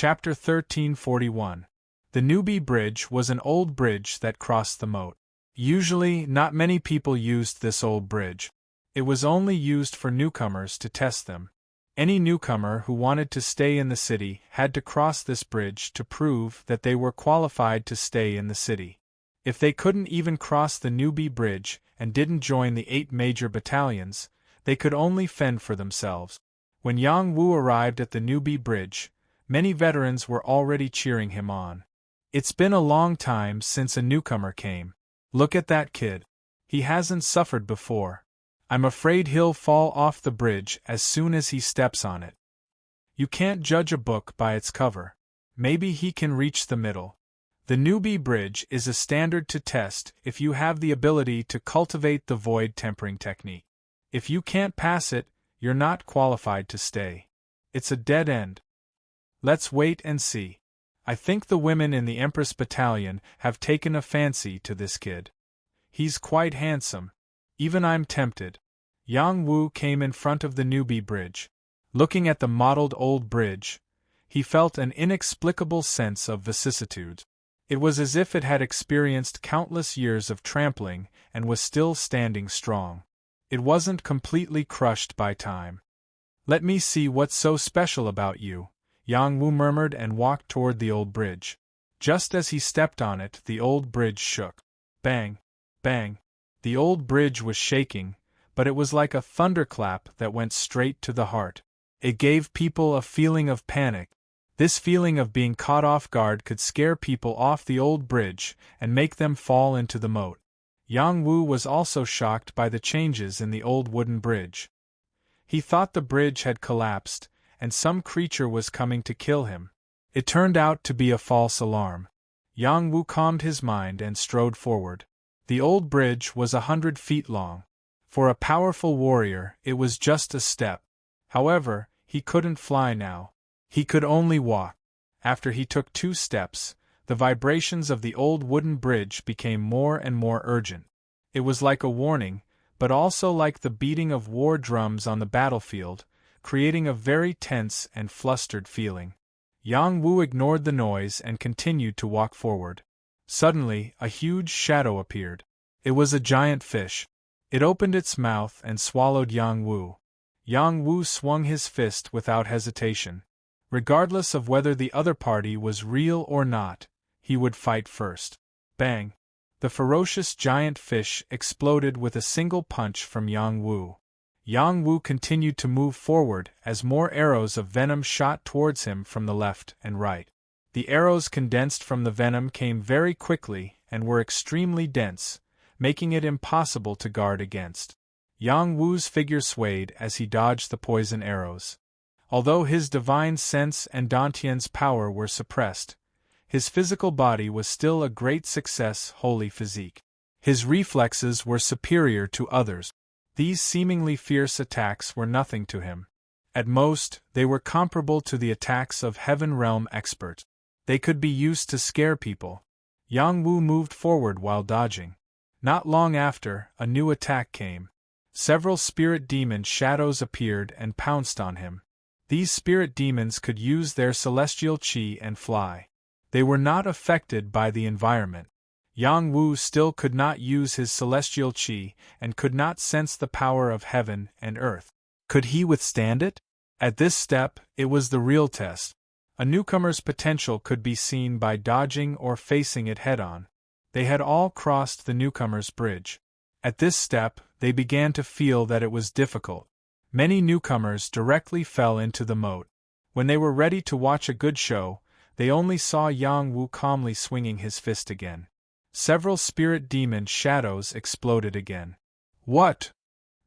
Chapter 1341. The Newbie Bridge was an old bridge that crossed the moat. Usually, not many people used this old bridge. It was only used for newcomers to test them. Any newcomer who wanted to stay in the city had to cross this bridge to prove that they were qualified to stay in the city. If they couldn't even cross the Newbie Bridge and didn't join the 8 major battalions, they could only fend for themselves. When Yang Wu arrived at the Newbie Bridge, many veterans were already cheering him on. It's been a long time since a newcomer came. Look at that kid. He hasn't suffered before. I'm afraid he'll fall off the bridge as soon as he steps on it. You can't judge a book by its cover. Maybe he can reach the middle. The Newbie Bridge is a standard to test if you have the ability to cultivate the void tempering technique. If you can't pass it, you're not qualified to stay. It's a dead end. Let's wait and see. I think the women in the Empress Battalion have taken a fancy to this kid. He's quite handsome. Even I'm tempted. Yang Wu came in front of the Newbie Bridge. Looking at the mottled old bridge, he felt an inexplicable sense of vicissitude. It was as if it had experienced countless years of trampling and was still standing strong. It wasn't completely crushed by time. Let me see what's so special about you, Yang Wu murmured and walked toward the old bridge. Just as he stepped on it, the old bridge shook. Bang! Bang! The old bridge was shaking, but it was like a thunderclap that went straight to the heart. It gave people a feeling of panic. This feeling of being caught off guard could scare people off the old bridge and make them fall into the moat. Yang Wu was also shocked by the changes in the old wooden bridge. He thought the bridge had collapsed, and some creature was coming to kill him. It turned out to be a false alarm. Yang Wu calmed his mind and strode forward. The old bridge was 100 feet long. For a powerful warrior, it was just a step. However, he couldn't fly now. He could only walk. After he took 2 steps, the vibrations of the old wooden bridge became more and more urgent. It was like a warning, but also like the beating of war drums on the battlefield, creating a very tense and flustered feeling. Yang Wu ignored the noise and continued to walk forward. Suddenly, a huge shadow appeared. It was a giant fish. It opened its mouth and swallowed Yang Wu. Yang Wu swung his fist without hesitation. Regardless of whether the other party was real or not, he would fight first. Bang! The ferocious giant fish exploded with a single punch from Yang Wu. Yang Wu continued to move forward as more arrows of venom shot towards him from the left and right. The arrows condensed from the venom came very quickly and were extremely dense, making it impossible to guard against. Yang Wu's figure swayed as he dodged the poison arrows. Although his divine sense and Dantian's power were suppressed, his physical body was still a great success. Holy physique. His reflexes were superior to others. These seemingly fierce attacks were nothing to him. At most, they were comparable to the attacks of Heaven Realm experts. They could be used to scare people. Yang Wu moved forward while dodging. Not long after, a new attack came. Several spirit demon shadows appeared and pounced on him. These spirit demons could use their celestial chi and fly. They were not affected by the environment. Yang Wu still could not use his celestial chi and could not sense the power of heaven and earth. Could he withstand it? At this step, it was the real test. A newcomer's potential could be seen by dodging or facing it head-on. They had all crossed the newcomer's bridge. At this step, they began to feel that it was difficult. Many newcomers directly fell into the moat. When they were ready to watch a good show, they only saw Yang Wu calmly swinging his fist again. Several spirit demon shadows exploded again. What?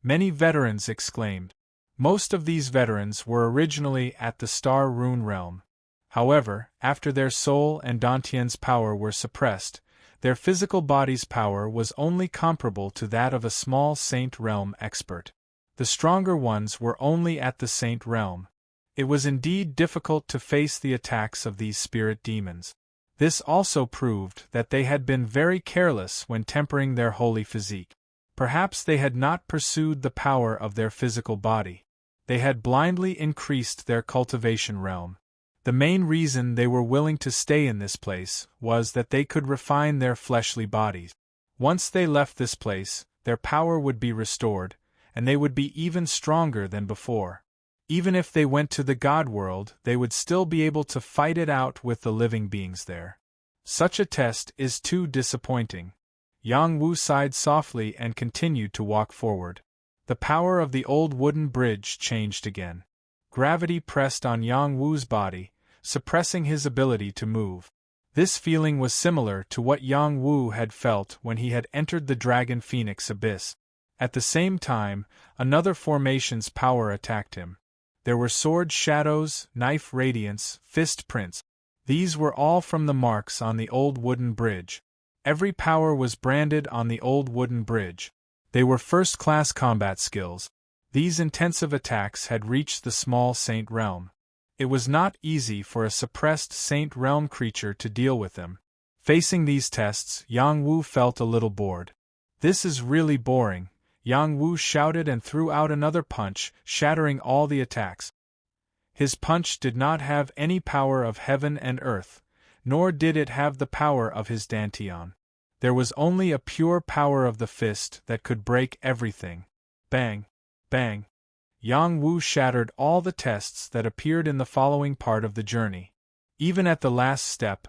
Many veterans exclaimed. Most of these veterans were originally at the Star Rune realm. However, after their soul and Dantian's power were suppressed, their physical body's power was only comparable to that of a small Saint Realm expert. The stronger ones were only at the Saint Realm. It was indeed difficult to face the attacks of these spirit demons. This also proved that they had been very careless when tempering their holy physique. Perhaps they had not pursued the power of their physical body. They had blindly increased their cultivation realm. The main reason they were willing to stay in this place was that they could refine their fleshly bodies. Once they left this place, their power would be restored, and they would be even stronger than before. Even if they went to the God world, they would still be able to fight it out with the living beings there. Such a test is too disappointing. Yang Wu sighed softly and continued to walk forward. The power of the old wooden bridge changed again. Gravity pressed on Yang Wu's body, suppressing his ability to move. This feeling was similar to what Yang Wu had felt when he had entered the Dragon Phoenix Abyss. At the same time, another formation's power attacked him. There were sword shadows, knife radiance, fist prints. These were all from the marks on the old wooden bridge. Every power was branded on the old wooden bridge. They were first-class combat skills. These intensive attacks had reached the small Saint Realm. It was not easy for a suppressed Saint Realm creature to deal with them. Facing these tests, Yang Wu felt a little bored. "This is really boring," Yang Wu shouted and threw out another punch, shattering all the attacks. His punch did not have any power of heaven and earth, nor did it have the power of his dantian. There was only a pure power of the fist that could break everything. Bang! Bang! Yang Wu shattered all the tests that appeared in the following part of the journey. Even at the last step,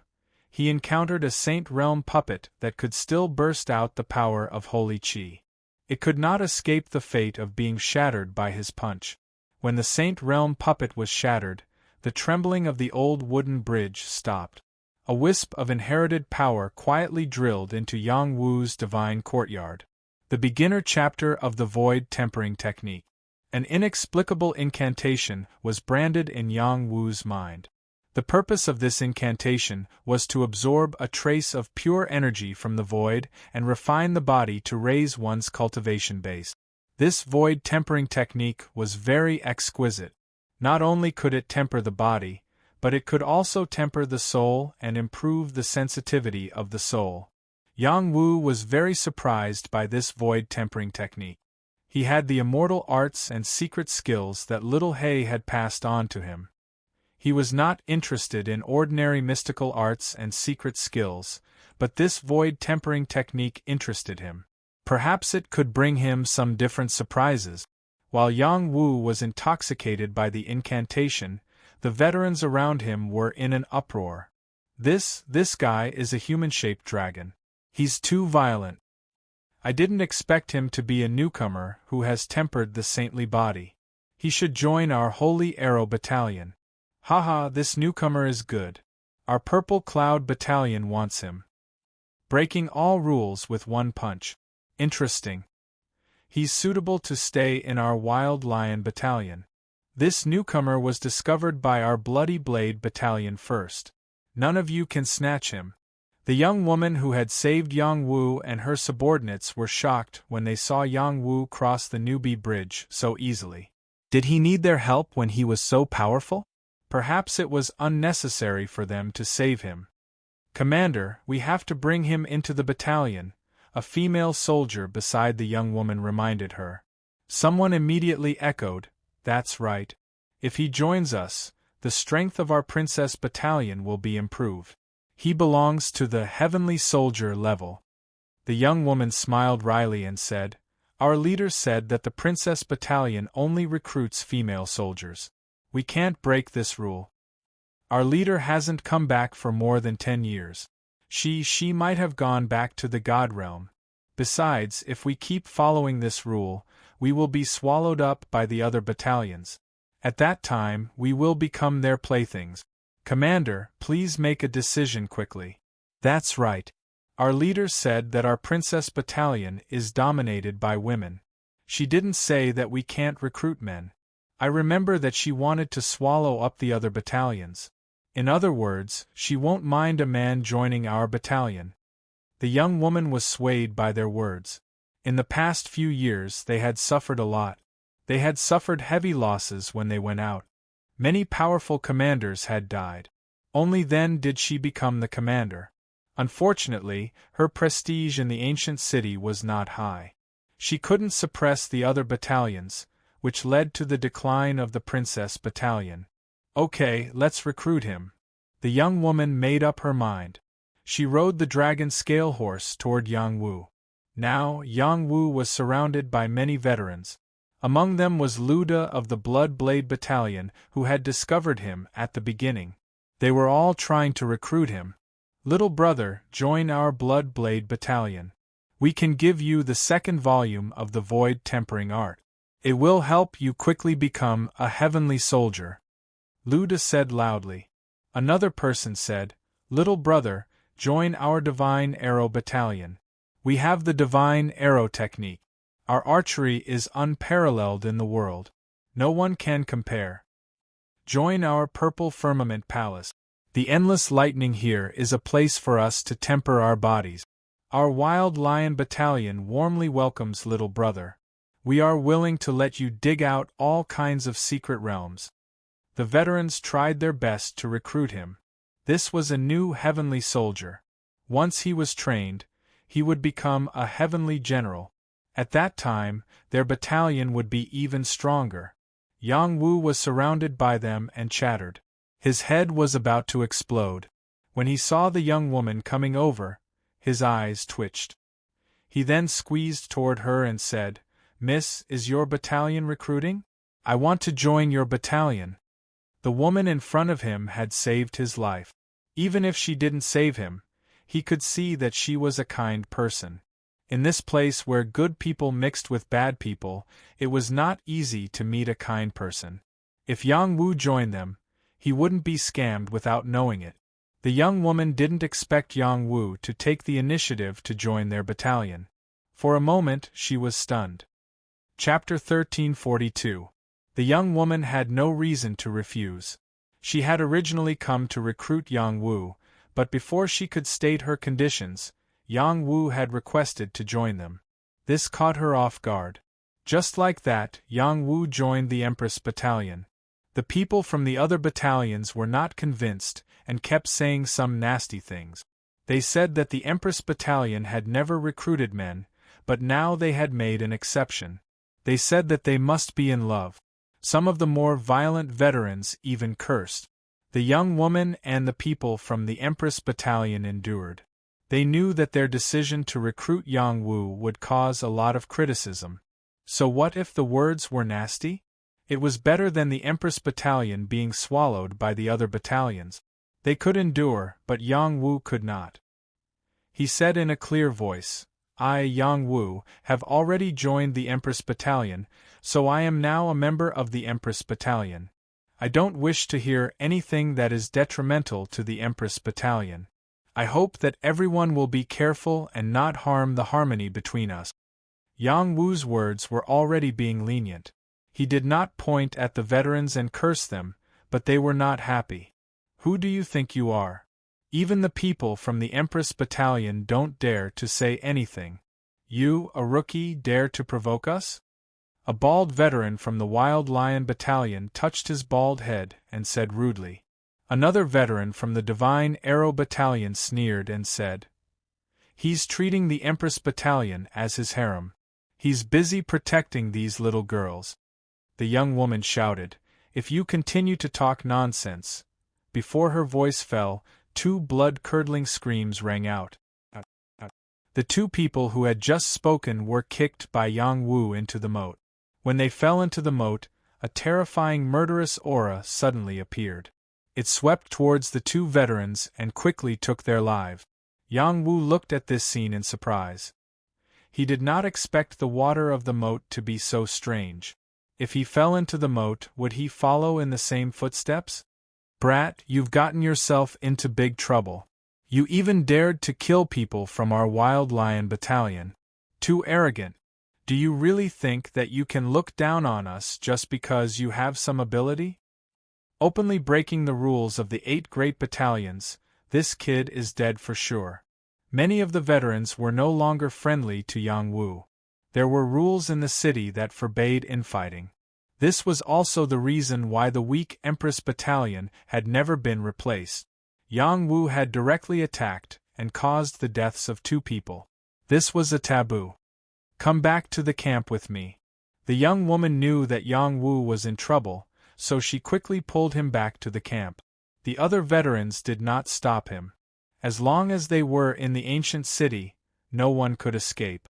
he encountered a Saint Realm puppet that could still burst out the power of Holy Qi. It could not escape the fate of being shattered by his punch. When the Saint Realm puppet was shattered, the trembling of the old wooden bridge stopped. A wisp of inherited power quietly drilled into Yang Wu's divine courtyard. The beginner chapter of the Void Tempering Technique. An inexplicable incantation was branded in Yang Wu's mind. The purpose of this incantation was to absorb a trace of pure energy from the void and refine the body to raise one's cultivation base. This void tempering technique was very exquisite. Not only could it temper the body, but it could also temper the soul and improve the sensitivity of the soul. Yang Wu was very surprised by this void tempering technique. He had the immortal arts and secret skills that little He had passed on to him. He was not interested in ordinary mystical arts and secret skills, but this void tempering technique interested him. Perhaps it could bring him some different surprises. While Yang Wu was intoxicated by the incantation, the veterans around him were in an uproar. This guy is a human-shaped dragon. He's too violent. I didn't expect him to be a newcomer who has tempered the saintly body. He should join our Holy Arrow Battalion. Haha, this newcomer is good. Our Purple Cloud Battalion wants him. Breaking all rules with one punch. Interesting. He's suitable to stay in our Wild Lion Battalion. This newcomer was discovered by our Bloody Blade Battalion first. None of you can snatch him. The young woman who had saved Yang Wu and her subordinates were shocked when they saw Yang Wu cross the newbie bridge so easily. Did he need their help when he was so powerful? Perhaps it was unnecessary for them to save him. "Commander, we have to bring him into the battalion," a female soldier beside the young woman reminded her. Someone immediately echoed, "That's right. If he joins us, the strength of our princess battalion will be improved. He belongs to the heavenly soldier level." The young woman smiled wryly and said, "Our leader said that the princess battalion only recruits female soldiers. We can't break this rule. Our leader hasn't come back for more than 10 years. She might have gone back to the God realm. Besides, if we keep following this rule, we will be swallowed up by the other battalions. At that time, we will become their playthings. Commander, please make a decision quickly." "That's right. Our leader said that our princess battalion is dominated by women. She didn't say that we can't recruit men. I remember that she wanted to swallow up the other battalions. In other words, she won't mind a man joining our battalion." The young woman was swayed by their words. In the past few years they had suffered a lot. They had suffered heavy losses when they went out. Many powerful commanders had died. Only then did she become the commander. Unfortunately, her prestige in the ancient city was not high. She couldn't suppress the other battalions, which led to the decline of the princess battalion. Okay, let's recruit him. The young woman made up her mind. She rode the dragon scale horse toward Yang Wu. Now, Yang Wu was surrounded by many veterans. Among them was Luda of the Blood Blade Battalion, who had discovered him at the beginning. They were all trying to recruit him. Little brother, join our Blood Blade Battalion. We can give you the second volume of the Void Tempering Art. It will help you quickly become a heavenly soldier. Luda said loudly. Another person said, Little brother, join our Divine Arrow Battalion. We have the Divine Arrow technique. Our archery is unparalleled in the world. No one can compare. Join our Purple Firmament Palace. The endless lightning here is a place for us to temper our bodies. Our Wild Lion Battalion warmly welcomes little brother. We are willing to let you dig out all kinds of secret realms. The veterans tried their best to recruit him. This was a new heavenly soldier. Once he was trained, he would become a heavenly general. At that time, their battalion would be even stronger. Yang Wu was surrounded by them and chattered. His head was about to explode. When he saw the young woman coming over, his eyes twitched. He then squeezed toward her and said, Miss, is your battalion recruiting? I want to join your battalion. The woman in front of him had saved his life. Even if she didn't save him, he could see that she was a kind person. In this place where good people mixed with bad people, it was not easy to meet a kind person. If Yang Wu joined them, he wouldn't be scammed without knowing it. The young woman didn't expect Yang Wu to take the initiative to join their battalion. For a moment, she was stunned. Chapter 1342. The young woman had no reason to refuse. She had originally come to recruit Yang Wu, but before she could state her conditions, Yang Wu had requested to join them. This caught her off guard. Just like that, Yang Wu joined the Empress Battalion. The people from the other battalions were not convinced and kept saying some nasty things. They said that the Empress Battalion had never recruited men, but now they had made an exception. They said that they must be in love. Some of the more violent veterans even cursed. The young woman and the people from the Empress Battalion endured. They knew that their decision to recruit Yang Wu would cause a lot of criticism. So what if the words were nasty? It was better than the Empress Battalion being swallowed by the other battalions. They could endure, but Yang Wu could not. He said in a clear voice, I, Yang Wu, have already joined the Empress Battalion, so I am now a member of the Empress Battalion. I don't wish to hear anything that is detrimental to the Empress Battalion. I hope that everyone will be careful and not harm the harmony between us. Yang Wu's words were already being lenient. He did not point at the veterans and curse them, but they were not happy. Who do you think you are? Even the people from the Empress Battalion don't dare to say anything. You, a rookie, dare to provoke us? A bald veteran from the Wild Lion Battalion touched his bald head and said rudely. Another veteran from the Divine Arrow Battalion sneered and said, He's treating the Empress Battalion as his harem. He's busy protecting these little girls. The young woman shouted, If you continue to talk nonsense. Before her voice fell, two blood-curdling screams rang out. The two people who had just spoken were kicked by Yang Wu into the moat. When they fell into the moat, a terrifying murderous aura suddenly appeared. It swept towards the two veterans and quickly took their lives. Yang Wu looked at this scene in surprise. He did not expect the water of the moat to be so strange. If he fell into the moat, would he follow in the same footsteps? Brat, you've gotten yourself into big trouble. You even dared to kill people from our Wild Lion Battalion. Too arrogant. Do you really think that you can look down on us just because you have some ability? Openly breaking the rules of the 8 great battalions, this kid is dead for sure. Many of the veterans were no longer friendly to Yang Wu. There were rules in the city that forbade infighting. This was also the reason why the weak Empress Battalion had never been replaced. Yang Wu had directly attacked and caused the deaths of 2 people. This was a taboo. Come back to the camp with me. The young woman knew that Yang Wu was in trouble, so she quickly pulled him back to the camp. The other veterans did not stop him. As long as they were in the ancient city, no one could escape.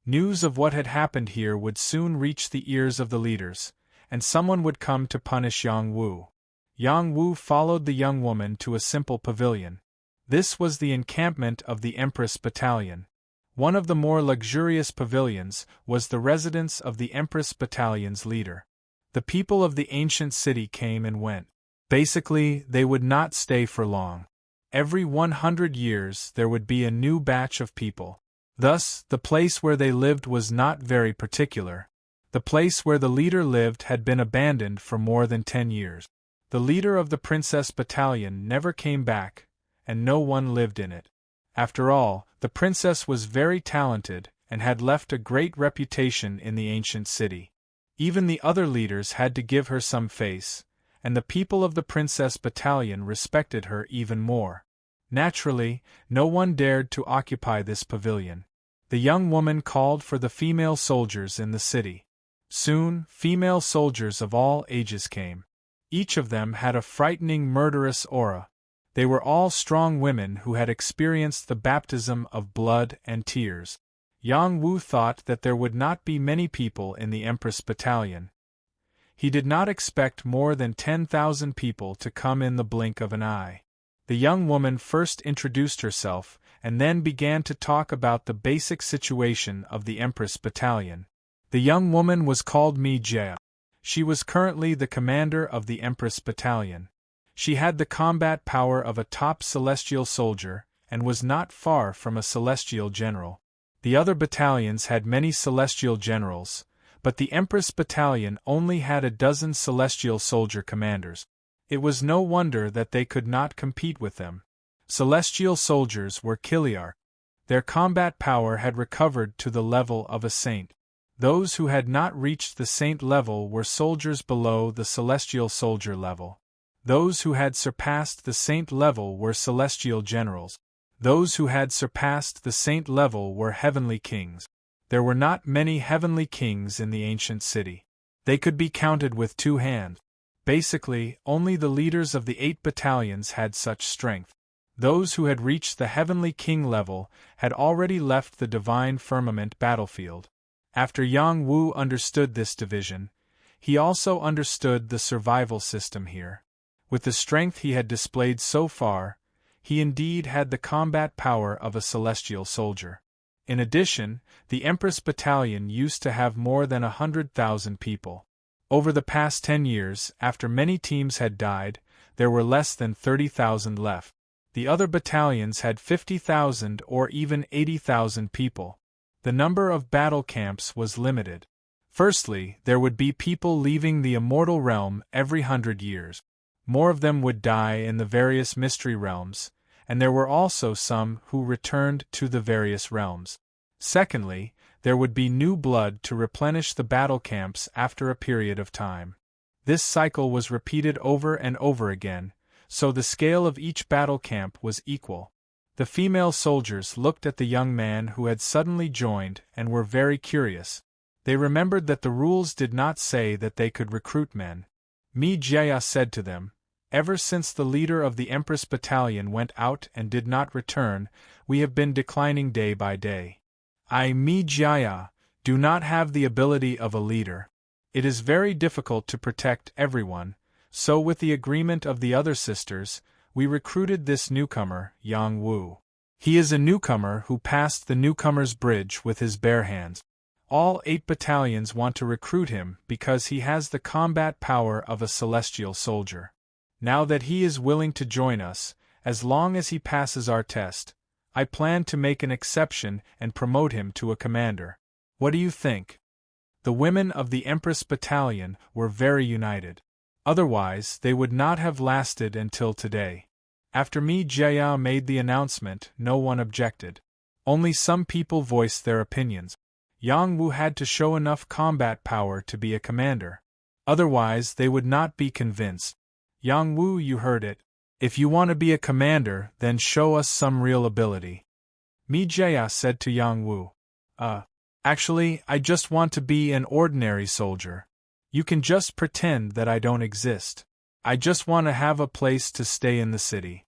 News of what had happened here would soon reach the ears of the leaders, and someone would come to punish Yang Wu. Yang Wu followed the young woman to a simple pavilion. This was the encampment of the Empress Battalion. One of the more luxurious pavilions was the residence of the Empress Battalion's leader. The people of the ancient city came and went. Basically, they would not stay for long. Every 100 years there would be a new batch of people. Thus, the place where they lived was not very particular. The place where the leader lived had been abandoned for more than 10 years. The leader of the Princess Battalion never came back, and no one lived in it. After all, the princess was very talented and had left a great reputation in the ancient city. Even the other leaders had to give her some face, and the people of the Princess Battalion respected her even more. Naturally, no one dared to occupy this pavilion. The young woman called for the female soldiers in the city. Soon, female soldiers of all ages came. Each of them had a frightening murderous aura. They were all strong women who had experienced the baptism of blood and tears. Yang Wu thought that there would not be many people in the Empress Battalion. He did not expect more than 10,000 people to come in the blink of an eye. The young woman first introduced herself, and then began to talk about the basic situation of the Empress Battalion. The young woman was called Mi Jia. She was currently the commander of the Empress Battalion. She had the combat power of a top celestial soldier, and was not far from a celestial general. The other battalions had many celestial generals, but the Empress Battalion only had a dozen celestial soldier commanders. It was no wonder that they could not compete with them. Celestial soldiers were Kiliar. Their combat power had recovered to the level of a saint. Those who had not reached the saint level were soldiers below the celestial soldier level. Those who had surpassed the saint level were celestial generals. Those who had surpassed the saint level were heavenly kings. There were not many heavenly kings in the ancient city. They could be counted with 2 hands. Basically, only the leaders of the 8 battalions had such strength. Those who had reached the heavenly king level had already left the divine firmament battlefield. After Yang Wu understood this division, he also understood the survival system here. With the strength he had displayed so far, he indeed had the combat power of a celestial soldier. In addition, the Empress Battalion used to have more than 100,000 people. Over the past 10 years, after many teams had died, there were less than 30,000 left. The other battalions had 50,000 or even 80,000 people. The number of battle camps was limited. Firstly, there would be people leaving the immortal realm every 100 years. More of them would die in the various mystery realms, and there were also some who returned to the various realms. Secondly, there would be new blood to replenish the battle camps after a period of time. This cycle was repeated over and over again, so the scale of each battle camp was equal. The female soldiers looked at the young man who had suddenly joined and were very curious. They remembered that the rules did not say that they could recruit men. Mi Jia said to them, "Ever since the leader of the Empress Battalion went out and did not return, we have been declining day by day. I, Mi Jia, do not have the ability of a leader. It is very difficult to protect everyone, so with the agreement of the other sisters, we recruited this newcomer, Yang Wu. He is a newcomer who passed the newcomer's bridge with his bare hands. All 8 battalions want to recruit him because he has the combat power of a celestial soldier. Now that he is willing to join us, as long as he passes our test, I plan to make an exception and promote him to a commander. What do you think?" The women of the Empress Battalion were very united. Otherwise, they would not have lasted until today. After Mi Jia made the announcement, no one objected. Only some people voiced their opinions. Yang Wu had to show enough combat power to be a commander. Otherwise, they would not be convinced. "Yang Wu, you heard it. If you want to be a commander, then show us some real ability." Mi Jia said to Yang Wu. Actually, I just want to be an ordinary soldier." You can just pretend that I don't exist. I just want to have a place to stay in the city,"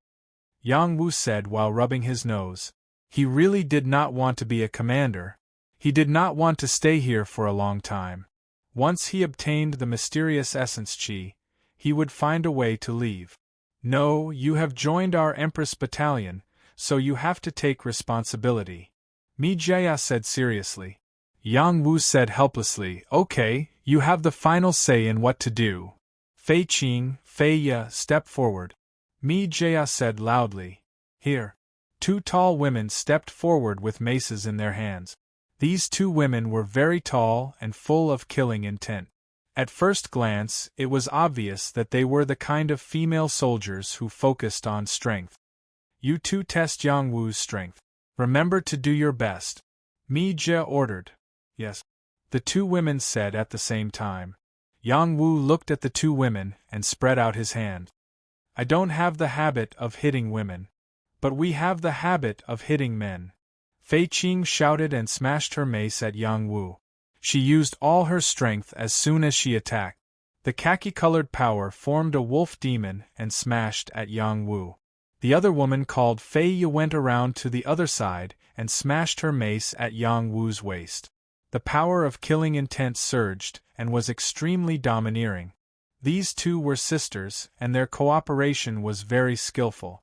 Yang Wu said while rubbing his nose. He really did not want to be a commander. He did not want to stay here for a long time. Once he obtained the mysterious essence Qi, he would find a way to leave. "No, you have joined our Empress battalion, so you have to take responsibility," Mi Jia said seriously. Yang Wu said helplessly, "Okay, you have the final say in what to do. Fei Qing, Fei Ye, step forward," Mi Jia said loudly. "Here." Two tall women stepped forward with maces in their hands. These two women were very tall and full of killing intent. At first glance, it was obvious that they were the kind of female soldiers who focused on strength. "You two test Yang Wu's strength. Remember to do your best," Mi Jia ordered. "Yes," the two women said at the same time. Yang Wu looked at the two women and spread out his hand. "I don't have the habit of hitting women. But we have the habit of hitting men." Fei Qing shouted and smashed her mace at Yang Wu. She used all her strength as soon as she attacked. The khaki-colored power formed a wolf demon and smashed at Yang Wu. The other woman called Fei Ye went around to the other side and smashed her mace at Yang Wu's waist. The power of killing intent surged and was extremely domineering. These two were sisters, and their cooperation was very skillful.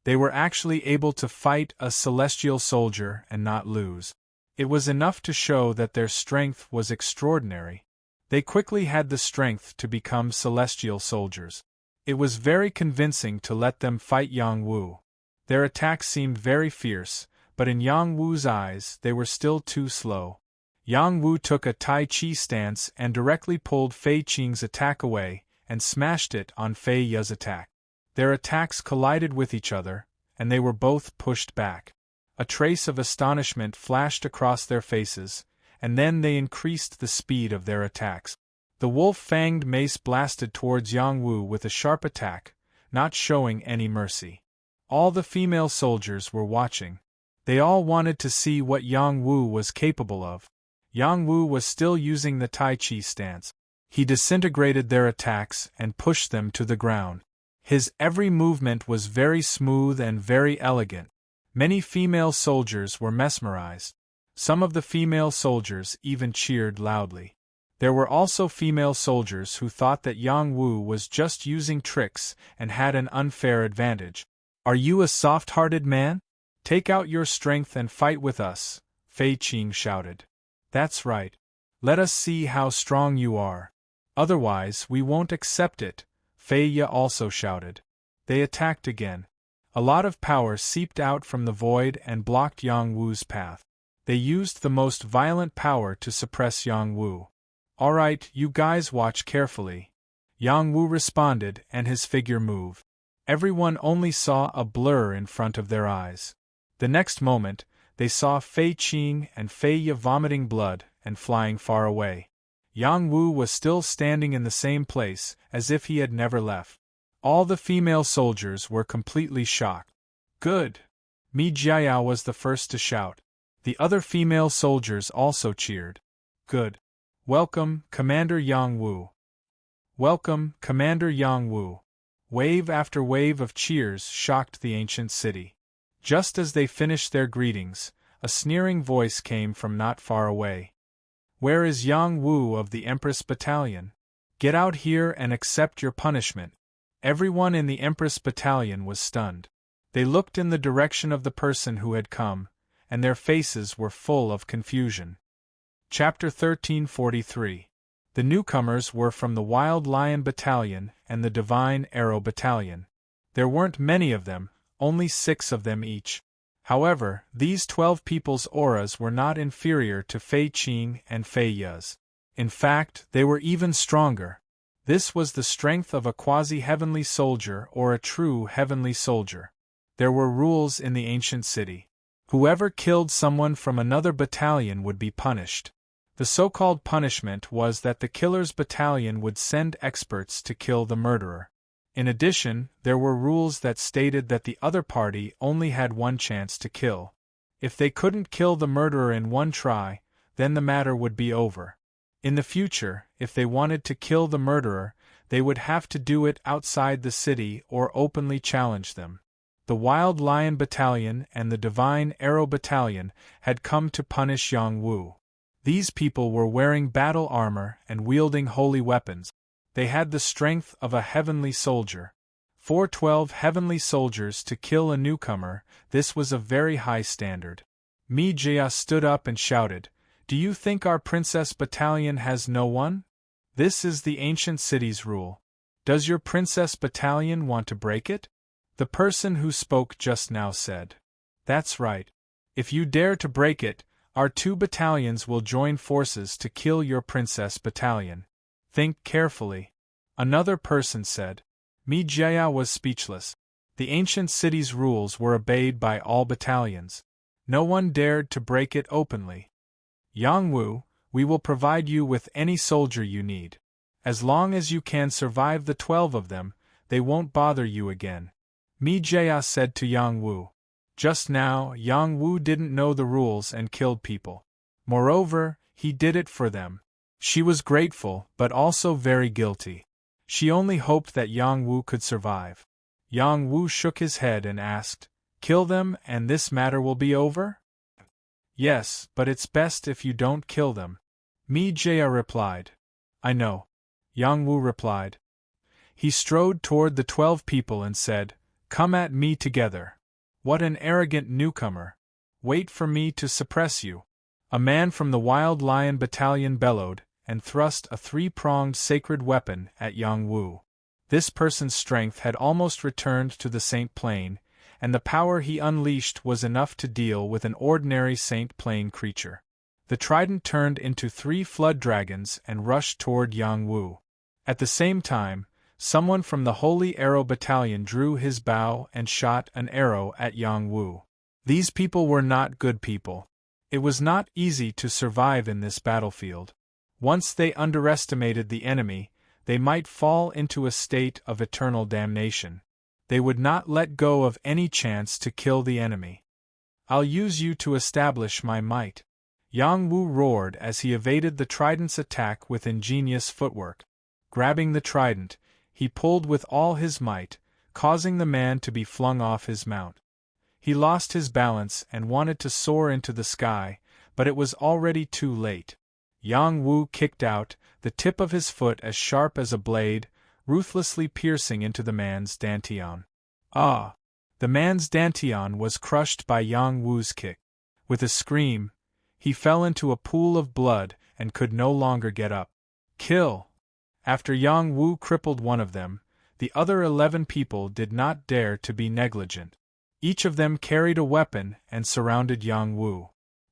They were actually able to fight a celestial soldier and not lose. It was enough to show that their strength was extraordinary. They quickly had the strength to become celestial soldiers. It was very convincing to let them fight Yang Wu. Their attacks seemed very fierce, but in Yang Wu's eyes they were still too slow. Yang Wu took a Tai Chi stance and directly pulled Fei Qing's attack away and smashed it on Fei Ye's attack. Their attacks collided with each other, and they were both pushed back. A trace of astonishment flashed across their faces, and then they increased the speed of their attacks. The wolf-fanged mace blasted towards Yang Wu with a sharp attack, not showing any mercy. All the female soldiers were watching. They all wanted to see what Yang Wu was capable of. Yang Wu was still using the Tai Chi stance. He disintegrated their attacks and pushed them to the ground. His every movement was very smooth and very elegant. Many female soldiers were mesmerized. Some of the female soldiers even cheered loudly. There were also female soldiers who thought that Yang Wu was just using tricks and had an unfair advantage. "Are you a soft-hearted man? Take out your strength and fight with us," Fei Qing shouted. "That's right. Let us see how strong you are. Otherwise we won't accept it," Fei Ye also shouted. They attacked again. A lot of power seeped out from the void and blocked Yang Wu's path. They used the most violent power to suppress Yang Wu. "All right, you guys watch carefully." Yang Wu responded and his figure moved. Everyone only saw a blur in front of their eyes. The next moment, they saw Fei Qing and Fei Ye vomiting blood and flying far away. Yang Wu was still standing in the same place, as if he had never left. All the female soldiers were completely shocked. "Good!" Mi Jiayao was the first to shout. The other female soldiers also cheered. "Good! Welcome, Commander Yang Wu! Welcome, Commander Yang Wu!" Wave after wave of cheers shocked the ancient city. Just as they finished their greetings, a sneering voice came from not far away. "Where is Yang Wu of the Empress Battalion? Get out here and accept your punishment." Everyone in the Empress Battalion was stunned. They looked in the direction of the person who had come, and their faces were full of confusion. Chapter 1343. The newcomers were from the Wild Lion Battalion and the Divine Arrow Battalion. There weren't many of them, only 6 of them each. However, these 12 people's auras were not inferior to Fei Qing and Fei Ye's. In fact, they were even stronger. This was the strength of a quasi-heavenly soldier or a true heavenly soldier. There were rules in the ancient city. Whoever killed someone from another battalion would be punished. The so-called punishment was that the killer's battalion would send experts to kill the murderer. In addition, there were rules that stated that the other party only had one chance to kill. If they couldn't kill the murderer in one try, then the matter would be over. In the future, if they wanted to kill the murderer, they would have to do it outside the city or openly challenge them. The Wild Lion Battalion and the Divine Arrow Battalion had come to punish Yang Wu. These people were wearing battle armor and wielding holy weapons. They had the strength of a heavenly soldier. For 12 heavenly soldiers to kill a newcomer, this was a very high standard. Mi Jia stood up and shouted, "Do you think our princess battalion has no one? This is the ancient city's rule. Does your princess battalion want to break it?" The person who spoke just now said, "That's right. If you dare to break it, our 2 battalions will join forces to kill your princess battalion. Think carefully." Another person said. Mi Jia was speechless. The ancient city's rules were obeyed by all battalions. No one dared to break it openly. "Yang Wu, we will provide you with any soldier you need. As long as you can survive the 12 of them, they won't bother you again," Mi Jia said to Yang Wu. Just now, Yang Wu didn't know the rules and killed people. Moreover, he did it for them. She was grateful, but also very guilty. She only hoped that Yang Wu could survive. Yang Wu shook his head and asked, "Kill them and this matter will be over?" "Yes, but it's best if you don't kill them," Mi Jia replied. "I know," Yang Wu replied. He strode toward the 12 people and said, "Come at me together. What an arrogant newcomer! Wait for me to suppress you." A man from the Wild Lion Battalion bellowed, and thrust a 3-pronged sacred weapon at Yang Wu. This person's strength had almost returned to the Saint Plane, and the power he unleashed was enough to deal with an ordinary Saint Plane creature. The trident turned into 3 flood dragons and rushed toward Yang Wu. At the same time, someone from the Holy Arrow Battalion drew his bow and shot an arrow at Yang Wu. These people were not good people. It was not easy to survive in this battlefield. Once they underestimated the enemy, they might fall into a state of eternal damnation. They would not let go of any chance to kill the enemy. "I'll use you to establish my might," Yang Wu roared as he evaded the trident's attack with ingenious footwork. Grabbing the trident, he pulled with all his might, causing the man to be flung off his mount. He lost his balance and wanted to soar into the sky, but it was already too late. Yang Wu kicked out, the tip of his foot as sharp as a blade, ruthlessly piercing into the man's dantian. Ah! The man's dantian was crushed by Yang Wu's kick. With a scream, he fell into a pool of blood and could no longer get up. "Kill!" After Yang Wu crippled one of them, the other 11 people did not dare to be negligent. Each of them carried a weapon and surrounded Yang Wu.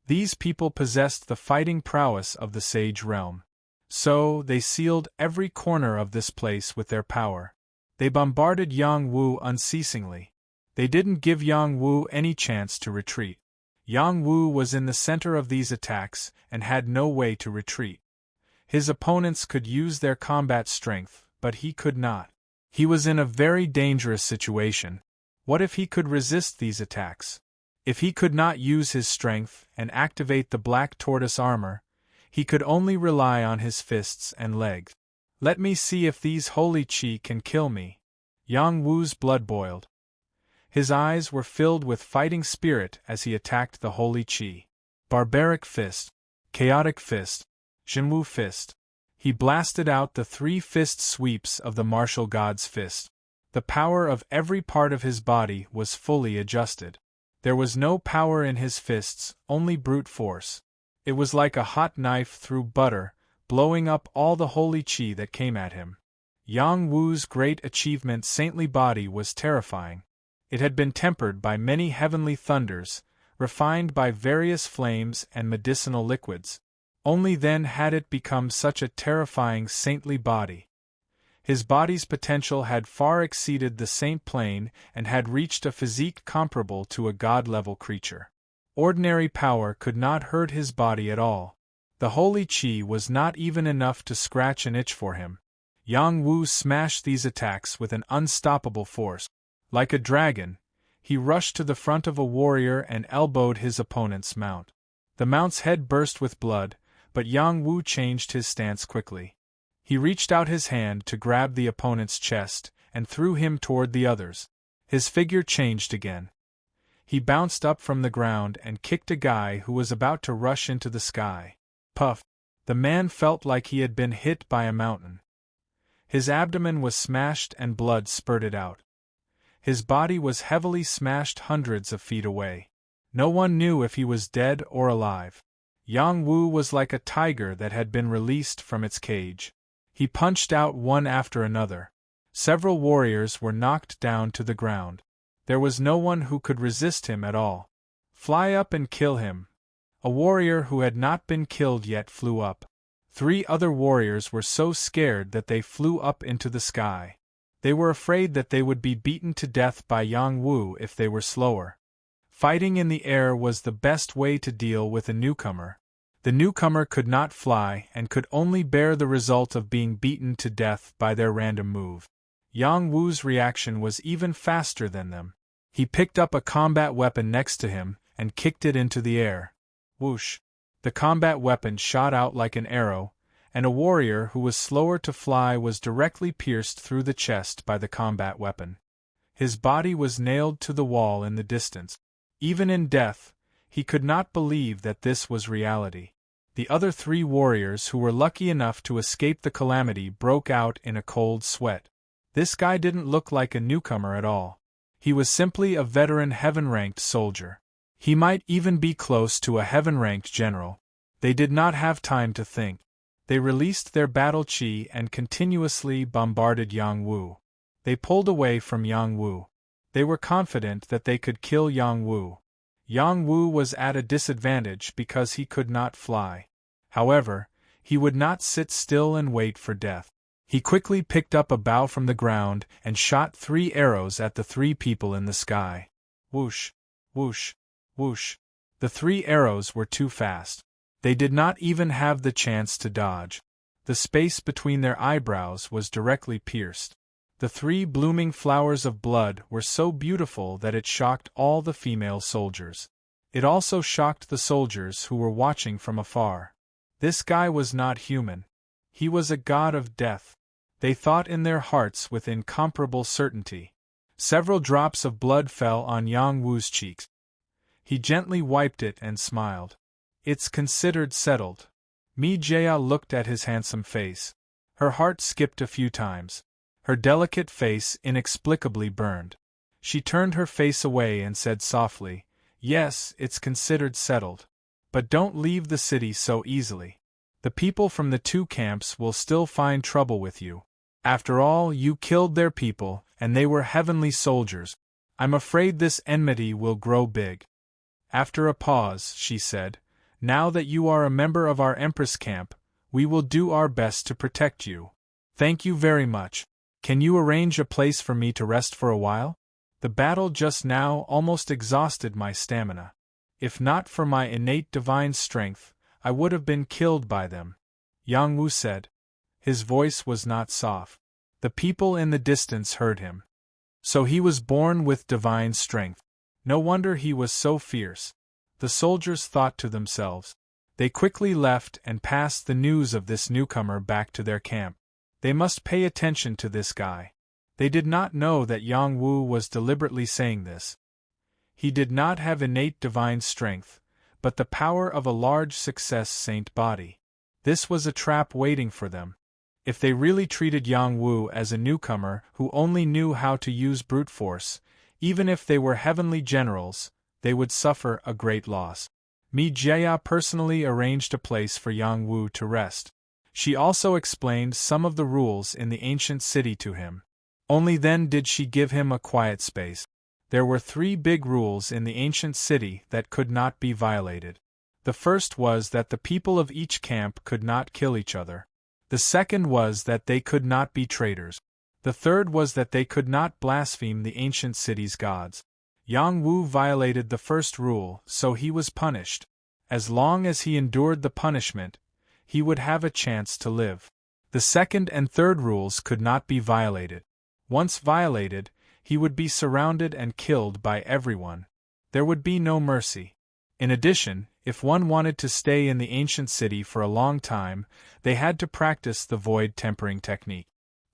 These people possessed the fighting prowess of the Sage Realm. So, they sealed every corner of this place with their power. They bombarded Yang Wu unceasingly. They didn't give Yang Wu any chance to retreat. Yang Wu was in the center of these attacks and had no way to retreat. His opponents could use their combat strength, but he could not. He was in a very dangerous situation. What if he could resist these attacks? If he could not use his strength and activate the black tortoise armor, he could only rely on his fists and legs. "Let me see if these holy chi can kill me." Yang Wu's blood boiled. His eyes were filled with fighting spirit as he attacked the holy chi. Barbaric fist, chaotic fist, Jinwu fist. He blasted out the 3 fist sweeps of the martial god's fist. The power of every part of his body was fully adjusted. There was no power in his fists, only brute force. It was like a hot knife through butter, blowing up all the holy chi that came at him. Yang Wu's great achievement, saintly body, was terrifying. It had been tempered by many heavenly thunders, refined by various flames and medicinal liquids. Only then had it become such a terrifying saintly body. His body's potential had far exceeded the saint plane and had reached a physique comparable to a god-level creature. Ordinary power could not hurt his body at all. The holy chi was not even enough to scratch an itch for him. Yang Wu smashed these attacks with an unstoppable force. Like a dragon, he rushed to the front of a warrior and elbowed his opponent's mount. The mount's head burst with blood, but Yang Wu changed his stance quickly. He reached out his hand to grab the opponent's chest, and threw him toward the others. His figure changed again. He bounced up from the ground and kicked a guy who was about to rush into the sky. Puff! The man felt like he had been hit by a mountain. His abdomen was smashed and blood spurted out. His body was heavily smashed hundreds of feet away. No one knew if he was dead or alive. Yang Wu was like a tiger that had been released from its cage. He punched out one after another. Several warriors were knocked down to the ground. There was no one who could resist him at all. Fly up and kill him. A warrior who had not been killed yet flew up. 3 other warriors were so scared that they flew up into the sky. They were afraid that they would be beaten to death by Yang Wu if they were slower. Fighting in the air was the best way to deal with a newcomer. The newcomer could not fly and could only bear the result of being beaten to death by their random move. Yang Wu's reaction was even faster than them. He picked up a combat weapon next to him and kicked it into the air. Whoosh! The combat weapon shot out like an arrow, and a warrior who was slower to fly was directly pierced through the chest by the combat weapon. His body was nailed to the wall in the distance. Even in death, he could not believe that this was reality. The other 3 warriors who were lucky enough to escape the calamity broke out in a cold sweat. This guy didn't look like a newcomer at all. He was simply a veteran heaven-ranked soldier. He might even be close to a heaven-ranked general. They did not have time to think. They released their battle chi and continuously bombarded Yang Wu. They pulled away from Yang Wu. They were confident that they could kill Yang Wu. Yang Wu was at a disadvantage because he could not fly. However, he would not sit still and wait for death. He quickly picked up a bow from the ground and shot 3 arrows at the 3 people in the sky. Whoosh! Whoosh! Whoosh! The 3 arrows were too fast. They did not even have the chance to dodge. The space between their eyebrows was directly pierced. The 3 blooming flowers of blood were so beautiful that it shocked all the female soldiers. It also shocked the soldiers who were watching from afar. This guy was not human. He was a god of death. They thought in their hearts with incomparable certainty. Several drops of blood fell on Yang Wu's cheeks. He gently wiped it and smiled. It's considered settled. Mi Jia looked at his handsome face. Her heart skipped a few times. Her delicate face inexplicably burned. She turned her face away and said softly, "Yes, it's considered settled. But don't leave the city so easily. The people from the 2 camps will still find trouble with you. After all, you killed their people, and they were heavenly soldiers. I'm afraid this enmity will grow big." After a pause, she said, "Now that you are a member of our Empress camp, we will do our best to protect you. Thank you very much. Can you arrange a place for me to rest for a while? The battle just now almost exhausted my stamina. If not for my innate divine strength, I would have been killed by them," Yang Wu said. His voice was not soft. The people in the distance heard him. So he was born with divine strength. No wonder he was so fierce. The soldiers thought to themselves. They quickly left and passed the news of this newcomer back to their camp. They must pay attention to this guy. They did not know that Yang Wu was deliberately saying this. He did not have innate divine strength, but the power of a large success saint body. This was a trap waiting for them. If they really treated Yang Wu as a newcomer who only knew how to use brute force, even if they were heavenly generals, they would suffer a great loss. Mi Jia personally arranged a place for Yang Wu to rest. She also explained some of the rules in the ancient city to him. Only then did she give him a quiet space. There were 3 big rules in the ancient city that could not be violated. The first was that the people of each camp could not kill each other. The second was that they could not be traitors. The third was that they could not blaspheme the ancient city's gods. Yang Wu violated the first rule, so he was punished. As long as he endured the punishment, he would have a chance to live. The second and third rules could not be violated. Once violated, he would be surrounded and killed by everyone. There would be no mercy. In addition, If one wanted to stay in the ancient city for a long time, they had to practice the void tempering technique.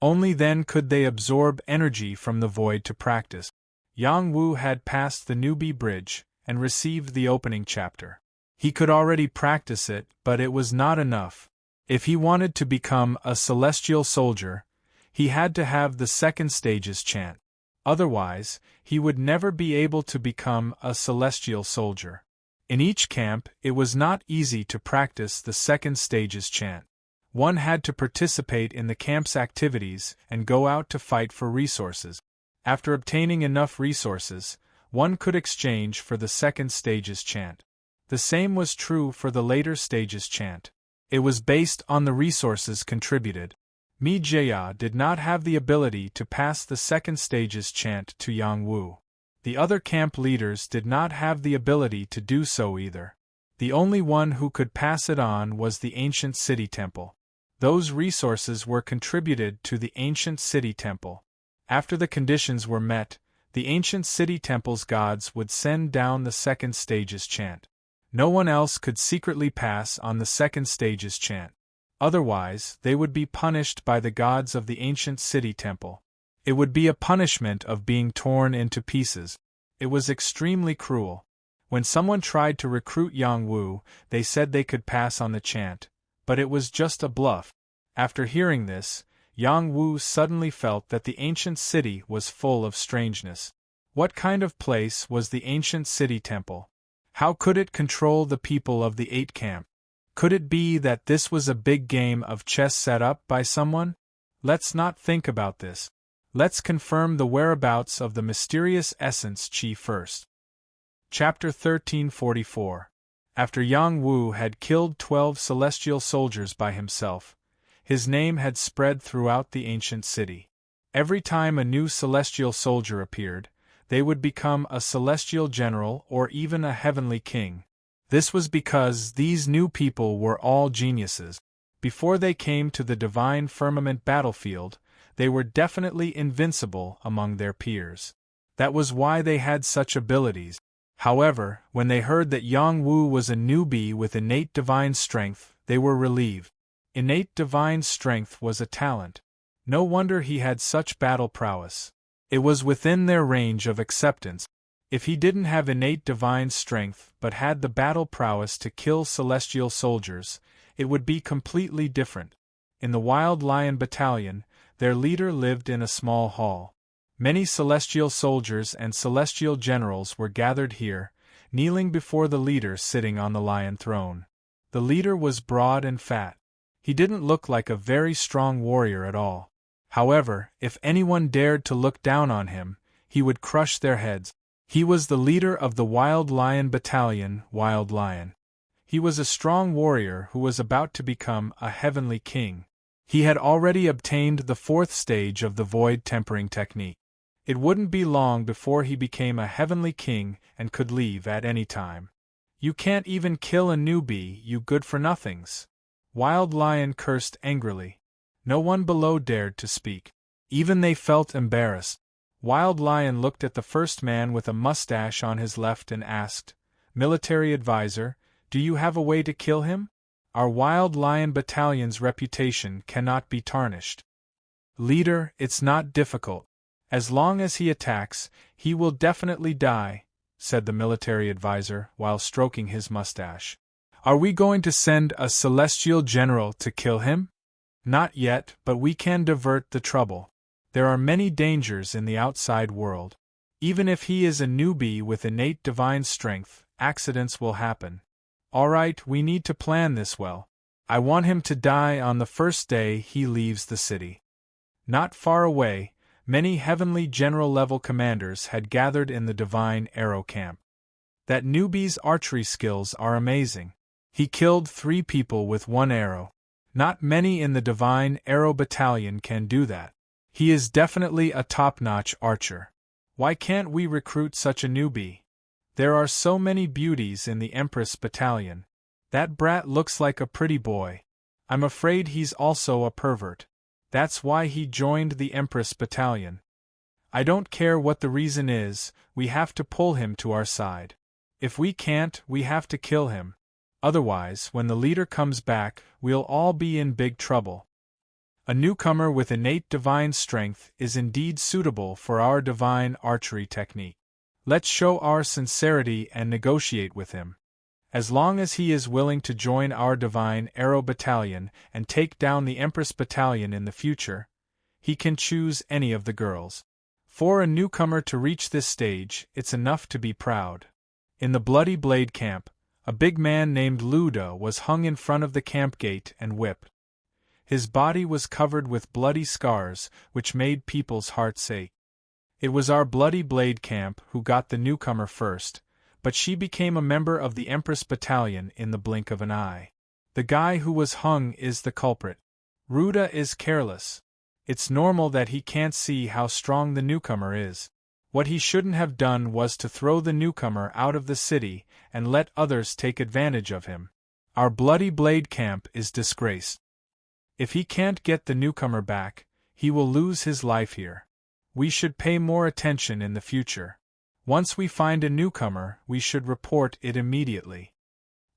Only then could they absorb energy from the void to practice. Yang Wu had passed the newbie bridge and received the opening chapter. He could already practice it, but it was not enough. If he wanted to become a celestial soldier, he had to have the second stage's chant. Otherwise, he would never be able to become a celestial soldier. In each camp, it was not easy to practice the second stage's chant. One had to participate in the camp's activities and go out to fight for resources. After obtaining enough resources, one could exchange for the second stage's chant. The same was true for the later stage's chant. It was based on the resources contributed. Mi Jia did not have the ability to pass the second stage's chant to Yang Wu. The other camp leaders did not have the ability to do so either. The only one who could pass it on was the ancient city temple. Those resources were contributed to the ancient city temple. After the conditions were met, the ancient city temple's gods would send down the second stage's chant. No one else could secretly pass on the second stage's chant. Otherwise, they would be punished by the gods of the ancient city temple. It would be a punishment of being torn into pieces. It was extremely cruel. When someone tried to recruit Yang Wu, they said they could pass on the chant, but it was just a bluff. After hearing this, Yang Wu suddenly felt that the ancient city was full of strangeness. What kind of place was the ancient city temple? How could it control the people of the 8 camp? Could it be that this was a big game of chess set up by someone? Let's not think about this. Let's confirm the whereabouts of the mysterious essence Qi first. Chapter 1344. After Yang Wu had killed 12 celestial soldiers by himself, his name had spread throughout the ancient city. Every time a new celestial soldier appeared, they would become a celestial general or even a heavenly king. This was because these new people were all geniuses. Before they came to the divine firmament battlefield, they were definitely invincible among their peers. That was why they had such abilities. However, when they heard that Yang Wu was a newbie with innate divine strength, they were relieved. Innate divine strength was a talent. No wonder he had such battle prowess. It was within their range of acceptance. If he didn't have innate divine strength but had the battle prowess to kill celestial soldiers, it would be completely different. In the Wild Lion Battalion, their leader lived in a small hall. Many celestial soldiers and celestial generals were gathered here, kneeling before the leader sitting on the lion throne. The leader was broad and fat. He didn't look like a very strong warrior at all. However, if anyone dared to look down on him, he would crush their heads. He was the leader of the Wild Lion Battalion, Wild Lion. He was a strong warrior who was about to become a heavenly king. He had already obtained the 4th stage of the void tempering technique. It wouldn't be long before he became a heavenly king and could leave at any time. You can't even kill a newbie, you good-for-nothings. Wild Lion cursed angrily. No one below dared to speak. Even they felt embarrassed. Wild Lion looked at the first man with a mustache on his left and asked, "Military advisor, do you have a way to kill him? Our Wild Lion Battalion's reputation cannot be tarnished." "Leader, it's not difficult. As long as he attacks, he will definitely die," said the military advisor while stroking his mustache. "Are we going to send a celestial general to kill him?" "Not yet, but we can divert the trouble. There are many dangers in the outside world. Even if he is a newbie with innate divine strength, accidents will happen. All right, we need to plan this well. I want him to die on the first day he leaves the city." Not far away, many heavenly general-level commanders had gathered in the divine arrow camp. That newbie's archery skills are amazing. He killed 3 people with 1 arrow. Not many in the divine arrow battalion can do that. He is definitely a top-notch archer. Why can't we recruit such a newbie? There are so many beauties in the Empress battalion. That brat looks like a pretty boy. I'm afraid he's also a pervert. That's why he joined the Empress battalion. I don't care what the reason is, we have to pull him to our side. If we can't, we have to kill him. Otherwise, when the leader comes back, we'll all be in big trouble. A newcomer with innate divine strength is indeed suitable for our divine archery technique. Let's show our sincerity and negotiate with him. As long as he is willing to join our divine arrow battalion and take down the Empress battalion in the future, he can choose any of the girls. For a newcomer to reach this stage, it's enough to be proud. In the Bloody Blade camp, a big man named Luda was hung in front of the camp gate and whipped. His body was covered with bloody scars, which made people's hearts ache. It was our Bloody Blade camp who got the newcomer first, but she became a member of the Empress battalion in the blink of an eye. The guy who was hung is the culprit. Ruda is careless. It's normal that he can't see how strong the newcomer is. What he shouldn't have done was to throw the newcomer out of the city and let others take advantage of him. Our Bloody Blade camp is disgraced. If he can't get the newcomer back, he will lose his life here. We should pay more attention in the future. Once we find a newcomer, we should report it immediately.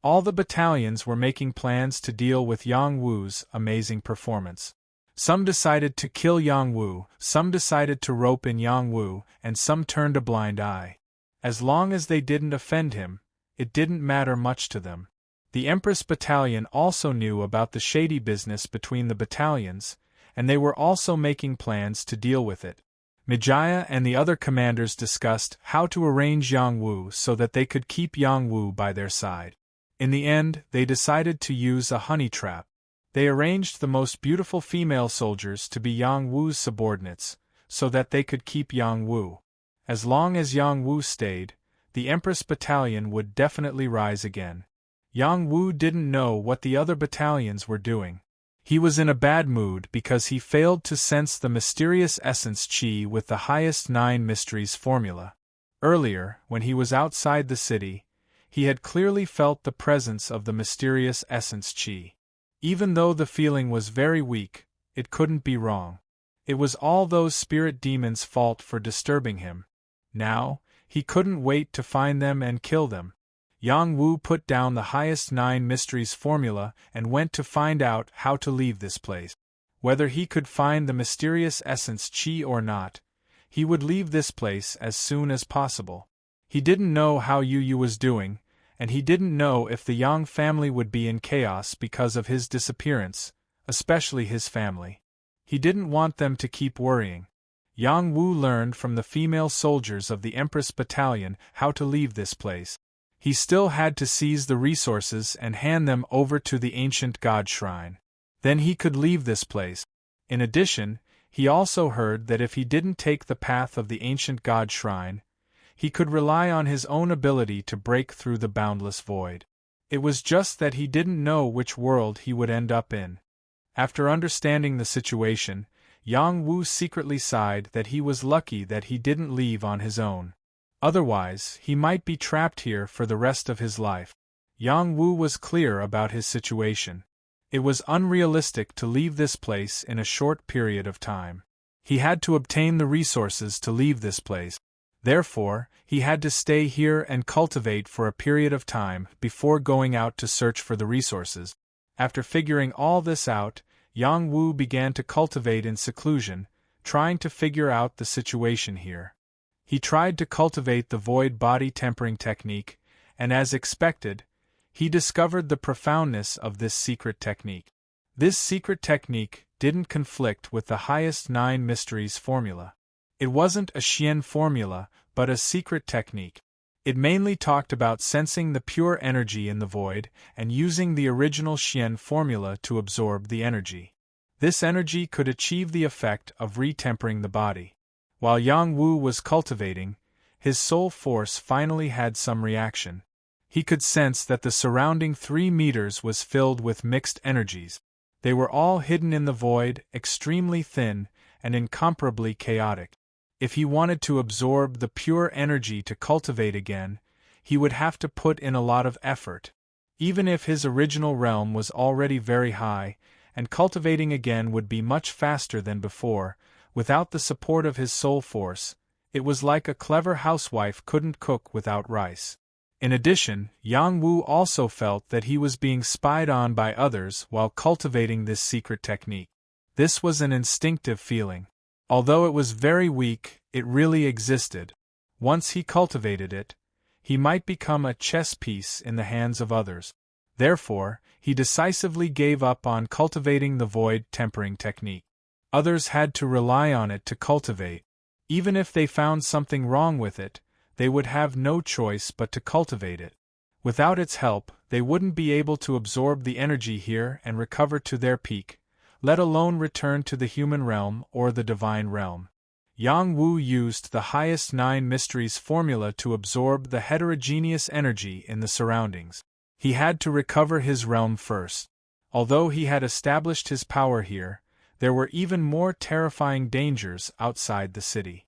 All the battalions were making plans to deal with Yang Wu's amazing performance. Some decided to kill Yang Wu, some decided to rope in Yang Wu, and some turned a blind eye. As long as they didn't offend him, it didn't matter much to them. The Empress battalion also knew about the shady business between the battalions, and they were also making plans to deal with it. Mijaya and the other commanders discussed how to arrange Yang Wu so that they could keep Yang Wu by their side. In the end, they decided to use a honey trap. They arranged the most beautiful female soldiers to be Yang Wu's subordinates, so that they could keep Yang Wu. As long as Yang Wu stayed, the Empress battalion would definitely rise again. Yang Wu didn't know what the other battalions were doing. He was in a bad mood because he failed to sense the mysterious essence Qi with the highest 9 mysteries formula. Earlier, when he was outside the city, he had clearly felt the presence of the mysterious essence Qi. Even though the feeling was very weak, it couldn't be wrong. It was all those spirit demons' fault for disturbing him. Now, he couldn't wait to find them and kill them. Yang Wu put down the highest 9 mysteries formula and went to find out how to leave this place. Whether he could find the mysterious essence Qi or not, he would leave this place as soon as possible. He didn't know how Yu was doing, and he didn't know if the Yang family would be in chaos because of his disappearance, especially his family. He didn't want them to keep worrying. Yang Wu learned from the female soldiers of the Empress battalion how to leave this place. He still had to seize the resources and hand them over to the ancient god shrine. Then he could leave this place. In addition, he also heard that if he didn't take the path of the ancient god shrine, he could rely on his own ability to break through the boundless void. It was just that he didn't know which world he would end up in. After understanding the situation, Yang Wu secretly sighed that he was lucky that he didn't leave on his own. Otherwise, he might be trapped here for the rest of his life. Yang Wu was clear about his situation. It was unrealistic to leave this place in a short period of time. He had to obtain the resources to leave this place. Therefore, he had to stay here and cultivate for a period of time before going out to search for the resources. After figuring all this out, Yang Wu began to cultivate in seclusion, trying to figure out the situation here. He tried to cultivate the void body tempering technique, and as expected, he discovered the profoundness of this secret technique. This secret technique didn't conflict with the highest 9 mysteries formula. It wasn't a Xian formula, but a secret technique. It mainly talked about sensing the pure energy in the void and using the original Xian formula to absorb the energy. This energy could achieve the effect of retempering the body. While Yang Wu was cultivating, his soul force finally had some reaction. He could sense that the surrounding 3 meters was filled with mixed energies. They were all hidden in the void, extremely thin, and incomparably chaotic. If he wanted to absorb the pure energy to cultivate again, he would have to put in a lot of effort. Even if his original realm was already very high, and cultivating again would be much faster than before, without the support of his soul force, it was like a clever housewife couldn't cook without rice. In addition, Yang Wu also felt that he was being spied on by others while cultivating this secret technique. This was an instinctive feeling. Although it was very weak, it really existed. Once he cultivated it, he might become a chess piece in the hands of others. Therefore, he decisively gave up on cultivating the void tempering technique. Others had to rely on it to cultivate. Even if they found something wrong with it, they would have no choice but to cultivate it. Without its help, they wouldn't be able to absorb the energy here and recover to their peak, let alone return to the human realm or the divine realm. Yang Wu used the highest 9 mysteries formula to absorb the heterogeneous energy in the surroundings. He had to recover his realm first. Although he had established his power here, there were even more terrifying dangers outside the city.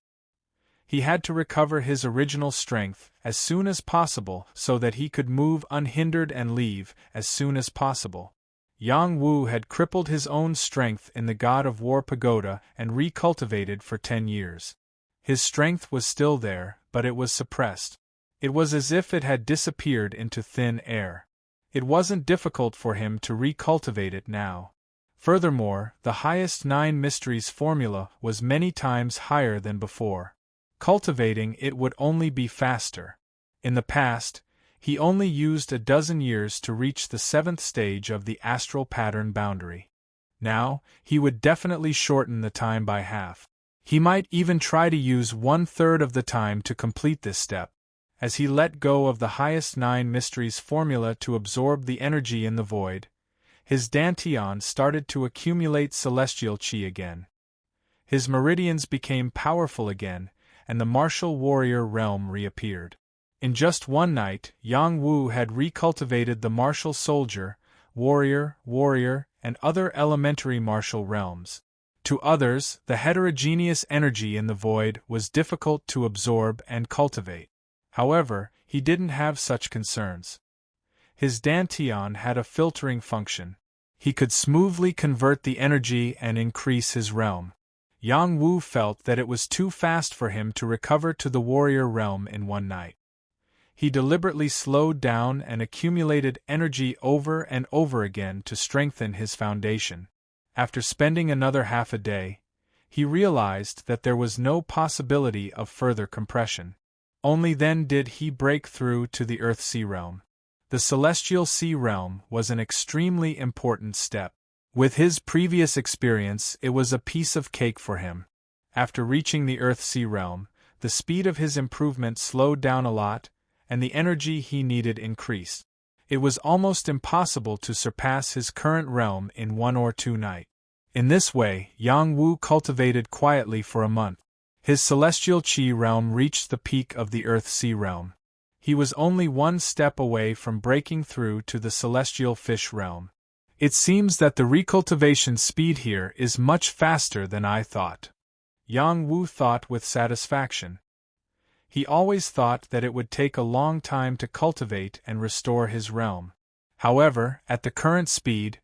He had to recover his original strength as soon as possible so that he could move unhindered and leave as soon as possible. Yang Wu had crippled his own strength in the God of War pagoda and recultivated for 10 years. His strength was still there, but it was suppressed. It was as if it had disappeared into thin air. It wasn't difficult for him to recultivate it now. Furthermore, the highest 9 mysteries formula was many times higher than before. Cultivating it would only be faster. In the past, he only used a dozen years to reach the 7th stage of the astral pattern boundary. Now, he would definitely shorten the time by half. He might even try to use 1/3 of the time to complete this step. As he let go of the highest 9 mysteries formula to absorb the energy in the void, his dantian started to accumulate celestial qi again. His meridians became powerful again, and the martial warrior realm reappeared. In just one night, Yang Wu had recultivated the martial soldier, warrior, and other elementary martial realms. To others, the heterogeneous energy in the void was difficult to absorb and cultivate. However, he didn't have such concerns. His dantian had a filtering function. He could smoothly convert the energy and increase his realm. Yang Wu felt that it was too fast for him to recover to the warrior realm in one night. He deliberately slowed down and accumulated energy over and over again to strengthen his foundation. After spending another half a day, he realized that there was no possibility of further compression. Only then did he break through to the Earth Sea realm. The Celestial Sea realm was an extremely important step. With his previous experience, it was a piece of cake for him. After reaching the Earth Sea realm, the speed of his improvement slowed down a lot, and the energy he needed increased. It was almost impossible to surpass his current realm in 1 or 2 nights. In this way, Yang Wu cultivated quietly for a month. His celestial qi realm reached the peak of the Earth Sea realm. He was only 1 step away from breaking through to the celestial fish realm. It seems that the recultivation speed here is much faster than I thought. Yang Wu thought with satisfaction. He always thought that it would take a long time to cultivate and restore his realm. However, at the current speed,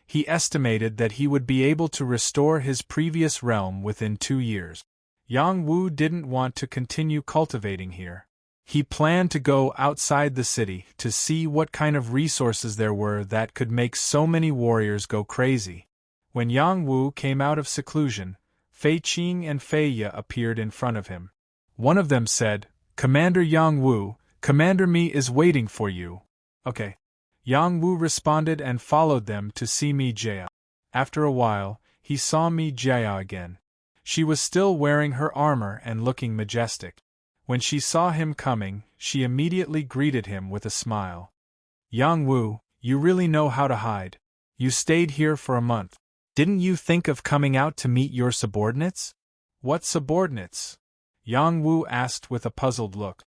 he estimated that he would be able to restore his previous realm within 2 years. Yang Wu didn't want to continue cultivating here. He planned to go outside the city to see what kind of resources there were that could make so many warriors go crazy. When Yang Wu came out of seclusion, Fei Qing and Fei Ye appeared in front of him. One of them said, "Commander Yang Wu, Commander Mi is waiting for you." "Okay." Yang Wu responded and followed them to see Mi Jia. After a while, he saw Mi Jia again. She was still wearing her armor and looking majestic. When she saw him coming, she immediately greeted him with a smile. "Yang Wu, you really know how to hide. You stayed here for a month. Didn't you think of coming out to meet your subordinates?" "What subordinates?" Yang Wu asked with a puzzled look.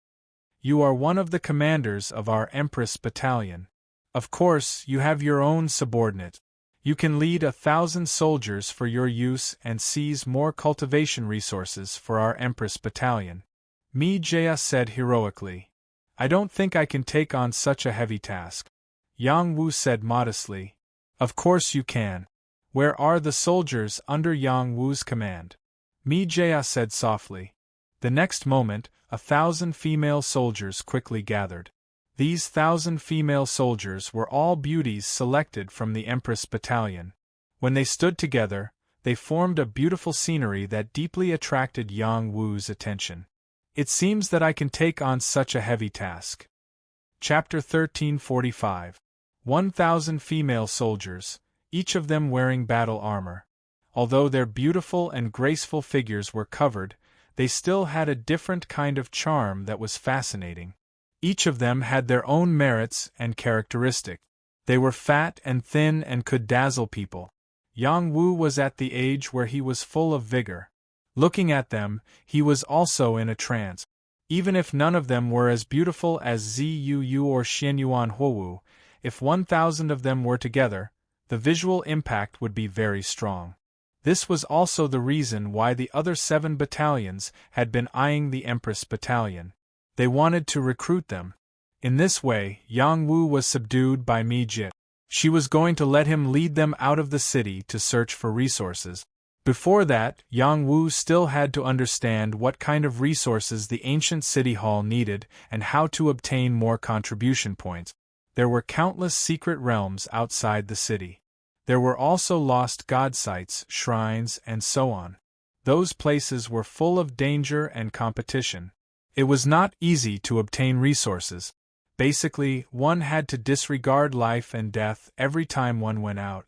"You are one of the commanders of our Empress battalion. Of course, you have your own subordinate. You can lead 1,000 soldiers for your use and seize more cultivation resources for our Empress battalion." Mi Jia said heroically. "I don't think I can take on such a heavy task." Yang Wu said modestly. "Of course you can. Where are the soldiers under Yang Wu's command?" Mi Jia said softly. The next moment, 1,000 female soldiers quickly gathered. These 1,000 female soldiers were all beauties selected from the Empress battalion. When they stood together, they formed a beautiful scenery that deeply attracted Yang Wu's attention. It seems that I can take on such a heavy task. Chapter 1345. 1,000 female soldiers, each of them wearing battle armor. Although their beautiful and graceful figures were covered, they still had a different kind of charm that was fascinating. Each of them had their own merits and characteristics. They were fat and thin and could dazzle people. Yang Wu was at the age where he was full of vigor. Looking at them, he was also in a trance. Even if none of them were as beautiful as Zhu or Xianyuan Huowu, if 1,000 of them were together, the visual impact would be very strong. This was also the reason why the other 7 battalions had been eyeing the Empress battalion. They wanted to recruit them. In this way, Yang Wu was subdued by Mi Jit. She was going to let him lead them out of the city to search for resources. Before that, Yang Wu still had to understand what kind of resources the ancient city hall needed and how to obtain more contribution points. There were countless secret realms outside the city. There were also lost god sites, shrines, and so on. Those places were full of danger and competition. It was not easy to obtain resources. Basically, one had to disregard life and death every time one went out.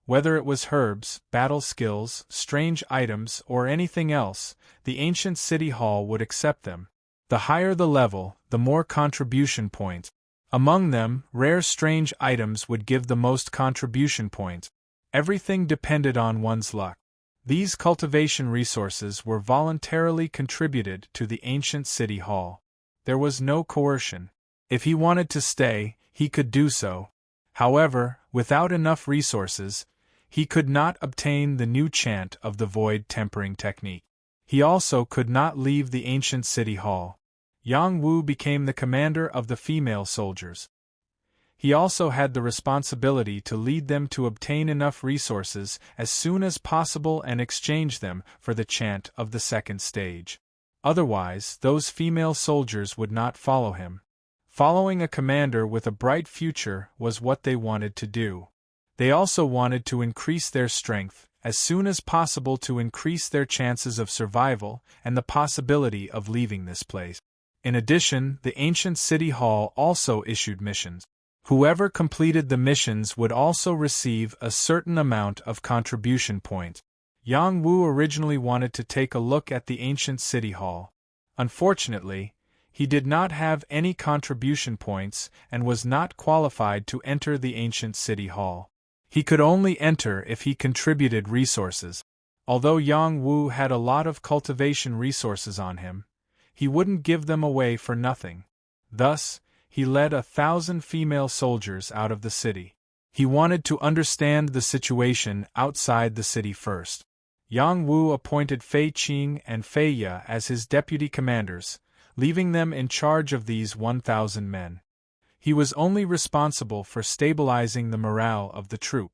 Whether it was herbs, battle skills, strange items, or anything else, the ancient city hall would accept them. The higher the level, the more contribution points. Among them, rare strange items would give the most contribution points. Everything depended on one's luck. These cultivation resources were voluntarily contributed to the ancient city hall. There was no coercion. If he wanted to stay, he could do so. However, without enough resources, he could not obtain the new chant of the void tempering technique. He also could not leave the ancient city hall. Yang Wu became the commander of the female soldiers. He also had the responsibility to lead them to obtain enough resources as soon as possible and exchange them for the chant of the second stage. Otherwise, those female soldiers would not follow him. Following a commander with a bright future was what they wanted to do. They also wanted to increase their strength as soon as possible to increase their chances of survival and the possibility of leaving this place. In addition, the ancient city hall also issued missions. Whoever completed the missions would also receive a certain amount of contribution points. Yang Wu originally wanted to take a look at the ancient city hall. Unfortunately, he did not have any contribution points and was not qualified to enter the ancient city hall. He could only enter if he contributed resources. Although Yang Wu had a lot of cultivation resources on him, he wouldn't give them away for nothing. Thus, he led 1,000 female soldiers out of the city. He wanted to understand the situation outside the city first. Yang Wu appointed Fei Qing and Fei Ye as his deputy commanders, leaving them in charge of these 1,000 men. He was only responsible for stabilizing the morale of the troop.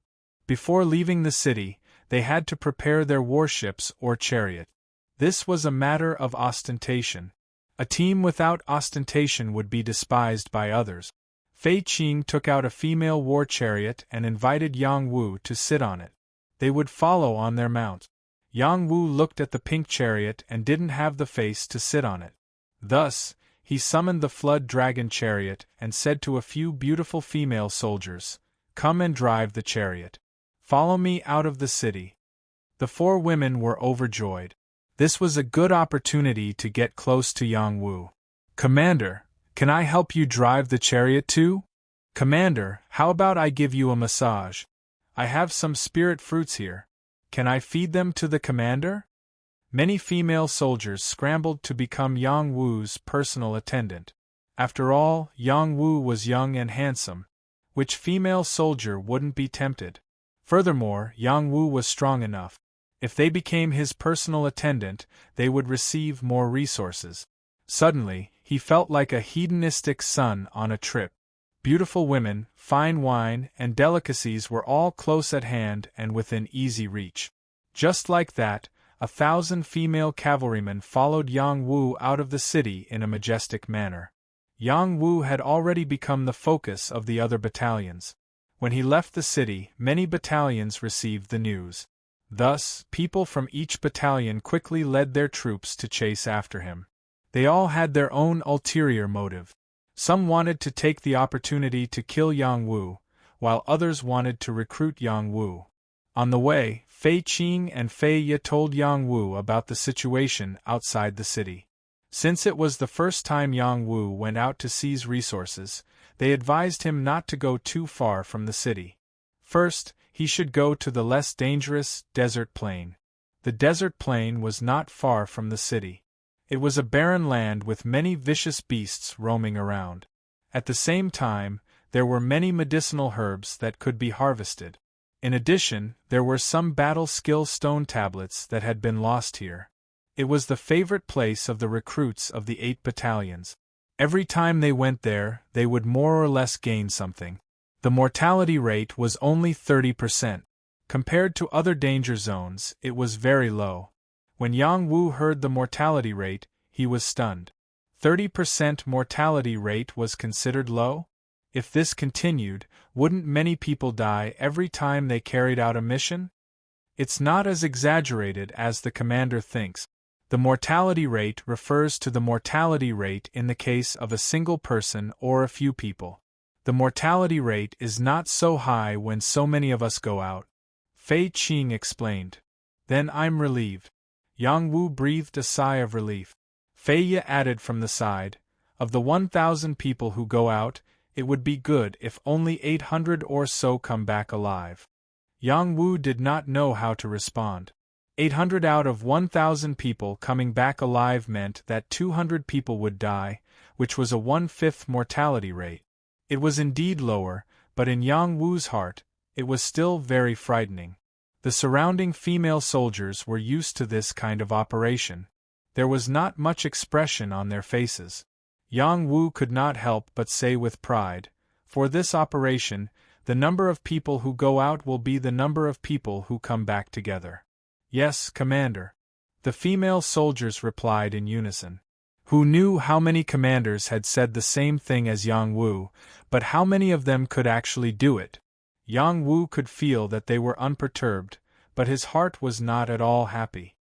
Before leaving the city, they had to prepare their warships or chariot. This was a matter of ostentation. A team without ostentation would be despised by others. Fei Qing took out a female war chariot and invited Yang Wu to sit on it. They would follow on their mounts. Yang Wu looked at the pink chariot and didn't have the face to sit on it. Thus, he summoned the flood dragon chariot and said to a few beautiful female soldiers, "Come and drive the chariot. Follow me out of the city." The 4 women were overjoyed. This was a good opportunity to get close to Yang Wu. "Commander, can I help you drive the chariot too?" "Commander, how about I give you a massage? I have some spirit fruits here. Can I feed them to the commander?" Many female soldiers scrambled to become Yang Wu's personal attendant. After all, Yang Wu was young and handsome. Which female soldier wouldn't be tempted? Furthermore, Yang Wu was strong enough. If they became his personal attendant, they would receive more resources. Suddenly, he felt like a hedonistic son on a trip. Beautiful women, fine wine, and delicacies were all close at hand and within easy reach. Just like that, 1,000 female cavalrymen followed Yang Wu out of the city in a majestic manner. Yang Wu had already become the focus of the other battalions. When he left the city, many battalions received the news. Thus, people from each battalion quickly led their troops to chase after him. They all had their own ulterior motive. Some wanted to take the opportunity to kill Yang Wu, while others wanted to recruit Yang Wu. On the way, Fei Qing and Fei Ye told Yang Wu about the situation outside the city. Since it was the first time Yang Wu went out to seize resources, they advised him not to go too far from the city. First, he should go to the less dangerous desert plain. The desert plain was not far from the city. It was a barren land with many vicious beasts roaming around. At the same time, there were many medicinal herbs that could be harvested. In addition, there were some battle skill stone tablets that had been lost here. It was the favorite place of the recruits of the 8 battalions. Every time they went there, they would more or less gain something. The mortality rate was only 30%. Compared to other danger zones, it was very low. When Yang Wu heard the mortality rate, he was stunned. 30% mortality rate was considered low? If this continued, wouldn't many people die every time they carried out a mission? It's not as exaggerated as the commander thinks. The mortality rate refers to the mortality rate in the case of a single person or a few people. The mortality rate is not so high when so many of us go out. Fei Qing explained. Then I'm relieved. Yang Wu breathed a sigh of relief. Fei Ye added from the side, of the 1,000 people who go out, it would be good if only 800 or so come back alive. Yang Wu did not know how to respond. 800 out of 1,000 people coming back alive meant that 200 people would die, which was a 1/5 mortality rate. It was indeed lower, but in Yang Wu's heart, it was still very frightening. The surrounding female soldiers were used to this kind of operation. There was not much expression on their faces. Yang Wu could not help but say with pride, "For this operation, the number of people who go out will be the number of people who come back together." "Yes, Commander." The female soldiers replied in unison. Who knew how many commanders had said the same thing as Yang Wu, but how many of them could actually do it? Yang Wu could feel that they were unperturbed, but his heart was not at all happy.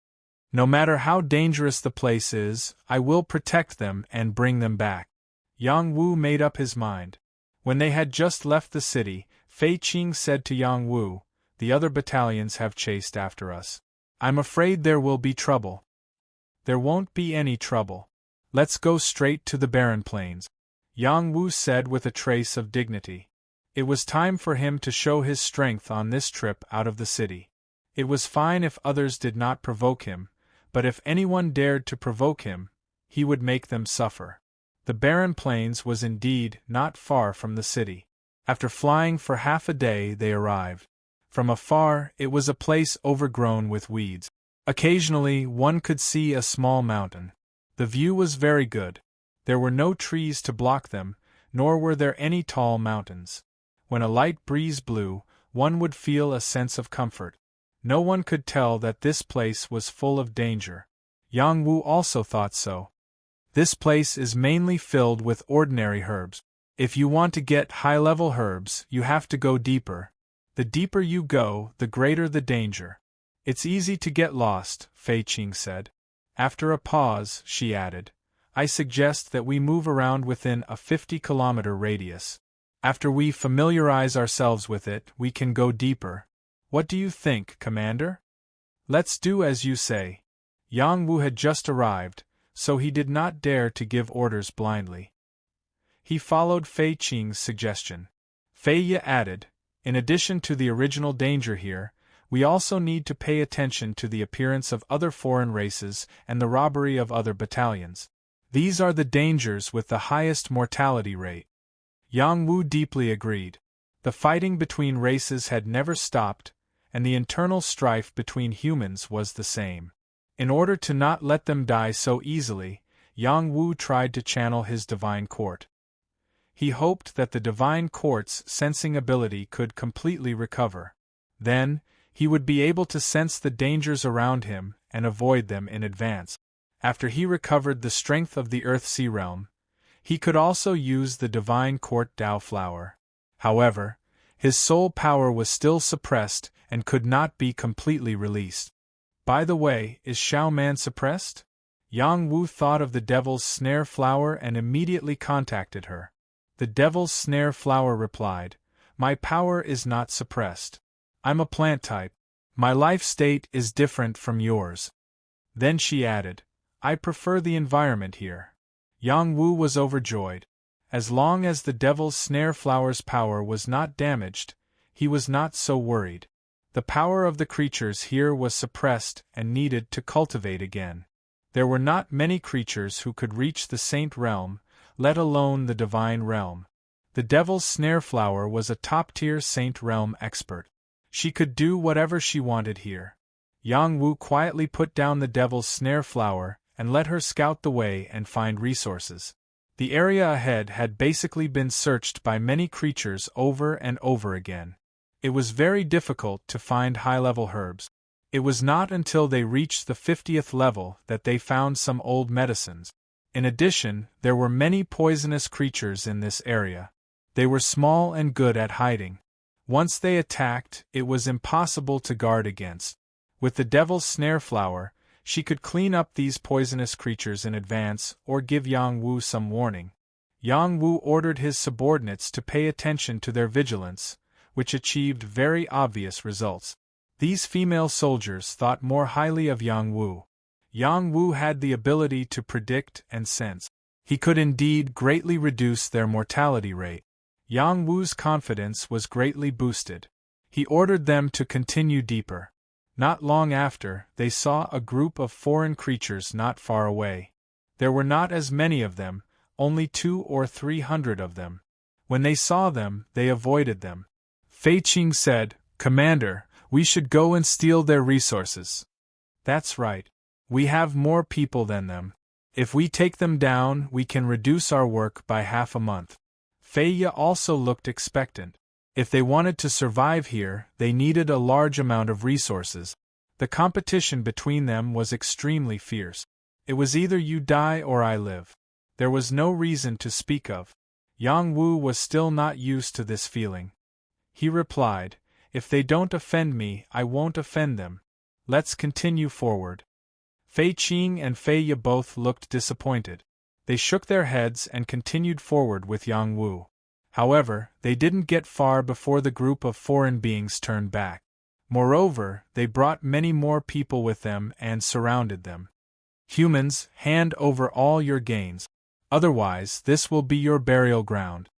"No matter how dangerous the place is, I will protect them and bring them back." Yang Wu made up his mind. When they had just left the city, Fei Qing said to Yang Wu, "The other battalions have chased after us. I'm afraid there will be trouble." "There won't be any trouble. Let's go straight to the barren plains," Yang Wu said with a trace of dignity. It was time for him to show his strength on this trip out of the city. It was fine if others did not provoke him, but if anyone dared to provoke him, he would make them suffer. The barren plains was indeed not far from the city. After flying for half a day they arrived. From afar, it was a place overgrown with weeds. Occasionally, one could see a small mountain. The view was very good. There were no trees to block them, nor were there any tall mountains. When a light breeze blew, one would feel a sense of comfort. No one could tell that this place was full of danger. Yang Wu also thought so. This place is mainly filled with ordinary herbs. If you want to get high-level herbs, you have to go deeper. The deeper you go, the greater the danger. It's easy to get lost, Fei Qing said. After a pause, she added, "I suggest that we move around within a 50-kilometer radius. After we familiarize ourselves with it, we can go deeper. What do you think, Commander?" "Let's do as you say." Yang Wu had just arrived, so he did not dare to give orders blindly. He followed Fei Qing's suggestion. Fei Ye added, "In addition to the original danger here, we also need to pay attention to the appearance of other foreign races and the robbery of other battalions. These are the dangers with the highest mortality rate." Yang Wu deeply agreed. The fighting between races had never stopped, and the internal strife between humans was the same. In order to not let them die so easily, Yang Wu tried to channel his divine court. He hoped that the divine court's sensing ability could completely recover. Then, he would be able to sense the dangers around him and avoid them in advance. After he recovered the strength of the Earth-Sea realm, He could also use the divine court Tao flower. However, his soul power was still suppressed and could not be completely released. By the way, is Xiao Man suppressed? Yang Wu thought of the devil's snare flower and immediately contacted her. The devil's snare flower replied, "My power is not suppressed. I'm a plant type. My life state is different from yours." Then she added, "I prefer the environment here." Yang Wu was overjoyed. As long as the devil's snare flower's power was not damaged, he was not so worried. The power of the creatures here was suppressed and needed to cultivate again. There were not many creatures who could reach the saint realm, let alone the divine realm. The devil's snare flower was a top-tier saint realm expert. She could do whatever she wanted here. Yang Wu quietly put down the devil's snare flower and let her scout the way and find resources. The area ahead had basically been searched by many creatures over and over again. It was very difficult to find high-level herbs. It was not until they reached the 50th level that they found some old medicines. In addition, there were many poisonous creatures in this area. They were small and good at hiding. Once they attacked, it was impossible to guard against. With the devil's snare flower, she could clean up these poisonous creatures in advance or give Yang Wu some warning. Yang Wu ordered his subordinates to pay attention to their vigilance, which achieved very obvious results. These female soldiers thought more highly of Yang Wu. Yang Wu had the ability to predict and sense. He could indeed greatly reduce their mortality rate. Yang Wu's confidence was greatly boosted. He ordered them to continue deeper. Not long after, they saw a group of foreign creatures not far away. There were not as many of them, only 200 or 300 of them. When they saw them, they avoided them. Fei Qing said, "Commander, we should go and steal their resources." "That's right. We have more people than them. If we take them down, we can reduce our work by half a month." Fei Yi also looked expectant. If they wanted to survive here, they needed a large amount of resources. The competition between them was extremely fierce. It was either you die or I live. There was no reason to speak of. Yang Wu was still not used to this feeling. He replied, "If they don't offend me, I won't offend them. Let's continue forward." Fei Qing and Fei Yi both looked disappointed. They shook their heads and continued forward with Yang Wu. However, they didn't get far before the group of foreign beings turned back. Moreover, they brought many more people with them and surrounded them. "Humans, hand over all your gains. Otherwise, this will be your burial ground."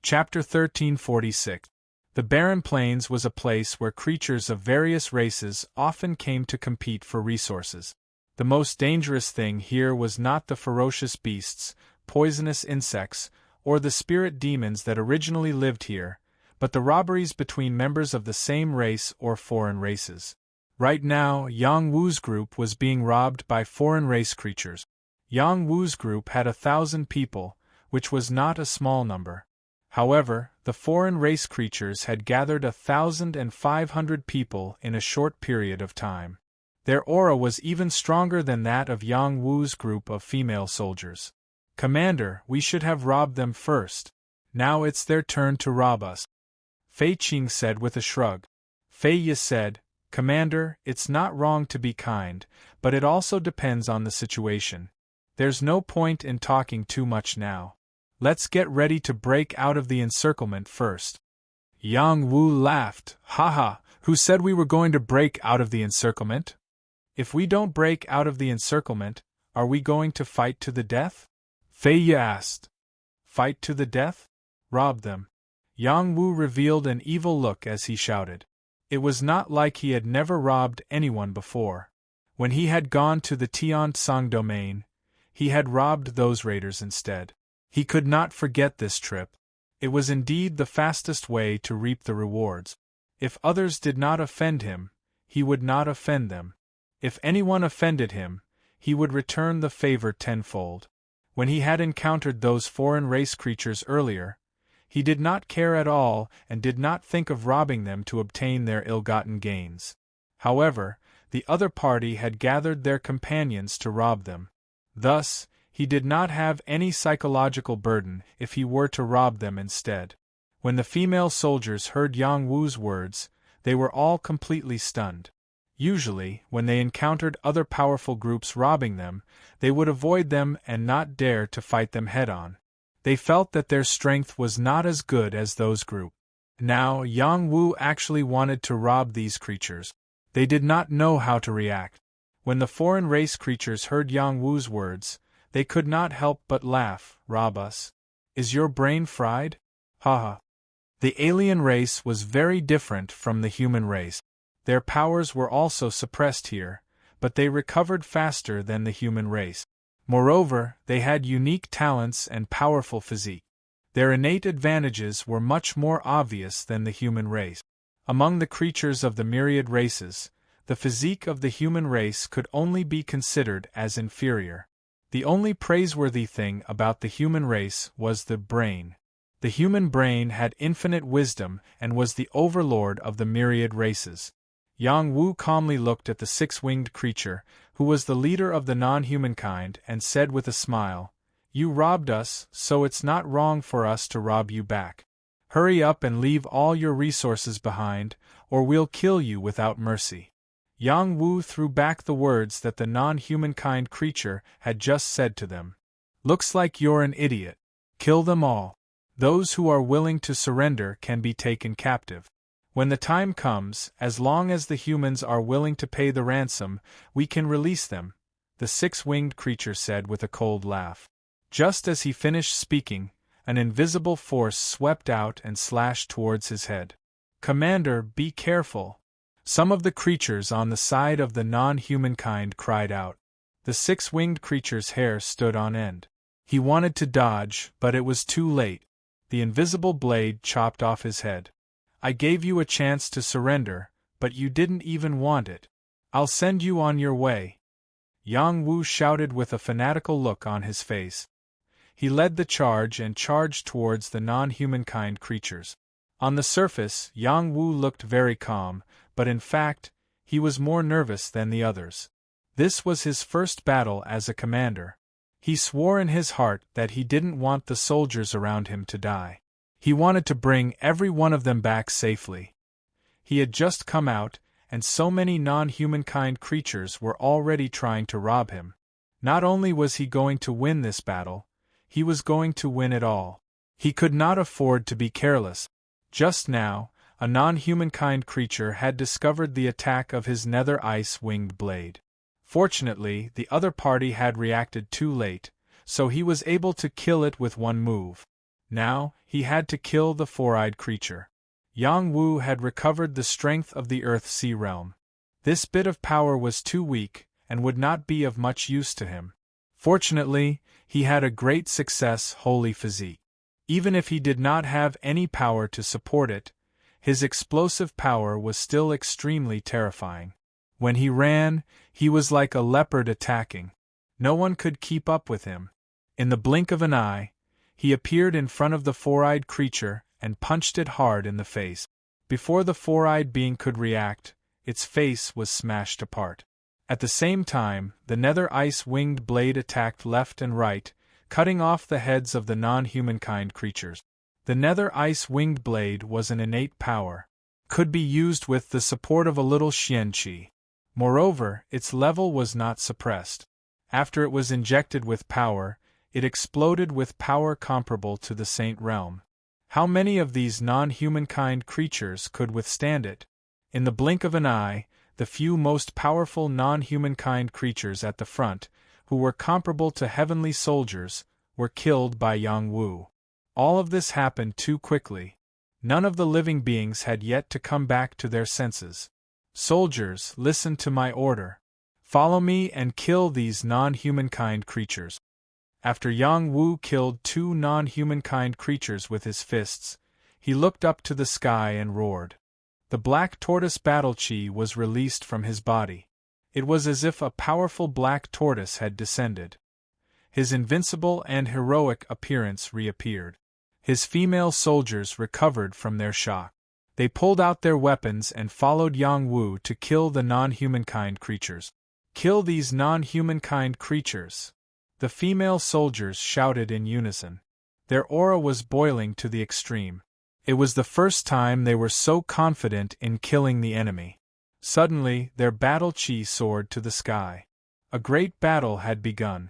Chapter 1346. The Barren Plains was a place where creatures of various races often came to compete for resources. The most dangerous thing here was not the ferocious beasts, poisonous insects, or the spirit demons that originally lived here, but the robberies between members of the same race or foreign races. Right now, Yang Wu's group was being robbed by foreign race creatures. Yang Wu's group had 1,000 people, which was not a small number. However, the foreign race creatures had gathered 1,500 people in a short period of time. Their aura was even stronger than that of Yang Wu's group of female soldiers. "Commander, we should have robbed them first. Now it's their turn to rob us," Fei Qing said with a shrug. Fei Yi said, "Commander, it's not wrong to be kind, but it also depends on the situation. There's no point in talking too much now. Let's get ready to break out of the encirclement first." Yang Wu laughed. "Haha, who said we were going to break out of the encirclement? If we don't break out of the encirclement, are we going to fight to the death?" Fei Yi asked. "Fight to the death? Rob them." Yang Wu revealed an evil look as he shouted. It was not like he had never robbed anyone before. When he had gone to the Tiansong domain, he had robbed those raiders instead. He could not forget this trip. It was indeed the fastest way to reap the rewards. If others did not offend him, he would not offend them. If anyone offended him, he would return the favor tenfold. When he had encountered those foreign race creatures earlier, he did not care at all and did not think of robbing them to obtain their ill-gotten gains. However, the other party had gathered their companions to rob them. Thus, he did not have any psychological burden if he were to rob them instead. When the female soldiers heard Yang Wu's words, they were all completely stunned. Usually, when they encountered other powerful groups robbing them, they would avoid them and not dare to fight them head-on. They felt that their strength was not as good as those groups. Now, Yang Wu actually wanted to rob these creatures. They did not know how to react. When the foreign race creatures heard Yang Wu's words, they could not help but laugh. Rob us? Is your brain fried? Haha. The alien race was very different from the human race. Their powers were also suppressed here, but they recovered faster than the human race. Moreover, they had unique talents and powerful physique. Their innate advantages were much more obvious than the human race. Among the creatures of the myriad races, the physique of the human race could only be considered as inferior. The only praiseworthy thing about the human race was the brain. The human brain had infinite wisdom and was the overlord of the myriad races. Yang Wu calmly looked at the six-winged creature, who was the leader of the non-humankind, and said with a smile, "You robbed us, so it's not wrong for us to rob you back. Hurry up and leave all your resources behind, or we'll kill you without mercy." Yang Wu threw back the words that the non-humankind creature had just said to them. "Looks like you're an idiot. Kill them all. Those who are willing to surrender can be taken captive. When the time comes, as long as the humans are willing to pay the ransom, we can release them," the six-winged creature said with a cold laugh. Just as he finished speaking, an invisible force swept out and slashed towards his head. "Commander, be careful!" Some of the creatures on the side of the non-humankind cried out. The six-winged creature's hair stood on end. He wanted to dodge, but it was too late. The invisible blade chopped off his head. "I gave you a chance to surrender, but you didn't even want it. I'll send you on your way," Yang Wu shouted with a fanatical look on his face. He led the charge and charged towards the non-humankind creatures. On the surface, Yang Wu looked very calm, but in fact, he was more nervous than the others. This was his first battle as a commander. He swore in his heart that he didn't want the soldiers around him to die. He wanted to bring every one of them back safely. He had just come out, and so many non-humankind creatures were already trying to rob him. Not only was he going to win this battle, he was going to win it all. He could not afford to be careless. Just now, a non-humankind creature had discovered the attack of his nether ice-winged blade. Fortunately, the other party had reacted too late, so he was able to kill it with one move. Now, he had to kill the four-eyed creature. Yang Wu had recovered the strength of the Earth-Sea realm. This bit of power was too weak, and would not be of much use to him. Fortunately, he had a great success holy physique. Even if he did not have any power to support it, his explosive power was still extremely terrifying. When he ran, he was like a leopard attacking. No one could keep up with him. In the blink of an eye, he appeared in front of the four-eyed creature and punched it hard in the face. Before the four-eyed being could react, its face was smashed apart. At the same time, the nether ice-winged blade attacked left and right, cutting off the heads of the non-humankind creatures. The nether ice-winged blade was an innate power, could be used with the support of a little xianqi. Moreover, its level was not suppressed. After it was injected with power, it exploded with power comparable to the Saint Realm. How many of these non-humankind creatures could withstand it? In the blink of an eye, the few most powerful non-humankind creatures at the front, who were comparable to heavenly soldiers, were killed by Yang Wu. All of this happened too quickly. None of the living beings had yet to come back to their senses. "Soldiers, listen to my order. Follow me and kill these non-humankind creatures." After Yang Wu killed two non-humankind creatures with his fists, he looked up to the sky and roared. The black tortoise battle chi was released from his body. It was as if a powerful black tortoise had descended. His invincible and heroic appearance reappeared. His female soldiers recovered from their shock. They pulled out their weapons and followed Yang Wu to kill the non-humankind creatures. "Kill these non-humankind creatures," The female soldiers shouted in unison. Their aura was boiling to the extreme. It was the first time they were so confident in killing the enemy. Suddenly, their battle chi soared to the sky. A great battle had begun.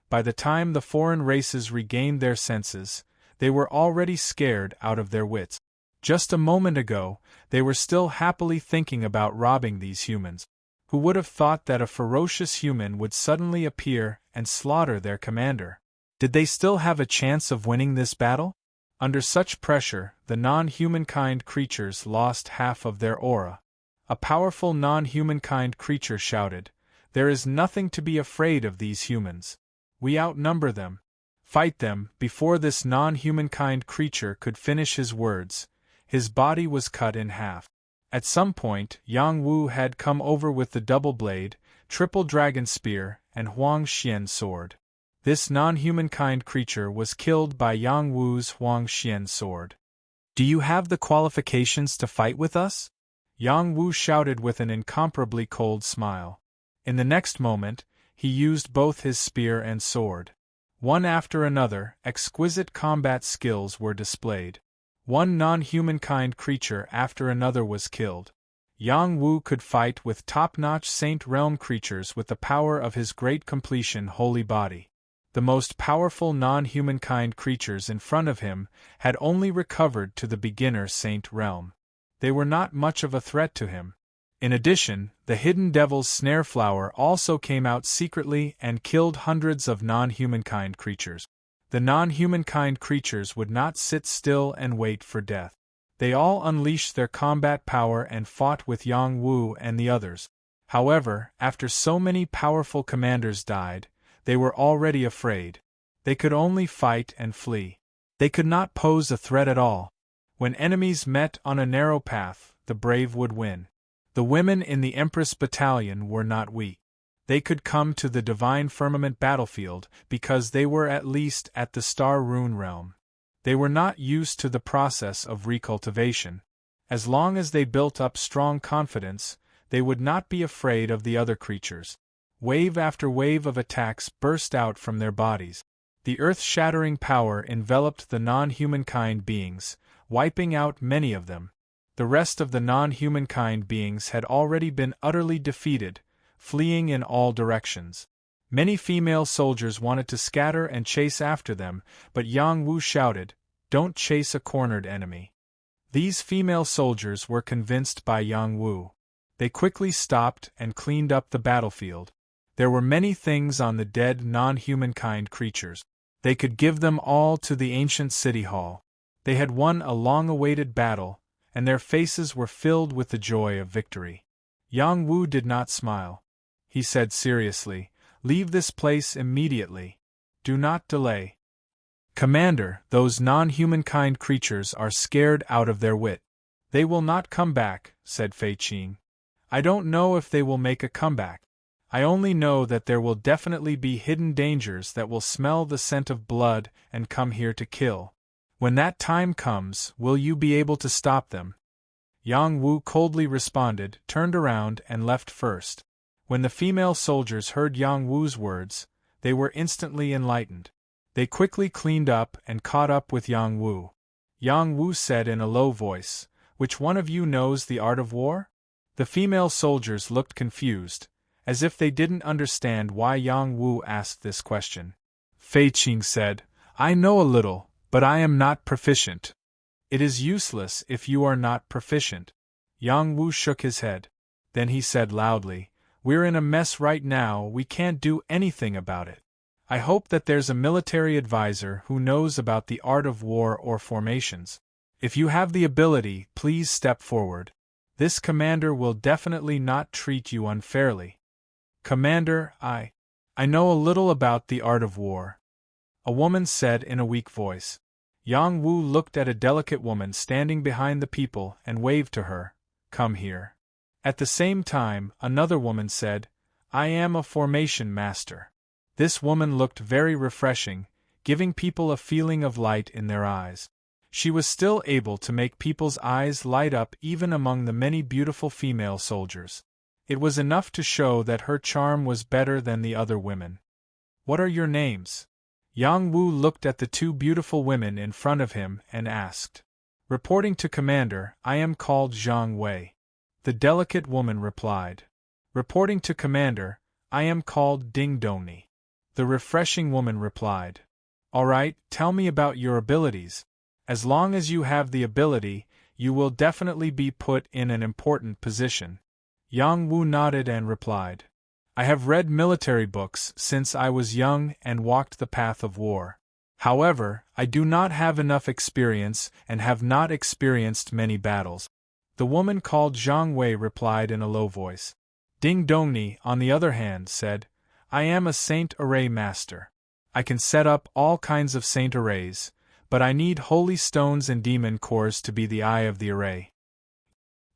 By the time the foreign races regained their senses, they were already scared out of their wits. Just a moment ago, they were still happily thinking about robbing these humans. Who would have thought that a ferocious human would suddenly appear and slaughter their commander? Did they still have a chance of winning this battle? Under such pressure, the non-humankind creatures lost half of their aura. A powerful non-humankind creature shouted, "There is nothing to be afraid of these humans. We outnumber them. Fight them." Before this non-humankind creature could finish his words, his body was cut in half. At some point, Yang Wu had come over with the double blade, triple dragon spear, and Huang Xian sword. This non-humankind creature was killed by Yang Wu's Huang Xian sword. "Do you have the qualifications to fight with us?" Yang Wu shouted with an incomparably cold smile. In the next moment, he used both his spear and sword. One after another, exquisite combat skills were displayed. One non-humankind creature after another was killed. Yang Wu could fight with top-notch Saint Realm creatures with the power of his great completion holy body. The most powerful non-humankind creatures in front of him had only recovered to the beginner Saint Realm. They were not much of a threat to him. In addition, the hidden devil's snare flower also came out secretly and killed hundreds of non-humankind creatures. The non-humankind creatures would not sit still and wait for death. They all unleashed their combat power and fought with Yang Wu and the others. However, after so many powerful commanders died, they were already afraid. They could only fight and flee. They could not pose a threat at all. When enemies met on a narrow path, the brave would win. The women in the Empress Battalion were not weak. They could come to the Divine Firmament battlefield because they were at least at the Star Rune realm. They were not used to the process of recultivation. As long as they built up strong confidence, they would not be afraid of the other creatures. Wave after wave of attacks burst out from their bodies. The earth-shattering power enveloped the non-humankind beings, wiping out many of them. The rest of the non-humankind beings had already been utterly defeated, fleeing in all directions. Many female soldiers wanted to scatter and chase after them, but Yang Wu shouted, "Don't chase a cornered enemy." These female soldiers were convinced by Yang Wu. They quickly stopped and cleaned up the battlefield. There were many things on the dead non-humankind creatures. They could give them all to the ancient city hall. They had won a long-awaited battle, and their faces were filled with the joy of victory. Yang Wu did not smile. He said seriously, "Leave this place immediately. Do not delay." "Commander, those non-humankind creatures are scared out of their wit. They will not come back," said Fei Qing. "I don't know if they will make a comeback. I only know that there will definitely be hidden dangers that will smell the scent of blood and come here to kill. When that time comes, will you be able to stop them?" Yang Wu coldly responded, turned around and left first. When the female soldiers heard Yang Wu's words, they were instantly enlightened. They quickly cleaned up and caught up with Yang Wu. Yang Wu said in a low voice, "Which one of you knows the art of war?" The female soldiers looked confused, as if they didn't understand why Yang Wu asked this question. Fei Qing said, "I know a little, but I am not proficient." "It is useless if you are not proficient." Yang Wu shook his head. Then he said loudly, "We're in a mess right now, we can't do anything about it. I hope that there's a military advisor who knows about the art of war or formations. If you have the ability, please step forward. This commander will definitely not treat you unfairly." "Commander, I know a little about the art of war," a woman said in a weak voice. Yang Wu looked at a delicate woman standing behind the people and waved to her, "Come here." At the same time, another woman said, "I am a formation master." This woman looked very refreshing, giving people a feeling of light in their eyes. She was still able to make people's eyes light up even among the many beautiful female soldiers. It was enough to show that her charm was better than the other women. What are your names? Yang Wu looked at the two beautiful women in front of him and asked. Reporting to Commander, I am called Zhang Wei. The delicate woman replied. Reporting to Commander, I am called Ding Dongni. The refreshing woman replied. All right, tell me about your abilities. As long as you have the ability, you will definitely be put in an important position. Yang Wu nodded and replied. I have read military books since I was young and walked the path of war. However, I do not have enough experience and have not experienced many battles. The woman called Zhang Wei replied in a low voice. Ding Dongni, on the other hand, said, I am a saint array master. I can set up all kinds of saint arrays, but I need holy stones and demon cores to be the eye of the array.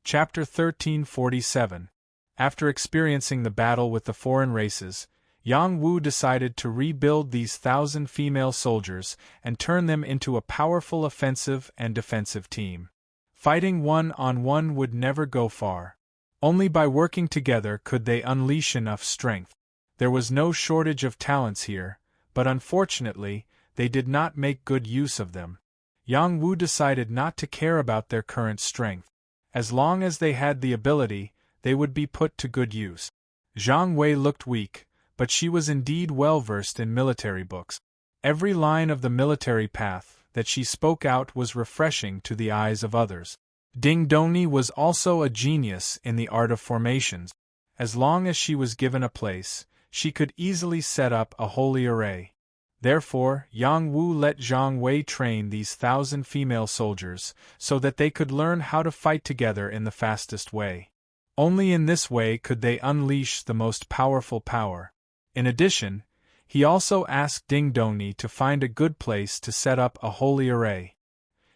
Chapter 1347. After experiencing the battle with the foreign races, Yang Wu decided to rebuild these 1,000 female soldiers and turn them into a powerful offensive and defensive team. Fighting one-on-one would never go far. Only by working together could they unleash enough strength. There was no shortage of talents here, but unfortunately, they did not make good use of them. Yang Wu decided not to care about their current strength. As long as they had the ability, they would be put to good use. Zhang Wei looked weak, but she was indeed well versed in military books. Every line of the military path that she spoke out was refreshing to the eyes of others. Ding Dongni was also a genius in the art of formations. As long as she was given a place, she could easily set up a holy array. Therefore, Yang Wu let Zhang Wei train these 1,000 female soldiers so that they could learn how to fight together in the fastest way. Only in this way could they unleash the most powerful power. In addition, he also asked Ding Dongni to find a good place to set up a holy array.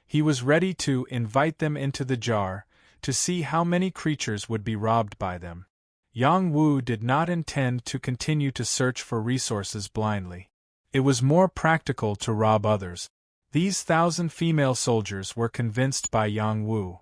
He was ready to invite them into the jar, to see how many creatures would be robbed by them. Yang Wu did not intend to continue to search for resources blindly. It was more practical to rob others. These 1,000 female soldiers were convinced by Yang Wu.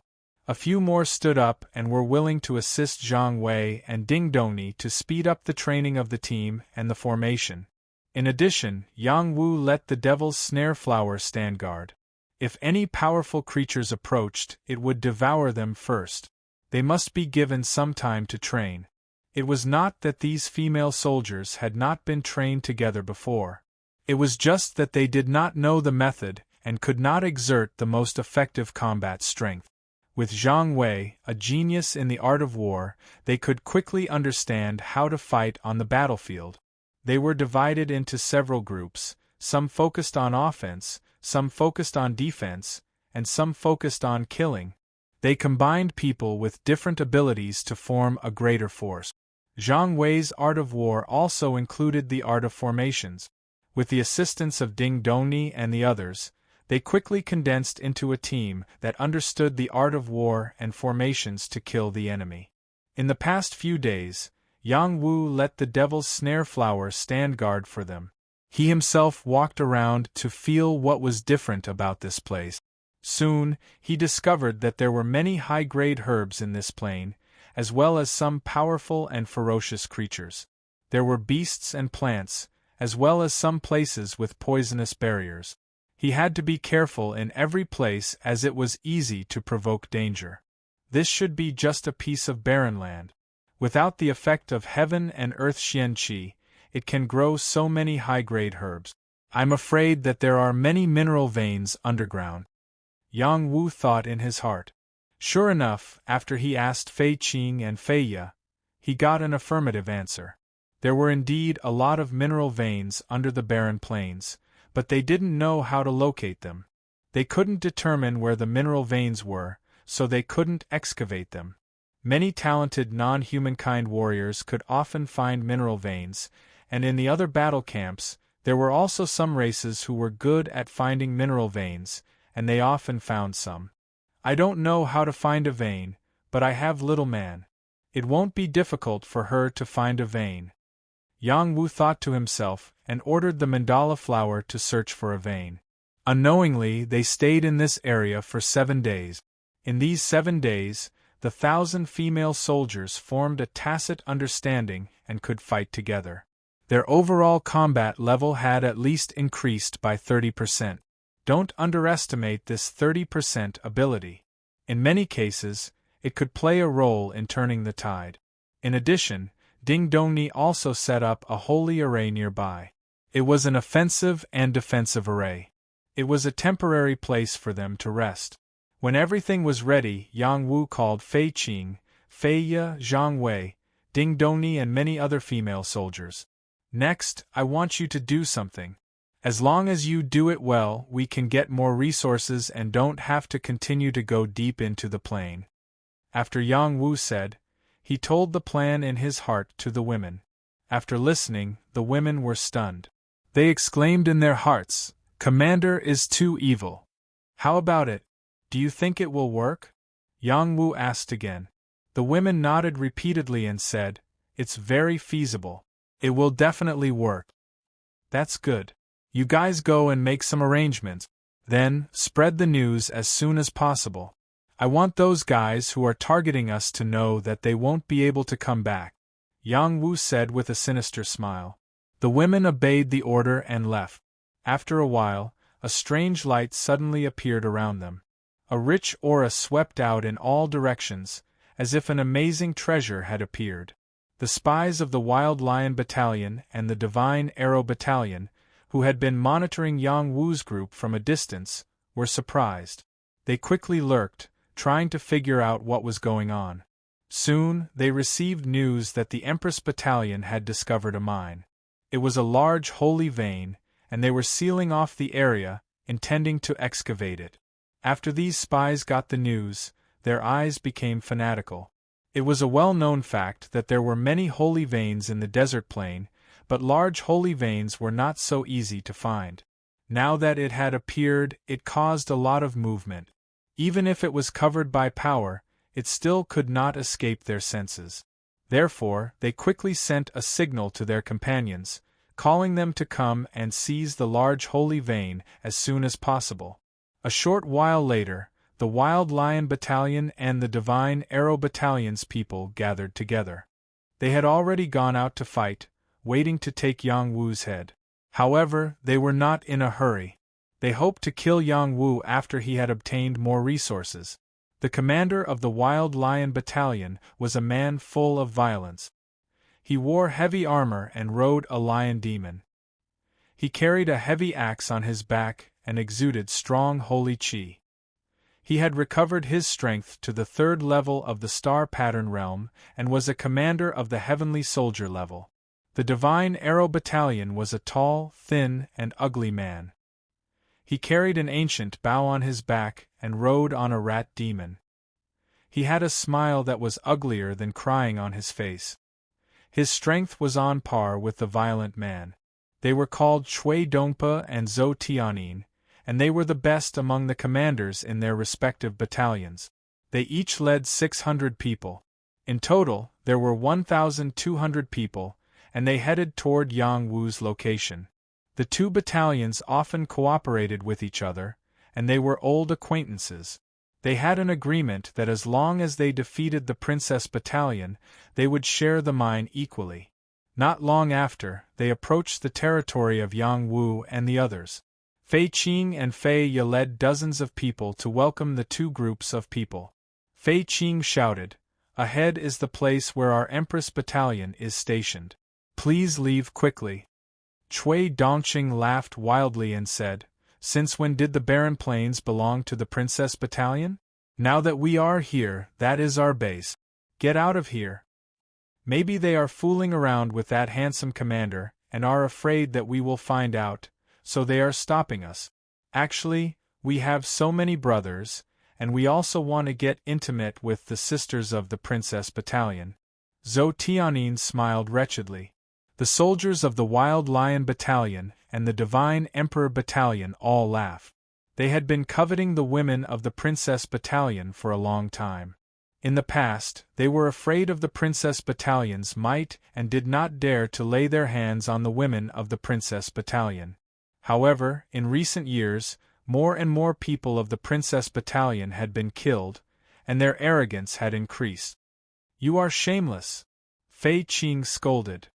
A few more stood up and were willing to assist Zhang Wei and Ding Dongni to speed up the training of the team and the formation. In addition, Yang Wu let the Devil's Snare Flower stand guard. If any powerful creatures approached, it would devour them first. They must be given some time to train. It was not that these female soldiers had not been trained together before. It was just that they did not know the method and could not exert the most effective combat strength. With Zhang Wei, a genius in the art of war, they could quickly understand how to fight on the battlefield. They were divided into several groups, some focused on offense, some focused on defense, and some focused on killing. They combined people with different abilities to form a greater force. Zhang Wei's art of war also included the art of formations. With the assistance of Ding Dongni and the others, they quickly condensed into a team that understood the art of war and formations to kill the enemy. In the past few days, Yang Wu let the Devil's Snare Flower stand guard for them. He himself walked around to feel what was different about this place. Soon, he discovered that there were many high-grade herbs in this plain, as well as some powerful and ferocious creatures. There were beasts and plants, as well as some places with poisonous barriers. He had to be careful in every place as it was easy to provoke danger. This should be just a piece of barren land. Without the effect of heaven and earth xianqi, it can grow so many high-grade herbs. I'm afraid that there are many mineral veins underground. Yang Wu thought in his heart. Sure enough, after he asked Fei Qing and Fei Ye, he got an affirmative answer. There were indeed a lot of mineral veins under the barren plains, but they didn't know how to locate them. They couldn't determine where the mineral veins were, so they couldn't excavate them. Many talented non-humankind warriors could often find mineral veins, and in the other battle camps, there were also some races who were good at finding mineral veins, and they often found some. I don't know how to find a vein, but I have Little Man. It won't be difficult for her to find a vein. Yang Wu thought to himself and ordered the mandala flower to search for a vein. Unknowingly, they stayed in this area for 7 days. In these 7 days, the 1,000 female soldiers formed a tacit understanding and could fight together. Their overall combat level had at least increased by 30%. Don't underestimate this 30% ability. In many cases, it could play a role in turning the tide. In addition, Ding Dongni also set up a holy array nearby. It was an offensive and defensive array. It was a temporary place for them to rest. When everything was ready, Yang Wu called Fei Qing, Fei Ye, Zhang Wei, Ding Dongni and many other female soldiers. Next, I want you to do something. As long as you do it well, we can get more resources and don't have to continue to go deep into the plain. After Yang Wu said, he told the plan in his heart to the women. After listening, the women were stunned. They exclaimed in their hearts, "Commander is too evil. How about it? Do you think it will work?" Yang Wu asked again. The women nodded repeatedly and said, "It's very feasible. It will definitely work." "That's good. You guys go and make some arrangements. Then, spread the news as soon as possible. I want those guys who are targeting us to know that they won't be able to come back," Yang Wu said with a sinister smile. The women obeyed the order and left. After a while, a strange light suddenly appeared around them. A rich aura swept out in all directions, as if an amazing treasure had appeared. The spies of the Wild Lion Battalion and the Divine Arrow Battalion, who had been monitoring Yang Wu's group from a distance, were surprised. They quickly lurked, trying to figure out what was going on. Soon, they received news that the Empress Battalion had discovered a mine. It was a large holy vein, and they were sealing off the area, intending to excavate it. After these spies got the news, their eyes became fanatical. It was a well-known fact that there were many holy veins in the desert plain, but large holy veins were not so easy to find. Now that it had appeared, it caused a lot of movement. Even if it was covered by power, it still could not escape their senses. Therefore, they quickly sent a signal to their companions, calling them to come and seize the large holy vein as soon as possible. A short while later, the Wild Lion Battalion and the Divine Arrow Battalion's people gathered together. They had already gone out to fight, waiting to take Yang Wu's head. However, they were not in a hurry. They hoped to kill Yang Wu after he had obtained more resources. The commander of the Wild Lion Battalion was a man full of violence. He wore heavy armor and rode a lion demon. He carried a heavy axe on his back and exuded strong holy qi. He had recovered his strength to the 3rd level of the Star Pattern realm and was a commander of the Heavenly Soldier level. The Divine Arrow Battalion was a tall, thin, and ugly man. He carried an ancient bow on his back and rode on a rat demon. He had a smile that was uglier than crying on his face. His strength was on par with the violent man. They were called Shui Dongpa and Zhou Tianyin, and they were the best among the commanders in their respective battalions. They each led 600 people. In total, there were 1,200 people, and they headed toward Yang Wu's location. The two battalions often cooperated with each other, and they were old acquaintances. They had an agreement that as long as they defeated the Princess Battalion, they would share the mine equally. Not long after, they approached the territory of Yang Wu and the others. Fei Qing and Fei Ye led dozens of people to welcome the two groups of people. Fei Qing shouted, "Ahead is the place where our Empress Battalion is stationed. Please leave quickly." Shui Dongqing laughed wildly and said, "Since when did the barren plains belong to the Princess Battalion? Now that we are here, that is our base. Get out of here." Maybe they are fooling around with that handsome commander, and are afraid that we will find out, so they are stopping us. Actually, we have so many brothers, and we also want to get intimate with the sisters of the Princess Battalion. Zhou Tianyin smiled wretchedly. The soldiers of the Wild Lion Battalion and the Divine Emperor Battalion all laughed. They had been coveting the women of the Princess Battalion for a long time. In the past, they were afraid of the Princess Battalion's might and did not dare to lay their hands on the women of the Princess Battalion. However, in recent years, more and more people of the Princess Battalion had been killed, and their arrogance had increased. "You are shameless," Fei Qing scolded.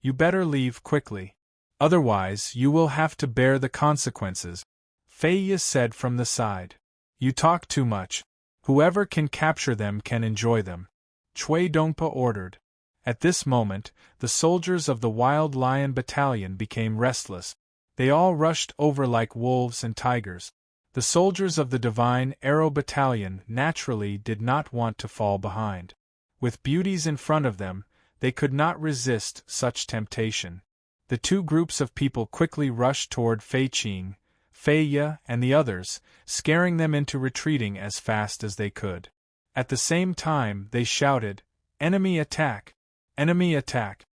You better leave quickly. Otherwise, you will have to bear the consequences, Feiya said from the side. You talk too much. Whoever can capture them can enjoy them, Chui Dongpa ordered. At this moment, the soldiers of the Wild Lion Battalion became restless. They all rushed over like wolves and tigers. The soldiers of the Divine Arrow Battalion naturally did not want to fall behind. With beauties in front of them, they could not resist such temptation. The two groups of people quickly rushed toward Fei Qing, Feiya, and the others, scaring them into retreating as fast as they could. At the same time, they shouted, "Enemy attack! Enemy attack!"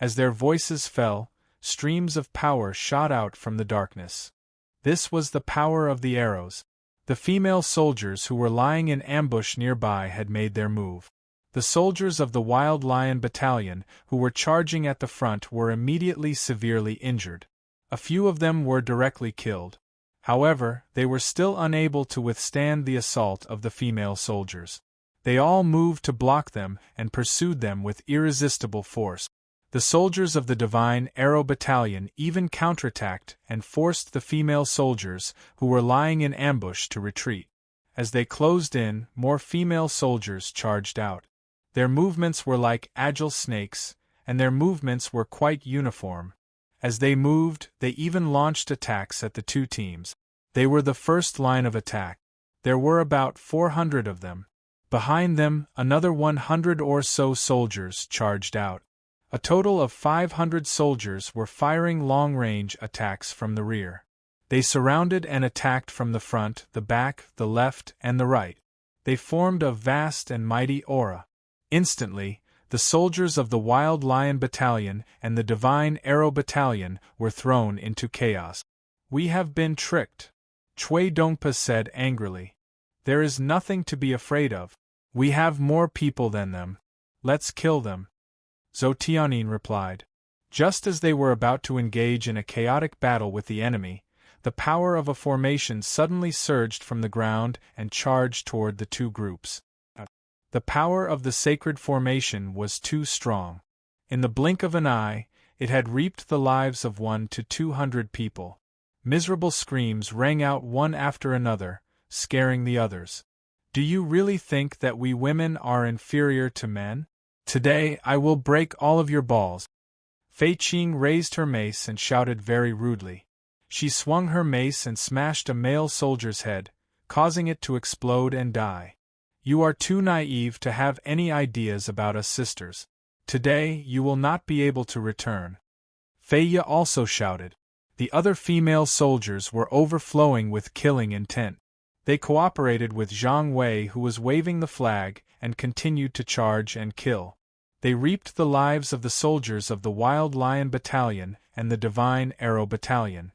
As their voices fell, streams of power shot out from the darkness. This was the power of the arrows. The female soldiers who were lying in ambush nearby had made their move. The soldiers of the Wild Lion Battalion, who were charging at the front, were immediately severely injured. A few of them were directly killed. However, they were still unable to withstand the assault of the female soldiers. They all moved to block them and pursued them with irresistible force. The soldiers of the Divine Arrow Battalion even counterattacked and forced the female soldiers, who were lying in ambush, to retreat. As they closed in, more female soldiers charged out. Their movements were like agile snakes, and their movements were quite uniform. As they moved, they even launched attacks at the two teams. They were the first line of attack. There were about 400 of them. Behind them, another 100 or so soldiers charged out. A total of 500 soldiers were firing long-range attacks from the rear. They surrounded and attacked from the front, the back, the left, and the right. They formed a vast and mighty aura. Instantly, the soldiers of the Wild Lion Battalion and the Divine Arrow Battalion were thrown into chaos. "We have been tricked," Chui Dongpa said angrily. "There is nothing to be afraid of. We have more people than them. Let's kill them," Zhou Tianyin replied. Just as they were about to engage in a chaotic battle with the enemy, the power of a formation suddenly surged from the ground and charged toward the two groups. The power of the sacred formation was too strong. In the blink of an eye, it had reaped the lives of 1 to 200 people. Miserable screams rang out one after another, scaring the others. "Do you really think that we women are inferior to men? Today I will break all of your balls." Fei Qing raised her mace and shouted very rudely. She swung her mace and smashed a male soldier's head, causing it to explode and die. "You are too naive to have any ideas about us sisters. Today you will not be able to return." Feiya also shouted. The other female soldiers were overflowing with killing intent. They cooperated with Zhang Wei, who was waving the flag, and continued to charge and kill. They reaped the lives of the soldiers of the Wild Lion Battalion and the Divine Arrow Battalion.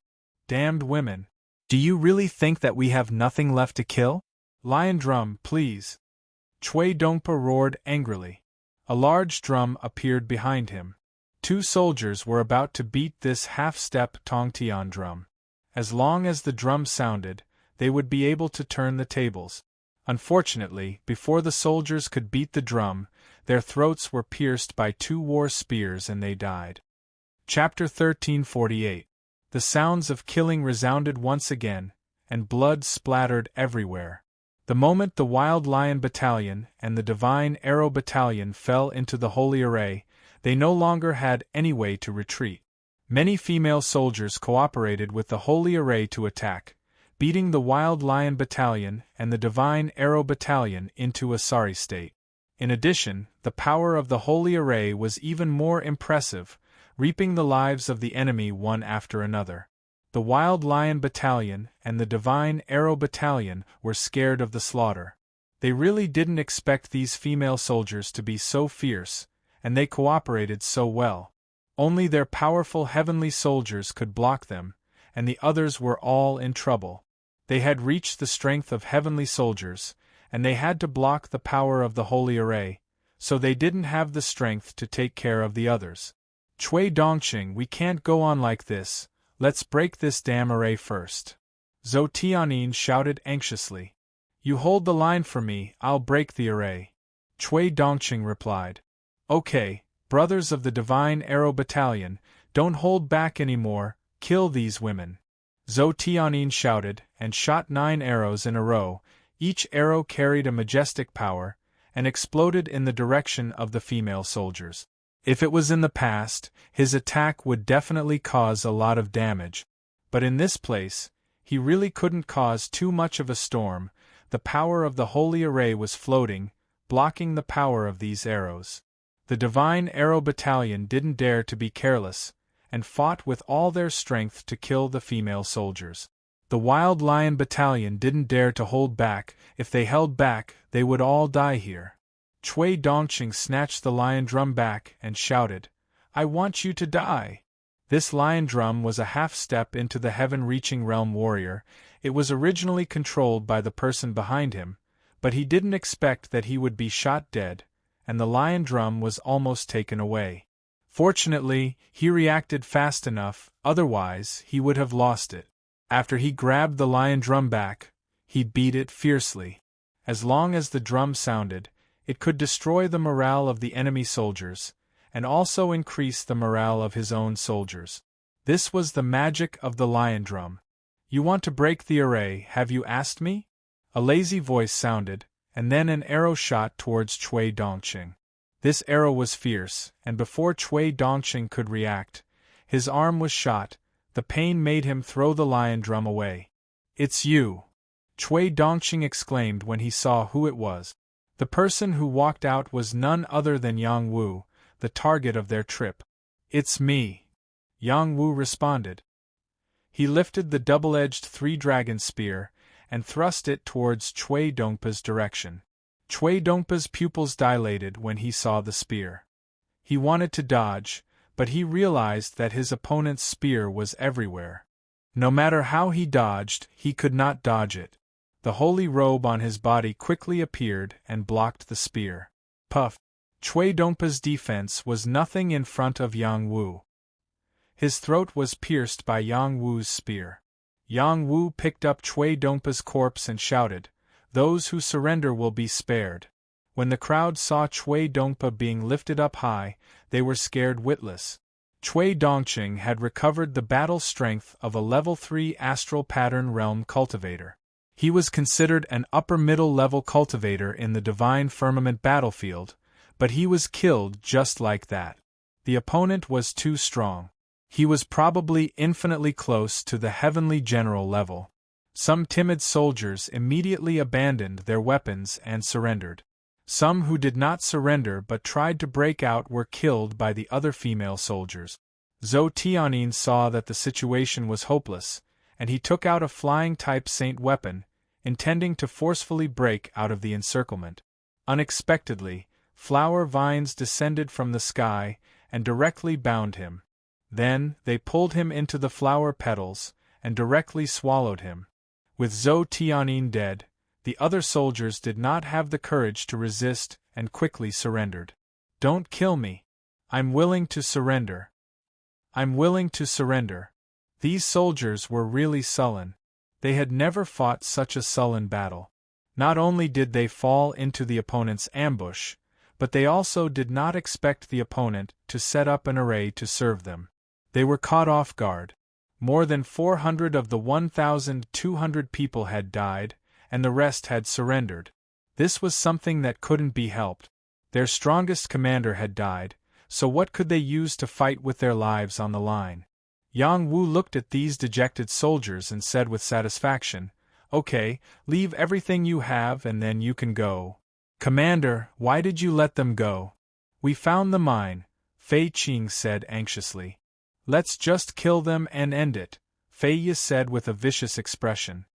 "Damned women! Do you really think that we have nothing left to kill? Lion drum, please!" Chui Dongpa roared angrily. A large drum appeared behind him. Two soldiers were about to beat this half-step Tongtian drum. As long as the drum sounded, they would be able to turn the tables. Unfortunately, before the soldiers could beat the drum, their throats were pierced by 2 war spears and they died. Chapter 1348. The sounds of killing resounded once again, and blood splattered everywhere. The moment the Wild Lion Battalion and the Divine Arrow Battalion fell into the holy array, they no longer had any way to retreat. Many female soldiers cooperated with the holy array to attack, beating the Wild Lion Battalion and the Divine Arrow Battalion into a sorry state. In addition, the power of the holy array was even more impressive, reaping the lives of the enemy one after another. The Wild Lion Battalion and the Divine Arrow Battalion were scared of the slaughter. They really didn't expect these female soldiers to be so fierce, and they cooperated so well. Only their powerful heavenly soldiers could block them, and the others were all in trouble. They had reached the strength of heavenly soldiers, and they had to block the power of the holy array, so they didn't have the strength to take care of the others. "Chui Dongqing, we can't go on like this. Let's break this damn array first," Zhou Tianyin shouted anxiously. "You hold the line for me, I'll break the array," Chui Dongqing replied. "Okay, Brothers of the Divine Arrow Battalion, don't hold back anymore, kill these women. Zotianin shouted, and shot 9 arrows in a row. Each arrow carried a majestic power, and exploded in the direction of the female soldiers. If it was in the past, his attack would definitely cause a lot of damage. But in this place, he really couldn't cause too much of a storm. The power of the Holy Array was floating, blocking the power of these arrows. The Divine Arrow Battalion didn't dare to be careless, and fought with all their strength to kill the female soldiers. The Wild Lion Battalion didn't dare to hold back. If they held back, they would all die here. Chui Dongqing snatched the lion drum back and shouted, "I want you to die!" This lion drum was a half-step into the heaven-reaching realm warrior. It was originally controlled by the person behind him, but he didn't expect that he would be shot dead, and the lion drum was almost taken away. Fortunately, he reacted fast enough, otherwise he would have lost it. After he grabbed the lion drum back, he beat it fiercely. As long as the drum sounded, it could destroy the morale of the enemy soldiers, and also increase the morale of his own soldiers. This was the magic of the lion drum. "You want to break the array, have you asked me?" A lazy voice sounded, and then an arrow shot towards Chui Dongqing. This arrow was fierce, and before Chui Dongqing could react, his arm was shot. The pain made him throw the lion drum away. "It's you!" Chui Dongqing exclaimed when he saw who it was. The person who walked out was none other than Yang Wu, the target of their trip. "It's me," Yang Wu responded. He lifted the double-edged three-dragon spear and thrust it towards Chui Dongpa's direction. Chui Dongpa's pupils dilated when he saw the spear. He wanted to dodge, but he realized that his opponent's spear was everywhere. No matter how he dodged, he could not dodge it. The holy robe on his body quickly appeared and blocked the spear. Puff! Chui Dongpa's defense was nothing in front of Yang Wu. His throat was pierced by Yang Wu's spear. Yang Wu picked up Chui Dongpa's corpse and shouted, "Those who surrender will be spared." When the crowd saw Chui Dongpa being lifted up high, they were scared witless. Chui Dongqing had recovered the battle strength of a level 3 astral pattern realm cultivator. He was considered an upper-middle level cultivator in the Divine Firmament battlefield, but he was killed just like that. The opponent was too strong. He was probably infinitely close to the heavenly general level. Some timid soldiers immediately abandoned their weapons and surrendered. Some who did not surrender but tried to break out were killed by the other female soldiers. Zhou Tianyin saw that the situation was hopeless, and he took out a flying-type saint weapon, intending to forcefully break out of the encirclement. Unexpectedly, flower vines descended from the sky and directly bound him. Then, they pulled him into the flower petals and directly swallowed him. With Zhou Tianyin dead, the other soldiers did not have the courage to resist and quickly surrendered. "Don't kill me. I'm willing to surrender. I'm willing to surrender." These soldiers were really sullen. They had never fought such a sullen battle. Not only did they fall into the opponent's ambush, but they also did not expect the opponent to set up an array to serve them. They were caught off guard. More than 400 of the 1,200 people had died, and the rest had surrendered. This was something that couldn't be helped. Their strongest commander had died, so what could they use to fight with their lives on the line? Yang Wu looked at these dejected soldiers and said with satisfaction, "Okay, leave everything you have and then you can go." "Commander, why did you let them go?" "We found the mine," Fei Qing said anxiously. "Let's just kill them and end it," Fei Yi said with a vicious expression.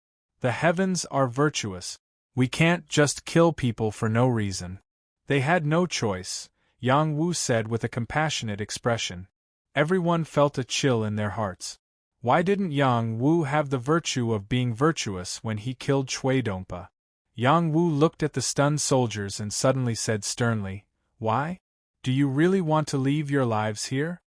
"The heavens are virtuous. We can't just kill people for no reason." They had no choice, Yang Wu said with a compassionate expression. Everyone felt a chill in their hearts. Why didn't Yang Wu have the virtue of being virtuous when he killed Chui Dongpa? Yang Wu looked at the stunned soldiers and suddenly said sternly, "Why? Do you really want to leave your lives here?"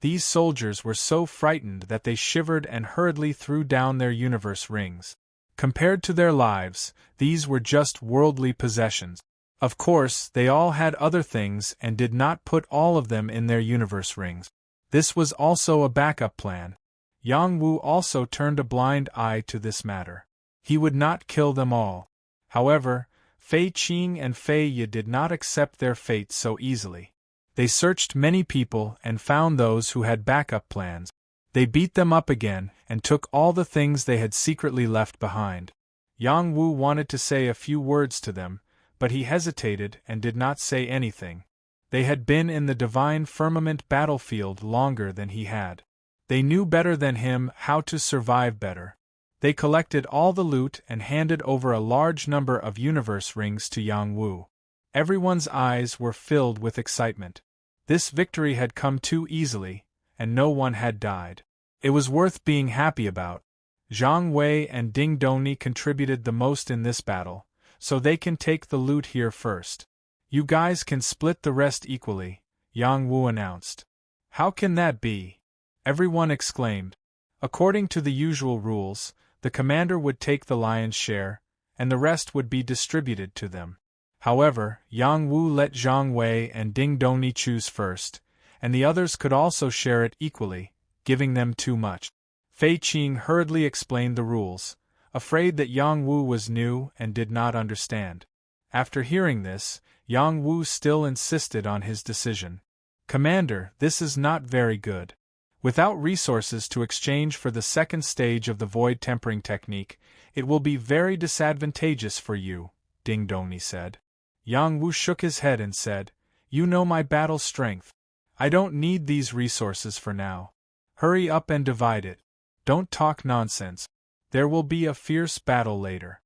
These soldiers were so frightened that they shivered and hurriedly threw down their universe rings. Compared to their lives, these were just worldly possessions. Of course, they all had other things and did not put all of them in their universe rings. This was also a backup plan. Yang Wu also turned a blind eye to this matter. He would not kill them all. However, Fei Qing and Fei Ye did not accept their fate so easily. They searched many people and found those who had backup plans. They beat them up again and took all the things they had secretly left behind. Yang Wu wanted to say a few words to them, but he hesitated and did not say anything. They had been in the divine firmament battlefield longer than he had. They knew better than him how to survive better. They collected all the loot and handed over a large number of universe rings to Yang Wu. Everyone's eyes were filled with excitement. This victory had come too easily, and no one had died. It was worth being happy about. Zhang Wei and Ding Dongni contributed the most in this battle, so they can take the loot here first. You guys can split the rest equally, Yang Wu announced. How can that be? Everyone exclaimed. According to the usual rules, the commander would take the lion's share, and the rest would be distributed to them. However, Yang Wu let Zhang Wei and Ding Dongni choose first, and the others could also share it equally, giving them too much. Fei Qing hurriedly explained the rules, afraid that Yang Wu was new and did not understand. After hearing this, Yang Wu still insisted on his decision. Commander, this is not very good. Without resources to exchange for the second stage of the void tempering technique, it will be very disadvantageous for you, Ding Dongni said. Yang Wu shook his head and said, You know my battle strength. I don't need these resources for now. Hurry up and divide it. Don't talk nonsense. There will be a fierce battle later.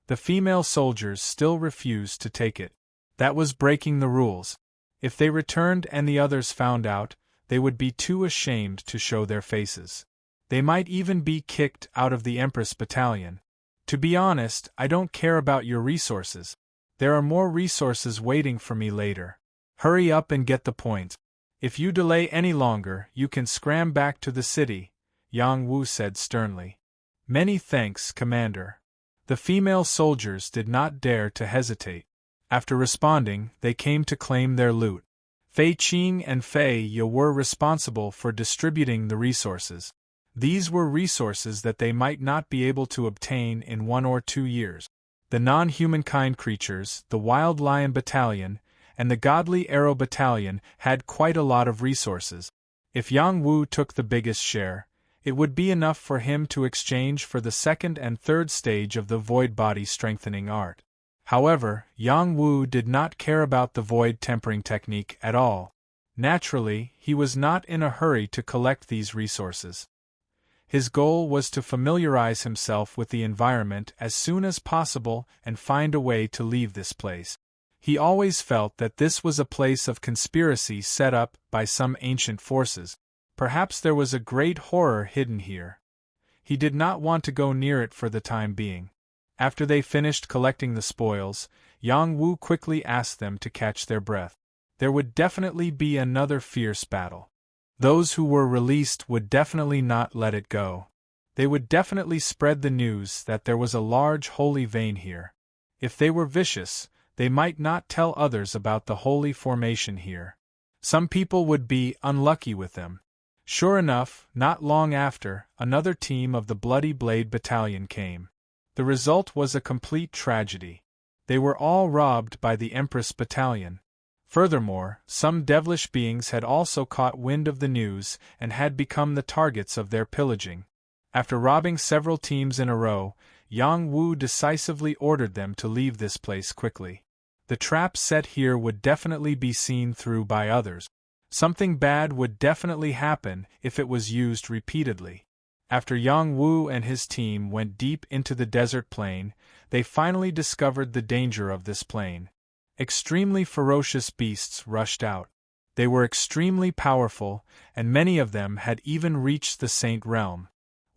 The female soldiers still refused to take it. That was breaking the rules. If they returned and the others found out, they would be too ashamed to show their faces. They might even be kicked out of the Empress Battalion. To be honest, I don't care about your resources. There are more resources waiting for me later. Hurry up and get the point. If you delay any longer, you can scram back to the city, Yang Wu said sternly. Many thanks, Commander. The female soldiers did not dare to hesitate. After responding, they came to claim their loot. Fei Qing and Fei Ye were responsible for distributing the resources. These were resources that they might not be able to obtain in 1 or 2 years. The non-humankind creatures, the Wild Lion Battalion, and the Godly Arrow Battalion had quite a lot of resources. If Yang Wu took the biggest share, it would be enough for him to exchange for the second and third stage of the void body strengthening art. However, Yang Wu did not care about the void tempering technique at all. Naturally, he was not in a hurry to collect these resources. His goal was to familiarize himself with the environment as soon as possible and find a way to leave this place. He always felt that this was a place of conspiracy set up by some ancient forces. Perhaps there was a great horror hidden here. He did not want to go near it for the time being. After they finished collecting the spoils, Yang Wu quickly asked them to catch their breath. There would definitely be another fierce battle. Those who were released would definitely not let it go. They would definitely spread the news that there was a large holy vein here. If they were vicious, they might not tell others about the holy formation here. Some people would be unlucky with them. Sure enough, not long after, another team of the Bloody Blade Battalion came. The result was a complete tragedy. They were all robbed by the Empress Battalion. Furthermore, some devilish beings had also caught wind of the news and had become the targets of their pillaging. After robbing several teams in a row, Yang Wu decisively ordered them to leave this place quickly. The trap set here would definitely be seen through by others. Something bad would definitely happen if it was used repeatedly. After Yang Wu and his team went deep into the desert plain, they finally discovered the danger of this plain. Extremely ferocious beasts rushed out. They were extremely powerful, and many of them had even reached the Saint Realm.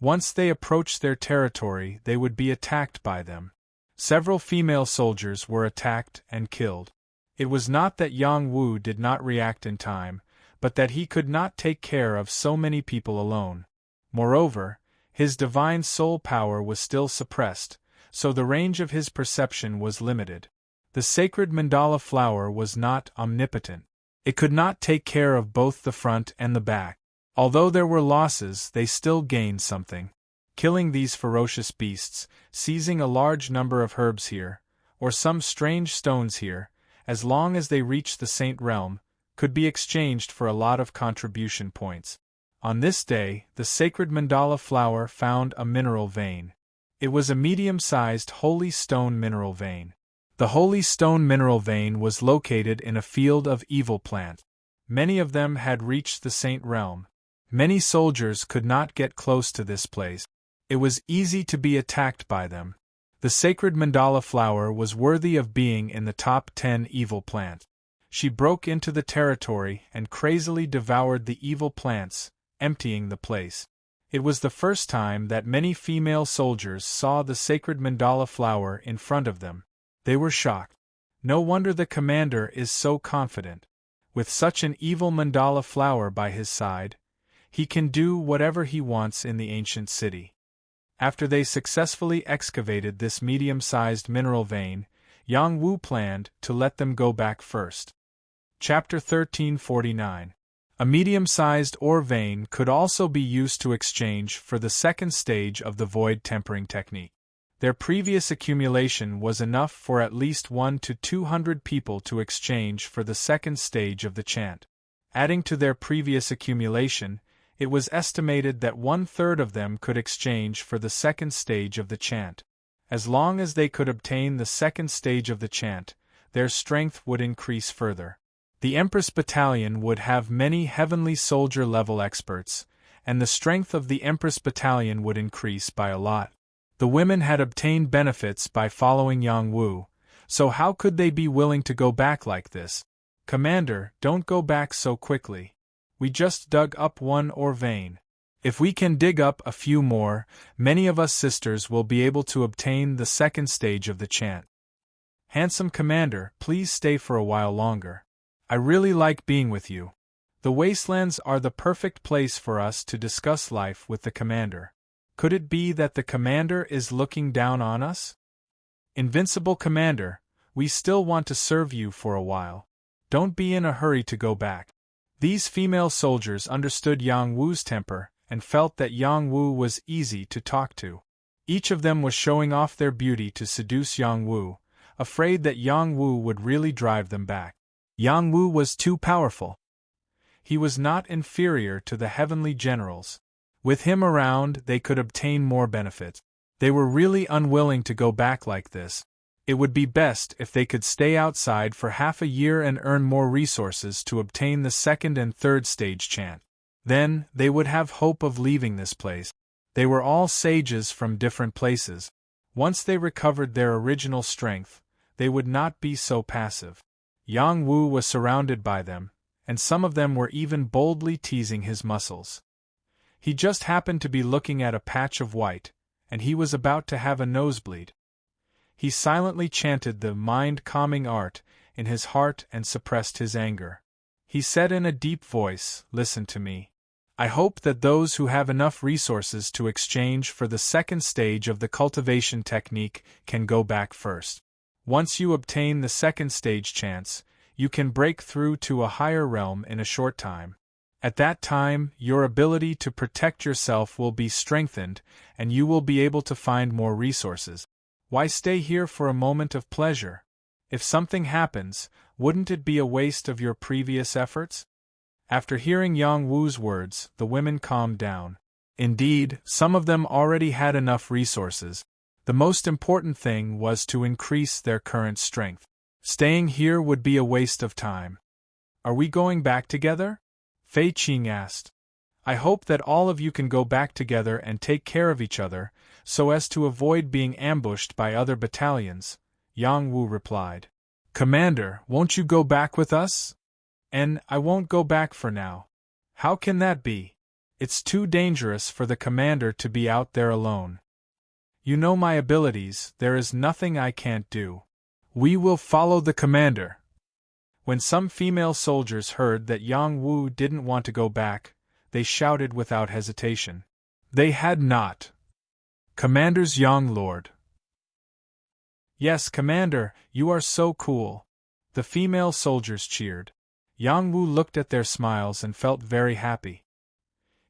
Once they approached their territory, they would be attacked by them. Several female soldiers were attacked and killed. It was not that Yang Wu did not react in time, but that he could not take care of so many people alone. Moreover, his divine soul power was still suppressed, so the range of his perception was limited. The sacred mandala flower was not omnipotent. It could not take care of both the front and the back. Although there were losses, they still gained something. Killing these ferocious beasts, seizing a large number of herbs here, or some strange stones here, as long as they reached the Saint Realm, could be exchanged for a lot of contribution points. On this day, the sacred mandala flower found a mineral vein. It was a medium-sized holy stone mineral vein. The holy stone mineral vein was located in a field of evil plant. Many of them had reached the Saint Realm. Many soldiers could not get close to this place. It was easy to be attacked by them. The sacred mandala flower was worthy of being in the top 10 evil plant. She broke into the territory and crazily devoured the evil plants, emptying the place. It was the first time that many female soldiers saw the sacred mandala flower in front of them. They were shocked. No wonder the commander is so confident. With such an evil mandala flower by his side, he can do whatever he wants in the ancient city. After they successfully excavated this medium-sized mineral vein, Yang Wu planned to let them go back first. Chapter 1349. A medium-sized ore vein could also be used to exchange for the second stage of the void tempering technique. Their previous accumulation was enough for at least 1 to 200 people to exchange for the second stage of the chant. Adding to their previous accumulation, it was estimated that 1/3 of them could exchange for the second stage of the chant. As long as they could obtain the second stage of the chant, their strength would increase further. The Empress Battalion would have many heavenly soldier-level experts, and the strength of the Empress Battalion would increase by a lot. The women had obtained benefits by following Yang Wu, so how could they be willing to go back like this? Commander, don't go back so quickly. We just dug up one ore vein. If we can dig up a few more, many of us sisters will be able to obtain the second stage of the chant. Handsome Commander, please stay for a while longer. I really like being with you. The wastelands are the perfect place for us to discuss life with the Commander. Could it be that the Commander is looking down on us? Invincible Commander, we still want to serve you for a while. Don't be in a hurry to go back. These female soldiers understood Yang Wu's temper and felt that Yang Wu was easy to talk to. Each of them was showing off their beauty to seduce Yang Wu, afraid that Yang Wu would really drive them back. Yang Wu was too powerful. He was not inferior to the heavenly generals. With him around, they could obtain more benefits. They were really unwilling to go back like this. It would be best if they could stay outside for half a year and earn more resources to obtain the second and third stage chant. Then, they would have hope of leaving this place. They were all sages from different places. Once they recovered their original strength, they would not be so passive. Yang Wu was surrounded by them, and some of them were even boldly teasing his muscles. He just happened to be looking at a patch of white, and he was about to have a nosebleed. He silently chanted the mind-calming art in his heart and suppressed his anger. He said in a deep voice, "Listen to me. I hope that those who have enough resources to exchange for the second stage of the cultivation technique can go back first. Once you obtain the second stage chance, you can break through to a higher realm in a short time. At that time, your ability to protect yourself will be strengthened, and you will be able to find more resources. Why stay here for a moment of pleasure? If something happens, wouldn't it be a waste of your previous efforts?" After hearing Yang Wu's words, the women calmed down. Indeed, some of them already had enough resources. The most important thing was to increase their current strength. Staying here would be a waste of time. "Are we going back together?" Fei Qing asked. "I hope that all of you can go back together and take care of each other, so as to avoid being ambushed by other battalions," Yang Wu replied. "Commander, won't you go back with us?" "And I won't go back for now." "How can that be? It's too dangerous for the commander to be out there alone. You know my abilities, there is nothing I can't do." "We will follow the commander." When some female soldiers heard that Yang Wu didn't want to go back, they shouted without hesitation. They had not. "Commander's Young Lord." Yes, Commander, you are so cool. The female soldiers cheered. Yang Wu looked at their smiles and felt very happy.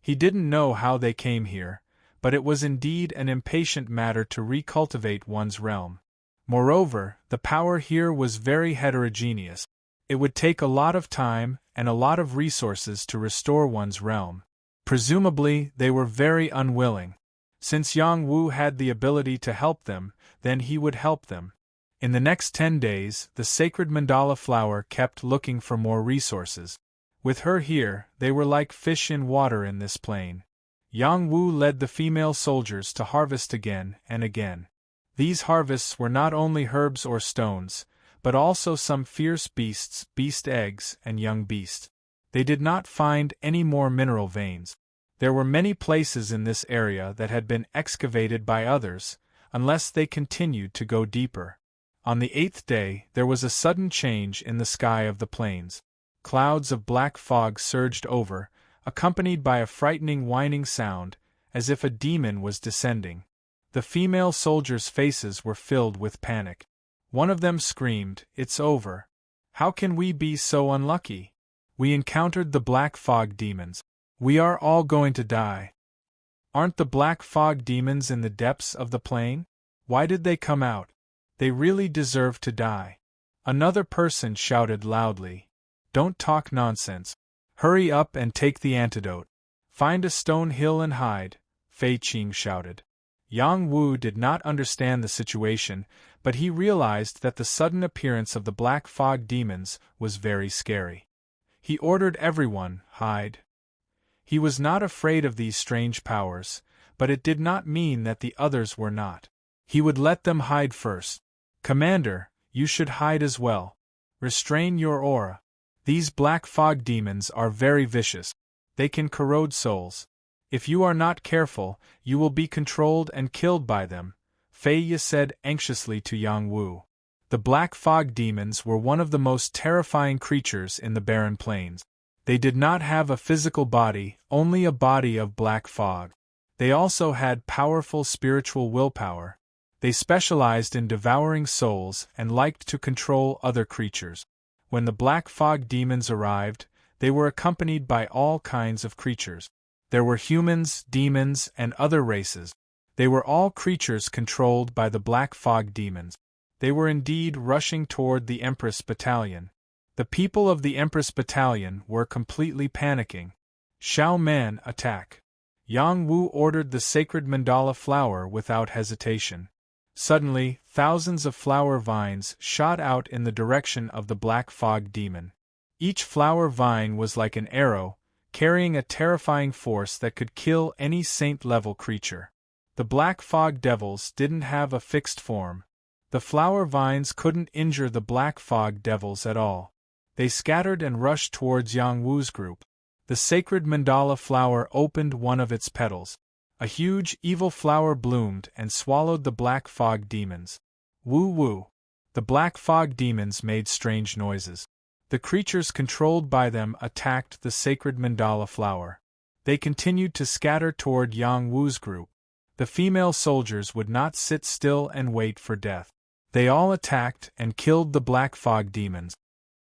He didn't know how they came here, but it was indeed an impatient matter to recultivate one's realm. Moreover, the power here was very heterogeneous. It would take a lot of time and a lot of resources to restore one's realm. Presumably, they were very unwilling. Since Yang Wu had the ability to help them, then he would help them. In the next 10 days, the sacred mandala flower kept looking for more resources. With her here, they were like fish in water in this plain. Yang Wu led the female soldiers to harvest again and again. These harvests were not only herbs or stones, but also some fierce beasts, beast eggs, and young beasts. They did not find any more mineral veins. There were many places in this area that had been excavated by others, unless they continued to go deeper. On the 8th day, there was a sudden change in the sky of the plains. Clouds of black fog surged over, accompanied by a frightening whining sound, as if a demon was descending. The female soldiers' faces were filled with panic. One of them screamed, "It's over. How can we be so unlucky? We encountered the black fog demons. We are all going to die." Aren't the black fog demons in the depths of the plain? Why did they come out? They really deserve to die. Another person shouted loudly. Don't talk nonsense. Hurry up and take the antidote. Find a stone hill and hide, Fei Qing shouted. Yang Wu did not understand the situation, but he realized that the sudden appearance of the black fog demons was very scary. He ordered everyone, hide. He was not afraid of these strange powers, but it did not mean that the others were not. He would let them hide first. Commander, you should hide as well. Restrain your aura. These black fog demons are very vicious. They can corrode souls. If you are not careful, you will be controlled and killed by them, Fei Yi said anxiously to Yang Wu. The black fog demons were one of the most terrifying creatures in the barren plains. They did not have a physical body, only a body of black fog. They also had powerful spiritual willpower. They specialized in devouring souls and liked to control other creatures. When the black fog demons arrived, they were accompanied by all kinds of creatures. There were humans, demons, and other races. They were all creatures controlled by the black fog demons. They were indeed rushing toward the Empress Battalion. The people of the Empress Battalion were completely panicking. Xiao Man, attack! Yang Wu ordered the sacred mandala flower without hesitation. Suddenly, thousands of flower vines shot out in the direction of the black fog demon. Each flower vine was like an arrow, carrying a terrifying force that could kill any saint-level creature. The black fog devils didn't have a fixed form. The flower vines couldn't injure the black fog devils at all. They scattered and rushed towards Yang Wu's group. The sacred mandala flower opened one of its petals. A huge, evil flower bloomed and swallowed the black fog demons. Woo woo! The black fog demons made strange noises. The creatures controlled by them attacked the sacred mandala flower. They continued to scatter toward Yang Wu's group. The female soldiers would not sit still and wait for death. They all attacked and killed the black fog demons.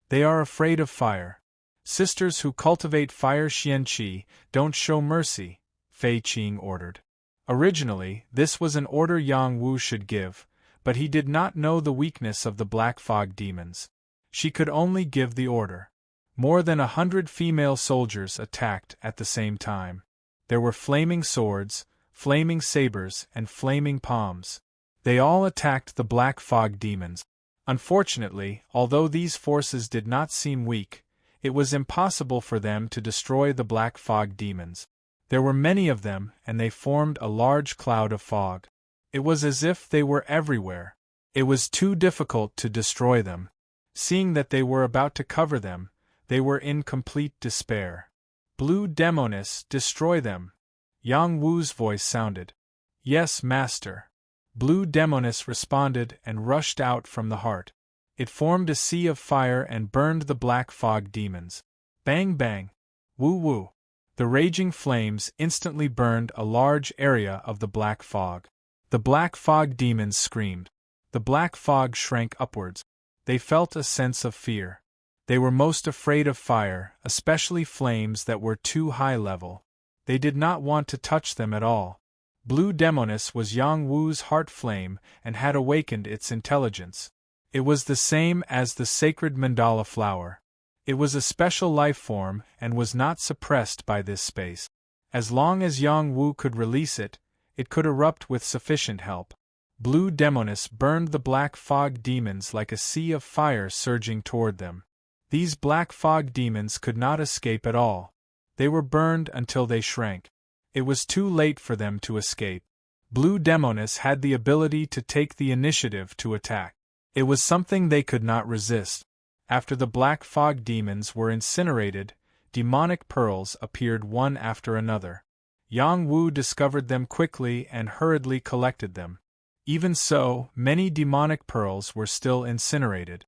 They are afraid of fire. Sisters who cultivate fire Xianqi, don't show mercy, Fei Qing ordered. Originally, this was an order Yang Wu should give, but he did not know the weakness of the black fog demons. She could only give the order. More than 100 female soldiers attacked at the same time. There were flaming swords, flaming sabers, and flaming palms. They all attacked the black fog demons. Unfortunately, although these forces did not seem weak, it was impossible for them to destroy the black fog demons. There were many of them, and they formed a large cloud of fog. It was as if they were everywhere. It was too difficult to destroy them. Seeing that they were about to cover them, they were in complete despair. Blue Demonis, destroy them! Yang Wu's voice sounded. Yes, Master. Blue Demonis responded and rushed out from the heart. It formed a sea of fire and burned the black fog demons. Bang bang! Woo woo! The raging flames instantly burned a large area of the black fog. The black fog demons screamed. The black fog shrank upwards. They felt a sense of fear. They were most afraid of fire, especially flames that were too high level. They did not want to touch them at all. Blue Demonis was Yang Wu's heart flame and had awakened its intelligence. It was the same as the sacred mandala flower. It was a special life form and was not suppressed by this space. As long as Yang Wu could release it, it could erupt with sufficient help. Blue Demonis burned the black fog demons like a sea of fire surging toward them. These black fog demons could not escape at all. They were burned until they shrank. It was too late for them to escape. Blue Demonis had the ability to take the initiative to attack. It was something they could not resist. After the black fog demons were incinerated, demonic pearls appeared one after another. Yang Wu discovered them quickly and hurriedly collected them. Even so, many demonic pearls were still incinerated.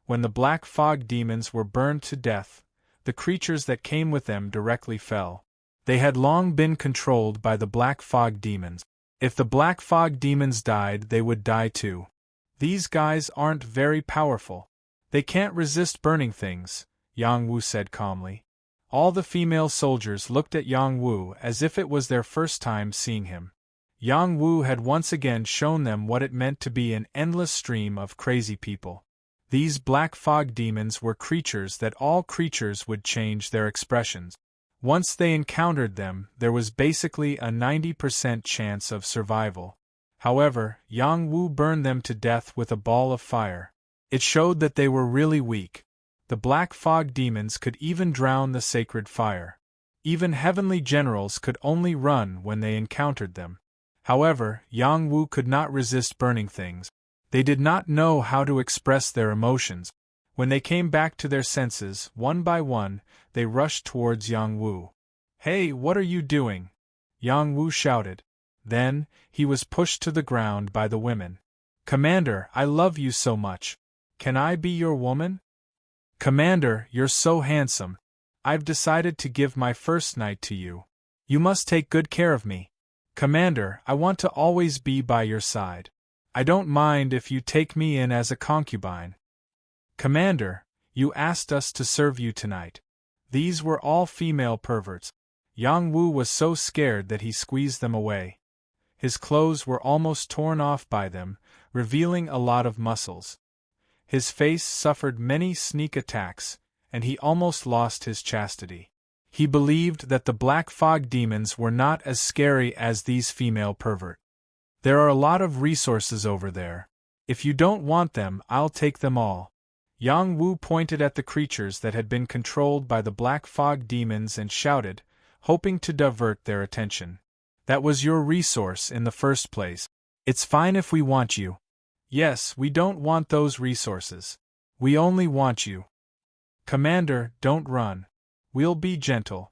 When the black fog demons were burned to death, the creatures that came with them directly fell. They had long been controlled by the black fog demons. If the black fog demons died, they would die too. These guys aren't very powerful. They can't resist burning things, Yang Wu said calmly. All the female soldiers looked at Yang Wu as if it was their first time seeing him. Yang Wu had once again shown them what it meant to be an endless stream of crazy people. These black fog demons were creatures that all creatures would change their expressions. Once they encountered them, there was basically a 90% chance of survival. However, Yang Wu burned them to death with a ball of fire. It showed that they were really weak. The black fog demons could even drown the sacred fire. Even heavenly generals could only run when they encountered them. However, Yang Wu could not resist burning things. They did not know how to express their emotions. When they came back to their senses, one by one, they rushed towards Yang Wu. "Hey, what are you doing?" Yang Wu shouted. Then, he was pushed to the ground by the women. "Commander, I love you so much. Can I be your woman?" "Commander, you're so handsome. I've decided to give my first night to you. You must take good care of me. Commander, I want to always be by your side. I don't mind if you take me in as a concubine." "Commander, you asked us to serve you tonight." These were all female perverts. Yang Wu was so scared that he squeezed them away. His clothes were almost torn off by them, revealing a lot of muscles. His face suffered many sneak attacks, and he almost lost his chastity. He believed that the black fog demons were not as scary as these female perverts. "There are a lot of resources over there. If you don't want them, I'll take them all." Yang Wu pointed at the creatures that had been controlled by the black fog demons and shouted, hoping to divert their attention. "That was your resource in the first place. It's fine if we want you." "Yes, we don't want those resources. We only want you." "Commander, don't run. We'll be gentle."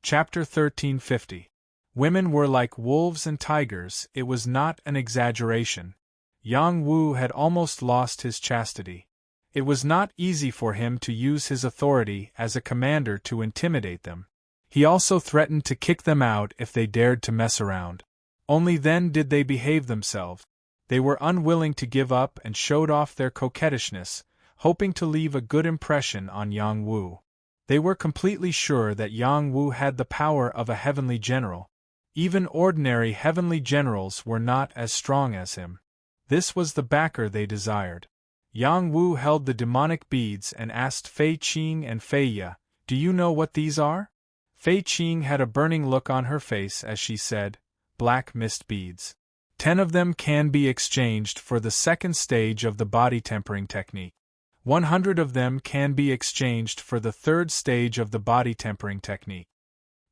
Chapter 1350. Women were like wolves and tigers. It was not an exaggeration. Yang Wu had almost lost his chastity. It was not easy for him to use his authority as a commander to intimidate them. He also threatened to kick them out if they dared to mess around. Only then did they behave themselves. They were unwilling to give up and showed off their coquettishness, hoping to leave a good impression on Yang Wu. They were completely sure that Yang Wu had the power of a heavenly general. Even ordinary heavenly generals were not as strong as him. This was the backer they desired. Yang Wu held the demonic beads and asked Fei Qing and Fei Ye, "Do you know what these are?" Fei Qing had a burning look on her face as she said, "Black mist beads. 10 of them can be exchanged for the second stage of the body tempering technique. 100 of them can be exchanged for the third stage of the body tempering technique."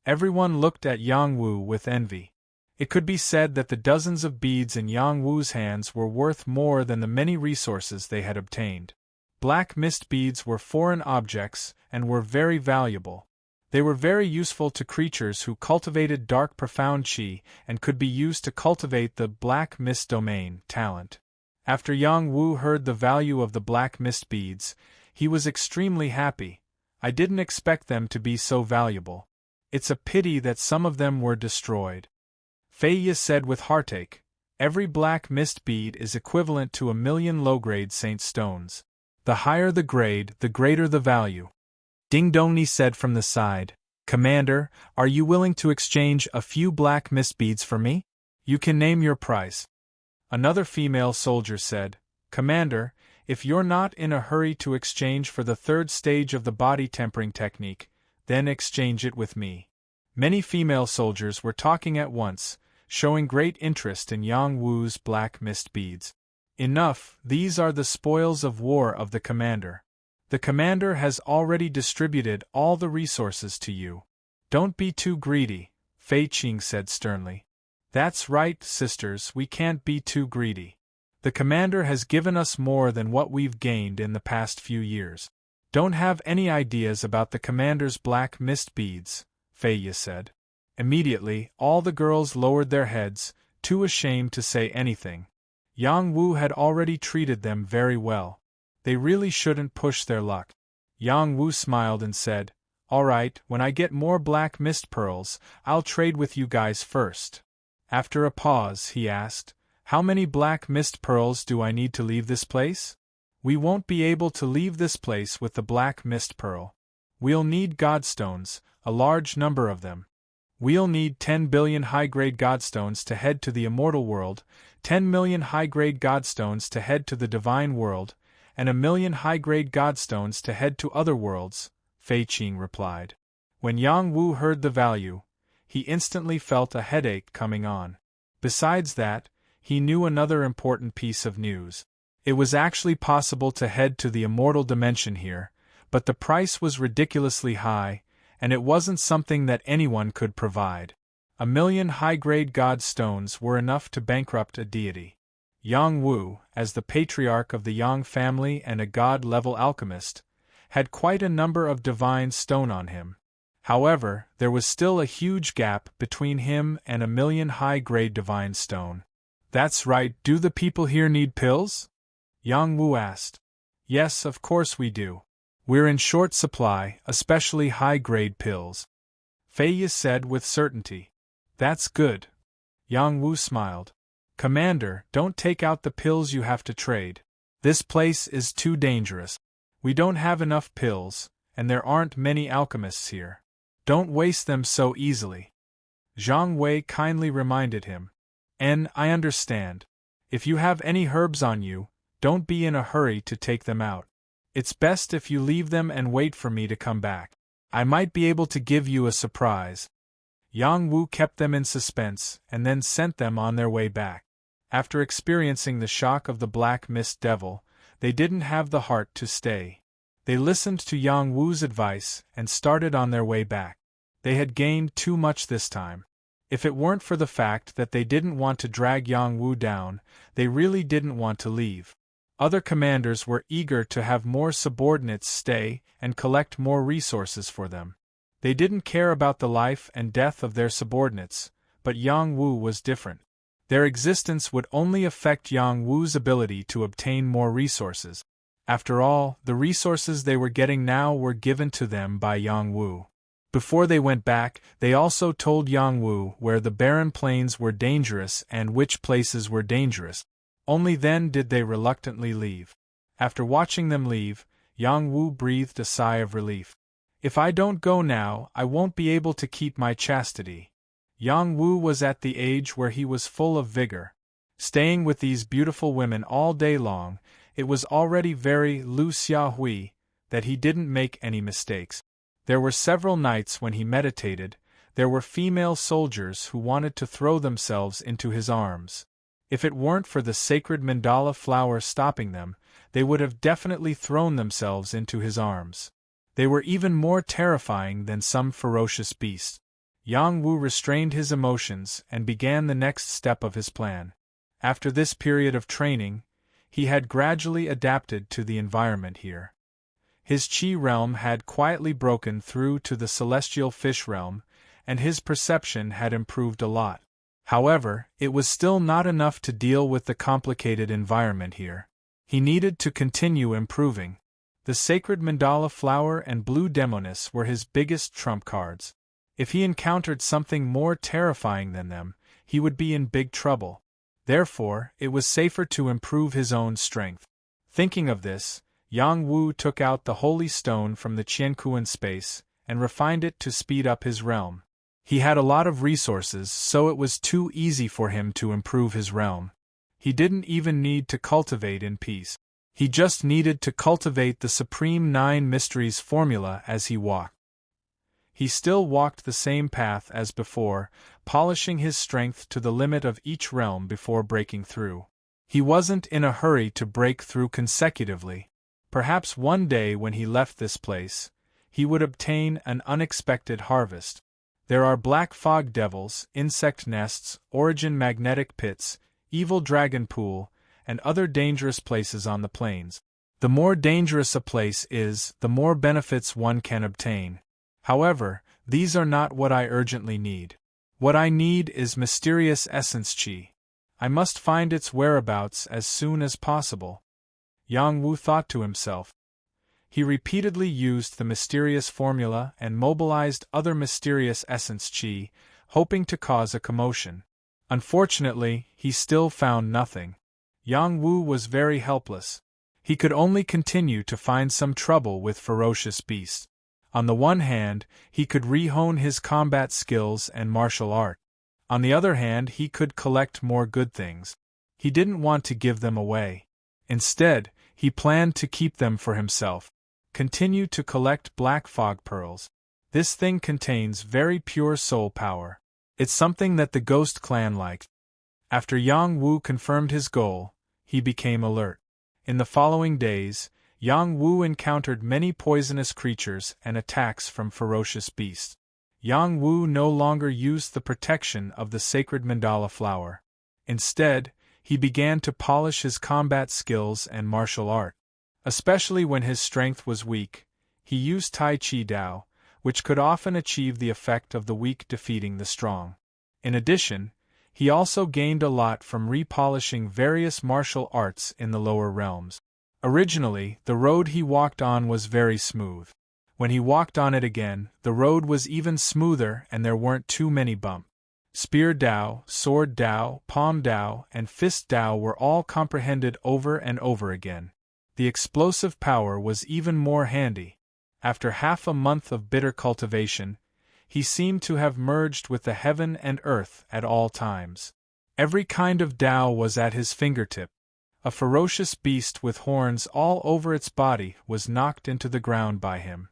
Everyone looked at Yang Wu with envy. It could be said that the dozens of beads in Yang Wu's hands were worth more than the many resources they had obtained. Black mist beads were foreign objects and were very valuable. They were very useful to creatures who cultivated dark profound qi and could be used to cultivate the black mist domain talent. After Yang Wu heard the value of the black mist beads, he was extremely happy. "I didn't expect them to be so valuable. It's a pity that some of them were destroyed." Fei Ye said with heartache, Every black mist bead is equivalent to 1,000,000 low-grade saint stones. The higher the grade, the greater the value. Ding Dong said from the side, "Commander, are you willing to exchange a few black mist beads for me? You can name your price." Another female soldier said, "Commander, if you're not in a hurry to exchange for the third stage of the body tempering technique, then exchange it with me." Many female soldiers were talking at once, showing great interest in Yang Wu's black mist beads. "Enough, these are the spoils of war of the commander. The commander has already distributed all the resources to you. Don't be too greedy," Fei Qing said sternly. "That's right, sisters, we can't be too greedy. The commander has given us more than what we've gained in the past few years. Don't have any ideas about the commander's black mist beads," Fei Yi said. Immediately, all the girls lowered their heads, too ashamed to say anything. Yang Wu had already treated them very well. They really shouldn't push their luck. Yang Wu smiled and said, "All right, when I get more black mist pearls, I'll trade with you guys first." After a pause, he asked, "How many black mist pearls do I need to leave this place?" "We won't be able to leave this place with the black mist pearl. We'll need godstones, a large number of them. We'll need 10 billion high-grade godstones to head to the immortal world, 10 million high-grade godstones to head to the divine world, and 1,000,000 high-grade godstones to head to other worlds," Fei Qing replied. When Yang Wu heard the value, he instantly felt a headache coming on. Besides that, he knew another important piece of news. It was actually possible to head to the immortal dimension here, but the price was ridiculously high, and it wasn't something that anyone could provide. 1,000,000 high-grade god stones were enough to bankrupt a deity. Yang Wu, as the patriarch of the Yang family and a god-level alchemist, had quite a number of divine stone on him. However, there was still a huge gap between him and 1,000,000 high-grade divine stone. "That's right, do the people here need pills?" Yang Wu asked. "Yes, of course we do. We're in short supply, especially high-grade pills," Fei Yi said with certainty. "That's good." Yang Wu smiled. "Commander, don't take out the pills you have to trade. This place is too dangerous. We don't have enough pills, and there aren't many alchemists here. Don't waste them so easily." Zhang Wei kindly reminded him. "I understand. If you have any herbs on you, don't be in a hurry to take them out. It's best if you leave them and wait for me to come back. I might be able to give you a surprise." Yang Wu kept them in suspense and then sent them on their way back. After experiencing the shock of the Black Mist Devil, they didn't have the heart to stay. They listened to Yang Wu's advice and started on their way back. They had gained too much this time. If it weren't for the fact that they didn't want to drag Yang Wu down, they really didn't want to leave. Other commanders were eager to have more subordinates stay and collect more resources for them. They didn't care about the life and death of their subordinates, but Yang Wu was different. Their existence would only affect Yang Wu's ability to obtain more resources. After all, the resources they were getting now were given to them by Yang Wu. Before they went back, they also told Yang Wu where the barren plains were dangerous and which places were dangerous. Only then did they reluctantly leave. After watching them leave, Yang Wu breathed a sigh of relief. "If I don't go now, I won't be able to keep my chastity." Yang Wu was at the age where he was full of vigor. Staying with these beautiful women all day long, it was already very Lu Xiaohui that he didn't make any mistakes. There were several nights when he meditated. There were female soldiers who wanted to throw themselves into his arms. If it weren't for the sacred mandala flower stopping them, they would have definitely thrown themselves into his arms. They were even more terrifying than some ferocious beasts. Yang Wu restrained his emotions and began the next step of his plan. After this period of training, he had gradually adapted to the environment here. His Qi realm had quietly broken through to the celestial fish realm, and his perception had improved a lot. However, it was still not enough to deal with the complicated environment here. He needed to continue improving. The sacred mandala flower and blue demoness were his biggest trump cards. If he encountered something more terrifying than them, he would be in big trouble. Therefore, it was safer to improve his own strength. Thinking of this, Yang Wu took out the holy stone from the Qiankuan space and refined it to speed up his realm. He had a lot of resources, so it was too easy for him to improve his realm. He didn't even need to cultivate in peace. He just needed to cultivate the Supreme Nine Mysteries formula as he walked. He still walked the same path as before, polishing his strength to the limit of each realm before breaking through. He wasn't in a hurry to break through consecutively. Perhaps one day when he left this place, he would obtain an unexpected harvest. There are black fog devils, insect nests, origin magnetic pits, evil dragon pool, and other dangerous places on the plains. The more dangerous a place is, the more benefits one can obtain. However, these are not what I urgently need. What I need is mysterious essence chi. I must find its whereabouts as soon as possible. Yang Wu thought to himself. He repeatedly used the mysterious formula and mobilized other mysterious essence chi, hoping to cause a commotion. Unfortunately, he still found nothing. Yang Wu was very helpless. He could only continue to find some trouble with ferocious beasts. On the one hand, he could re-hone his combat skills and martial art. On the other hand, he could collect more good things. He didn't want to give them away. Instead, he planned to keep them for himself. Continue to collect black fog pearls. This thing contains very pure soul power. It's something that the Ghost Clan liked. After Yang Wu confirmed his goal, he became alert. In the following days, Yang Wu encountered many poisonous creatures and attacks from ferocious beasts. Yang Wu no longer used the protection of the sacred mandala flower. Instead, he began to polish his combat skills and martial art. Especially when his strength was weak, he used Tai Chi Dao, which could often achieve the effect of the weak defeating the strong. In addition, he also gained a lot from repolishing various martial arts in the lower realms. Originally, the road he walked on was very smooth. When he walked on it again, the road was even smoother and there weren't too many bumps. Spear Dao, Sword Dao, Palm Dao, and Fist Dao were all comprehended over and over again. The explosive power was even more handy. After half a month of bitter cultivation, he seemed to have merged with the heaven and earth at all times. Every kind of Dao was at his fingertip. A ferocious beast with horns all over its body was knocked into the ground by him.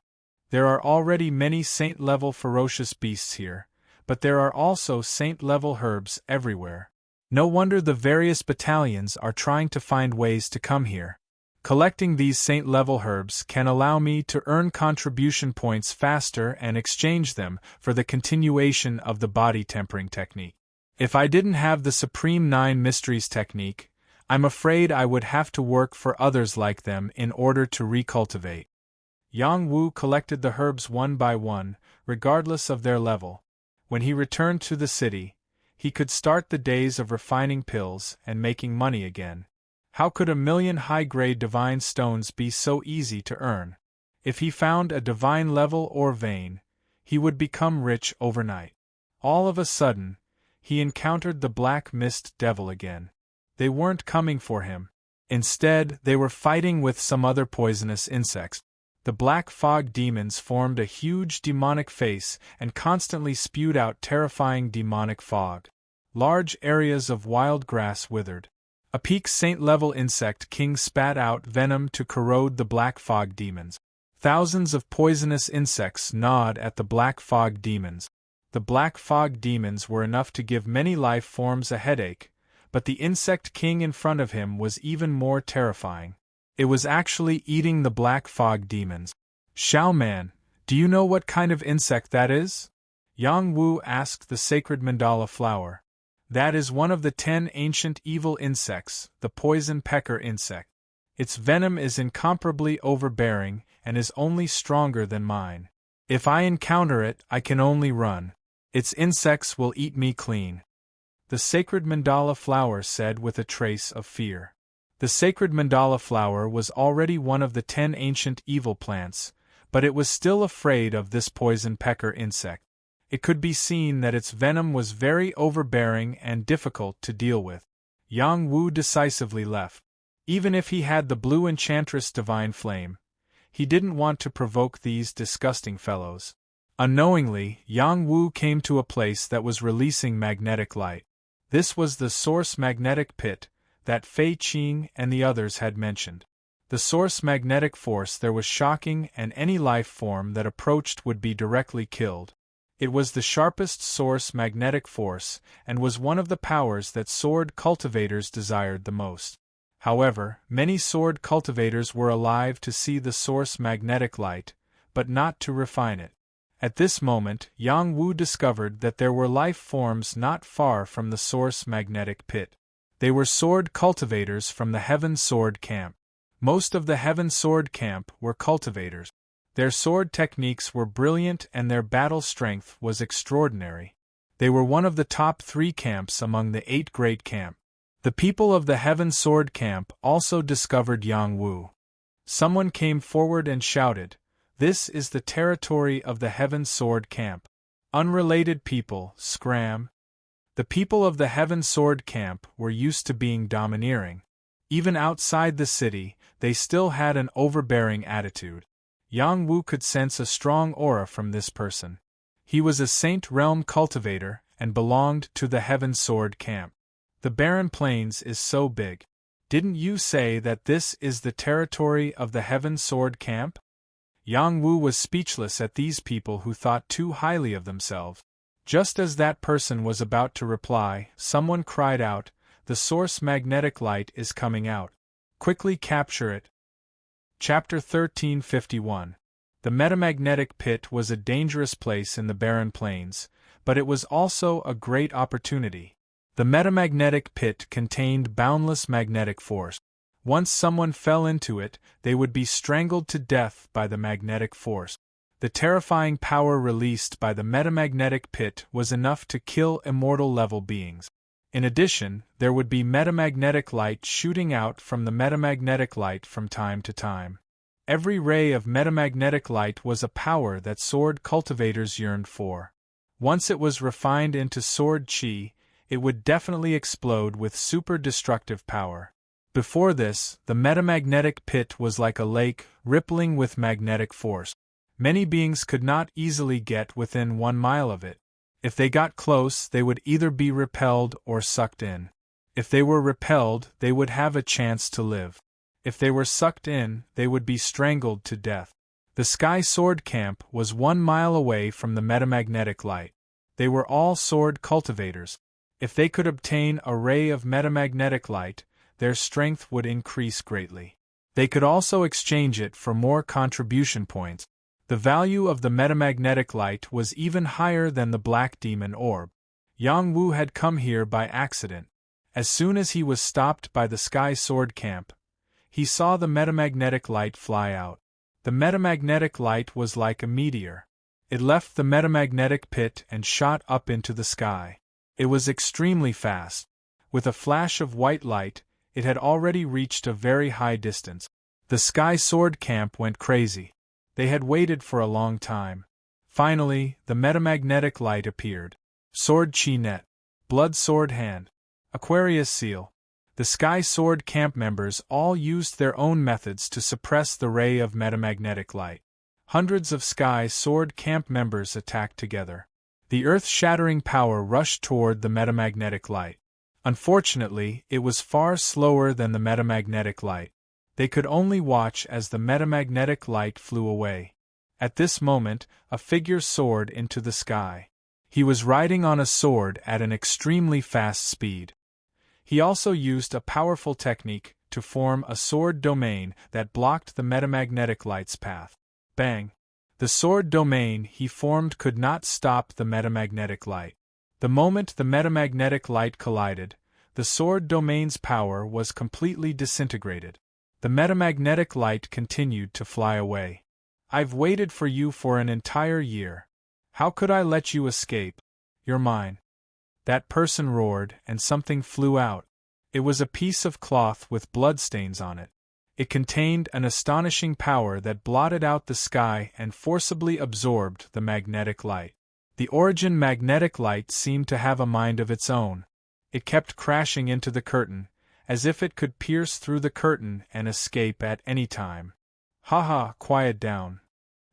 There are already many saint-level ferocious beasts here, but there are also saint-level herbs everywhere. No wonder the various battalions are trying to find ways to come here. Collecting these saint-level herbs can allow me to earn contribution points faster and exchange them for the continuation of the body tempering technique. If I didn't have the Supreme Nine Mysteries technique, I'm afraid I would have to work for others like them in order to recultivate. Yang Wu collected the herbs one by one, regardless of their level. When he returned to the city, he could start the days of refining pills and making money again. How could 1,000,000 high-grade divine stones be so easy to earn? If he found a divine level or vein, he would become rich overnight. All of a sudden, he encountered the Black Mist Devil again. They weren't coming for him. Instead, they were fighting with some other poisonous insects. The Black Fog demons formed a huge demonic face and constantly spewed out terrifying demonic fog. Large areas of wild grass withered. A peak saint-level insect king spat out venom to corrode the Black Fog demons. Thousands of poisonous insects gnawed at the Black Fog demons. The Black Fog demons were enough to give many life forms a headache, but the insect king in front of him was even more terrifying. It was actually eating the Black Fog demons. "Xiao Man, do you know what kind of insect that is?" Yang Wu asked the sacred mandala flower. "That is one of the 10 ancient evil insects, the poison pecker insect. Its venom is incomparably overbearing and is only stronger than mine. If I encounter it, I can only run. Its insects will eat me clean," the sacred mandala flower said with a trace of fear. The sacred mandala flower was already one of the 10 ancient evil plants, but it was still afraid of this poison pecker insect. It could be seen that its venom was very overbearing and difficult to deal with. Yang Wu decisively left. Even if he had the blue enchantress divine flame, he didn't want to provoke these disgusting fellows. Unknowingly, Yang Wu came to a place that was releasing magnetic light. This was the source magnetic pit that Fei Qing and the others had mentioned. The source magnetic force there was shocking, and any life form that approached would be directly killed. It was the sharpest source magnetic force, and was one of the powers that sword cultivators desired the most. However, many sword cultivators were alive to see the source magnetic light, but not to refine it. At this moment, Yang Wu discovered that there were life forms not far from the source magnetic pit. They were sword cultivators from the Heaven Sword Camp. Most of the Heaven Sword Camp were cultivators. Their sword techniques were brilliant and their battle strength was extraordinary. They were one of the top 3 camps among the 8 great camps. The people of the Heaven Sword Camp also discovered Yang Wu. Someone came forward and shouted, "This is the territory of the Heaven Sword Camp." Unrelated people scram. The people of the Heaven Sword Camp were used to being domineering. Even outside the city, they still had an overbearing attitude. Yang Wu could sense a strong aura from this person. He was a Saint Realm cultivator and belonged to the Heaven Sword Camp. The Barren Plains is so big. Didn't you say that this is the territory of the Heaven Sword Camp? Yang Wu was speechless at these people who thought too highly of themselves. Just as that person was about to reply, someone cried out, "The source magnetic light is coming out. Quickly capture it." Chapter 1351. The metamagnetic pit was a dangerous place in the Barren Plains, but it was also a great opportunity. The metamagnetic pit contained boundless magnetic force. Once someone fell into it, they would be strangled to death by the magnetic force. The terrifying power released by the metamagnetic pit was enough to kill immortal-level beings. In addition, there would be metamagnetic light shooting out from the metamagnetic light from time to time. Every ray of metamagnetic light was a power that sword cultivators yearned for. Once it was refined into sword chi, it would definitely explode with super-destructive power. Before this, the metamagnetic pit was like a lake, rippling with magnetic force. Many beings could not easily get within 1 mile of it. If they got close, they would either be repelled or sucked in. If they were repelled, they would have a chance to live. If they were sucked in, they would be strangled to death. The Sky Sword Camp was 1 mile away from the metamagnetic light. They were all sword cultivators. If they could obtain a ray of metamagnetic light, their strength would increase greatly. They could also exchange it for more contribution points. The value of the metamagnetic light was even higher than the Black Demon Orb. Yang Wu had come here by accident. As soon as he was stopped by the Sky Sword Camp, he saw the metamagnetic light fly out. The metamagnetic light was like a meteor. It left the metamagnetic pit and shot up into the sky. It was extremely fast. With a flash of white light, it had already reached a very high distance. The Sky Sword Camp went crazy. They had waited for a long time. Finally, the metamagnetic light appeared. Sword Chi Net. Blood Sword Hand. Aquarius Seal. The Sky Sword Camp members all used their own methods to suppress the ray of metamagnetic light. Hundreds of Sky Sword Camp members attacked together. The earth-shattering power rushed toward the metamagnetic light. Unfortunately, it was far slower than the metamagnetic light. They could only watch as the metamagnetic light flew away. At this moment, a figure soared into the sky. He was riding on a sword at an extremely fast speed. He also used a powerful technique to form a sword domain that blocked the metamagnetic light's path. Bang! The sword domain he formed could not stop the metamagnetic light. The moment the metamagnetic light collided, the sword domain's power was completely disintegrated. The metamagnetic light continued to fly away. "I've waited for you for an entire year. How could I let you escape? You're mine." That person roared, and something flew out. It was a piece of cloth with bloodstains on it. It contained an astonishing power that blotted out the sky and forcibly absorbed the magnetic light. The Origin magnetic light seemed to have a mind of its own. It kept crashing into the curtain, as if it could pierce through the curtain and escape at any time. "Ha ha, quiet down."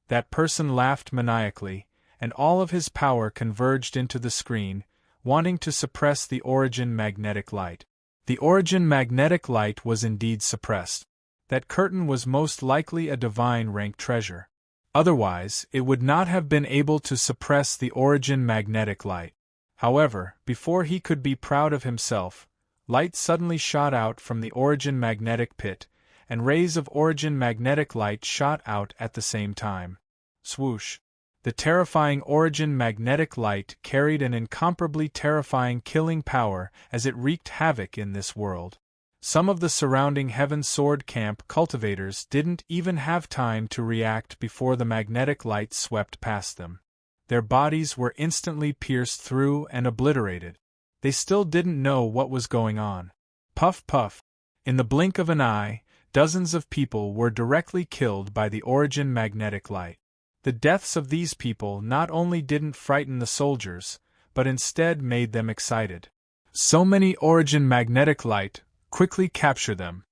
That person laughed maniacally, and all of his power converged into the screen, wanting to suppress the origin magnetic light. The origin magnetic light was indeed suppressed. That curtain was most likely a divine rank treasure. Otherwise, it would not have been able to suppress the origin magnetic light. However, before he could be proud of himself, light suddenly shot out from the origin magnetic pit, and rays of origin magnetic light shot out at the same time. Swoosh! The terrifying origin magnetic light carried an incomparably terrifying killing power as it wreaked havoc in this world. Some of the surrounding Heaven Sword camp cultivators didn't even have time to react before the magnetic light swept past them. Their bodies were instantly pierced through and obliterated. They still didn't know what was going on. Puff puff! In the blink of an eye, dozens of people were directly killed by the origin magnetic light. The deaths of these people not only didn't frighten the soldiers, but instead made them excited. So many origin magnetic light, quickly capture them.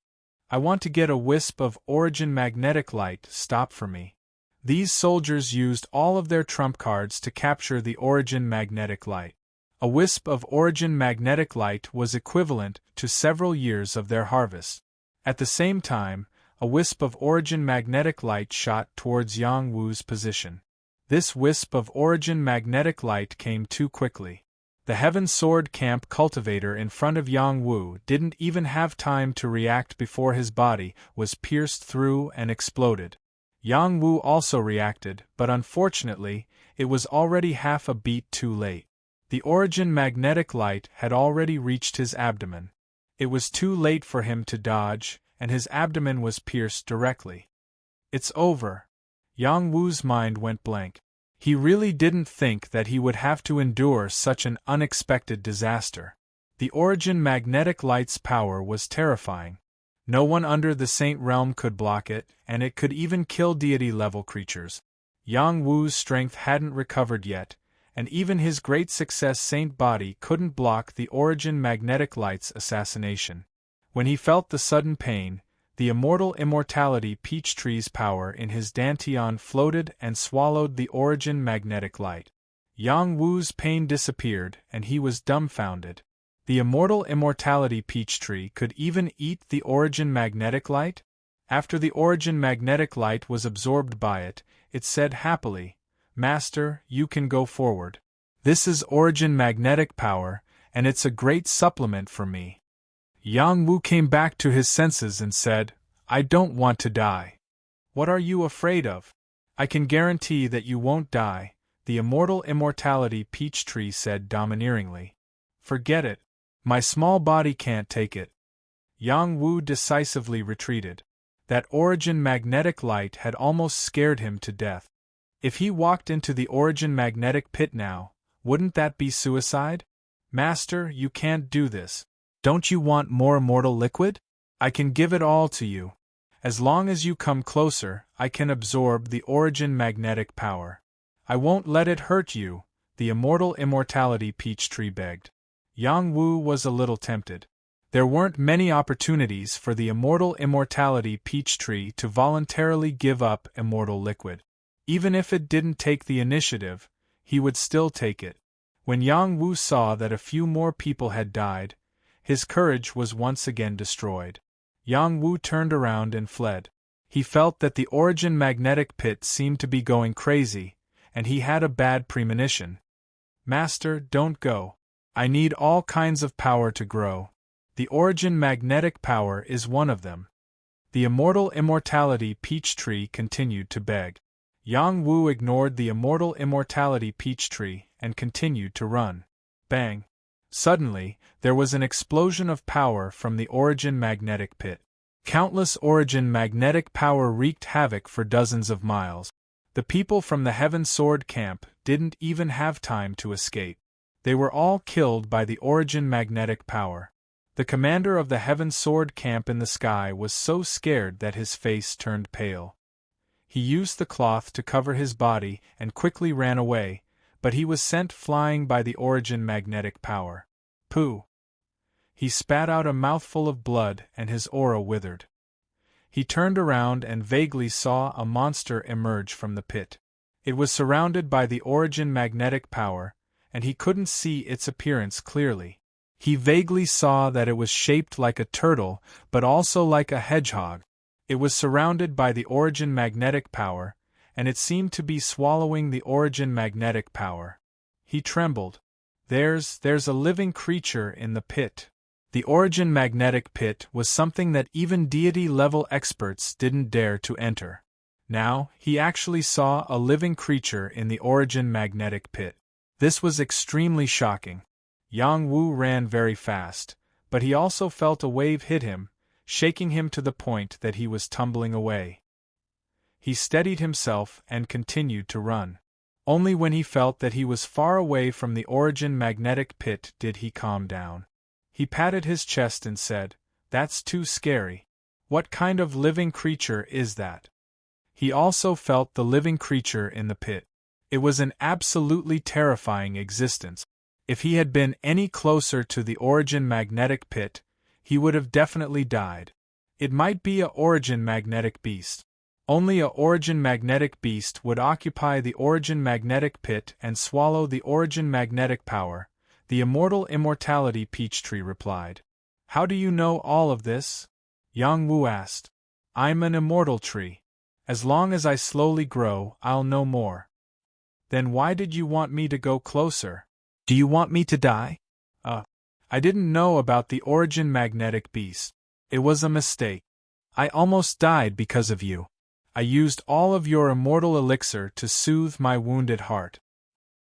I want to get a wisp of origin magnetic light, stop for me. These soldiers used all of their trump cards to capture the origin magnetic light. A wisp of origin magnetic light was equivalent to several years of their harvest. At the same time, a wisp of origin magnetic light shot towards Yang Wu's position. This wisp of origin magnetic light came too quickly. The Heaven Sword camp cultivator in front of Yang Wu didn't even have time to react before his body was pierced through and exploded. Yang Wu also reacted, but unfortunately, it was already half a beat too late. The origin magnetic light had already reached his abdomen. It was too late for him to dodge, and his abdomen was pierced directly. It's over. Yang Wu's mind went blank. He really didn't think that he would have to endure such an unexpected disaster. The origin magnetic light's power was terrifying. No one under the Saint Realm could block it, and it could even kill deity-level creatures. Yang Wu's strength hadn't recovered yet, and even his great success Saint body couldn't block the origin magnetic light's assassination. When he felt the sudden pain, the immortal immortality peach tree's power in his dantian floated and swallowed the origin magnetic light. Yang Wu's pain disappeared, and he was dumbfounded. The immortal immortality peach tree could even eat the origin magnetic light? After the origin magnetic light was absorbed by it, it said happily, "Master, you can go forward. This is origin magnetic power, and it's a great supplement for me." Yang Wu came back to his senses and said, "I don't want to die." "What are you afraid of? I can guarantee that you won't die," the immortal immortality peach tree said domineeringly. "Forget it. My small body can't take it." Yang Wu decisively retreated. That origin magnetic light had almost scared him to death. If he walked into the origin magnetic pit now, wouldn't that be suicide? "Master, you can't do this. Don't you want more immortal liquid? I can give it all to you. As long as you come closer, I can absorb the origin magnetic power. I won't let it hurt you," the immortal immortality peach tree begged. Yang Wu was a little tempted. There weren't many opportunities for the immortal immortality peach tree to voluntarily give up immortal liquid. Even if it didn't take the initiative, he would still take it. When Yang Wu saw that a few more people had died, his courage was once again destroyed. Yang Wu turned around and fled. He felt that the origin magnetic pit seemed to be going crazy, and he had a bad premonition. "Master, don't go. I need all kinds of power to grow. The origin magnetic power is one of them." The immortal immortality peach tree continued to beg. Yang Wu ignored the immortal immortality peach tree and continued to run. Bang! Suddenly, there was an explosion of power from the origin magnetic pit. Countless origin magnetic power wreaked havoc for dozens of miles. The people from the Heaven Sword camp didn't even have time to escape. They were all killed by the origin magnetic power. The commander of the Heaven Sword camp in the sky was so scared that his face turned pale. He used the cloth to cover his body and quickly ran away, but he was sent flying by the origin magnetic power. Pooh! He spat out a mouthful of blood and his aura withered. He turned around and vaguely saw a monster emerge from the pit. It was surrounded by the origin magnetic power, and he couldn't see its appearance clearly. He vaguely saw that it was shaped like a turtle, but also like a hedgehog. It was surrounded by the origin magnetic power, and it seemed to be swallowing the origin magnetic power. He trembled. There's a living creature in the pit. The origin magnetic pit was something that even deity-level experts didn't dare to enter. Now, he actually saw a living creature in the origin magnetic pit. This was extremely shocking. Yang Wu ran very fast, but he also felt a wave hit him, shaking him to the point that he was tumbling away. He steadied himself and continued to run. Only when he felt that he was far away from the origin magnetic pit did he calm down. He patted his chest and said, "That's too scary. What kind of living creature is that?" He also felt the living creature in the pit. It was an absolutely terrifying existence. If he had been any closer to the origin magnetic pit, he would have definitely died. It might be a origin magnetic beast. Only a origin magnetic beast would occupy the origin magnetic pit and swallow the origin magnetic power, the immortal immortality Peachtree replied. "How do you know all of this?" Yang Wu asked. "I'm an immortal tree. As long as I slowly grow, I'll know more." "Then why did you want me to go closer? Do you want me to die?" I didn't know about the origin magnetic beast. It was a mistake. I almost died because of you. I used all of your immortal elixir to soothe my wounded heart.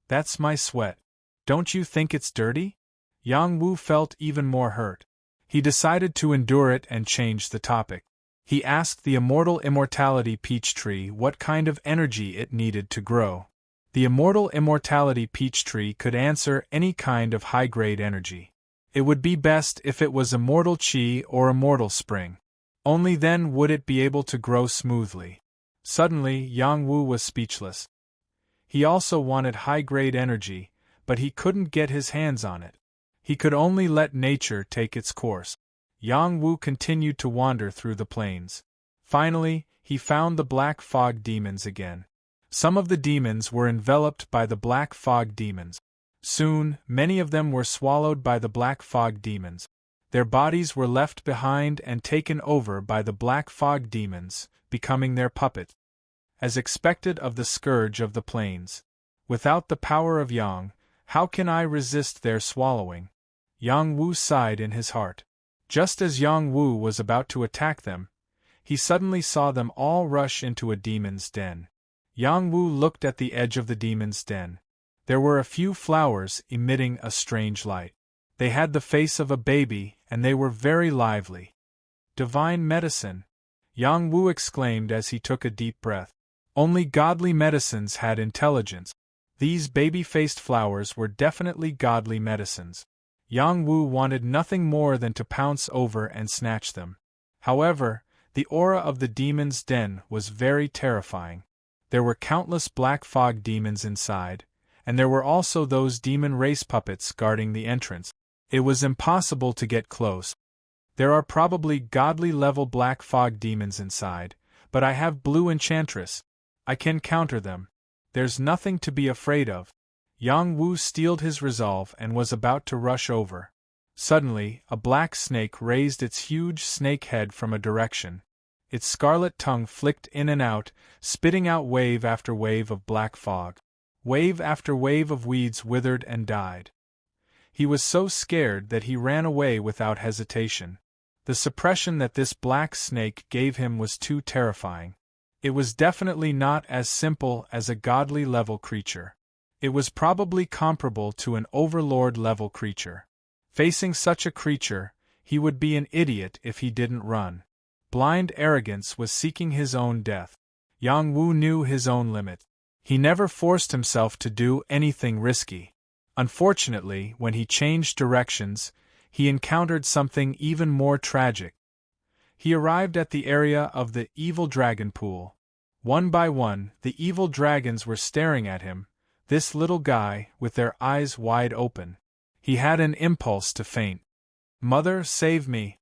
That's my sweat. Don't you think it's dirty?" Yang Wu felt even more hurt. He decided to endure it and change the topic. He asked the immortal immortality Peachtree what kind of energy it needed to grow. The immortal immortality Peachtree could answer any kind of high-grade energy. It would be best if it was immortal chi or immortal spring. Only then would it be able to grow smoothly. Suddenly, Yang Wu was speechless. He also wanted high-grade energy, but he couldn't get his hands on it. He could only let nature take its course. Yang Wu continued to wander through the plains. Finally, he found the black fog demons again. Some of the demons were enveloped by the black fog demons. Soon, many of them were swallowed by the black fog demons. Their bodies were left behind and taken over by the black fog demons, becoming their puppet. As expected of the scourge of the plains. Without the power of Yang, how can I resist their swallowing? Yang Wu sighed in his heart. Just as Yang Wu was about to attack them, he suddenly saw them all rush into a demon's den. Yang Wu looked at the edge of the demon's den. There were a few flowers emitting a strange light. They had the face of a baby, and they were very lively. "Divine medicine!" Yang Wu exclaimed as he took a deep breath. Only godly medicines had intelligence. These baby-faced flowers were definitely godly medicines. Yang Wu wanted nothing more than to pounce over and snatch them. However, the aura of the demon's den was very terrifying. There were countless black fog demons inside, and there were also those demon race puppets guarding the entrance. It was impossible to get close. There are probably godly-level black fog demons inside, but I have blue enchantress. I can counter them. There's nothing to be afraid of. Yang Wu steeled his resolve and was about to rush over. Suddenly, a black snake raised its huge snake head from a direction. Its scarlet tongue flicked in and out, spitting out wave after wave of black fog. Wave after wave of weeds withered and died. He was so scared that he ran away without hesitation. The suppression that this black snake gave him was too terrifying. It was definitely not as simple as a godly-level creature. It was probably comparable to an overlord-level creature. Facing such a creature, he would be an idiot if he didn't run. Blind arrogance was seeking his own death. Yang Wu knew his own limit. He never forced himself to do anything risky. Unfortunately, when he changed directions, he encountered something even more tragic. He arrived at the area of the evil dragon pool. One by one, the evil dragons were staring at him, this little guy, with their eyes wide open. He had an impulse to faint. Mother, save me.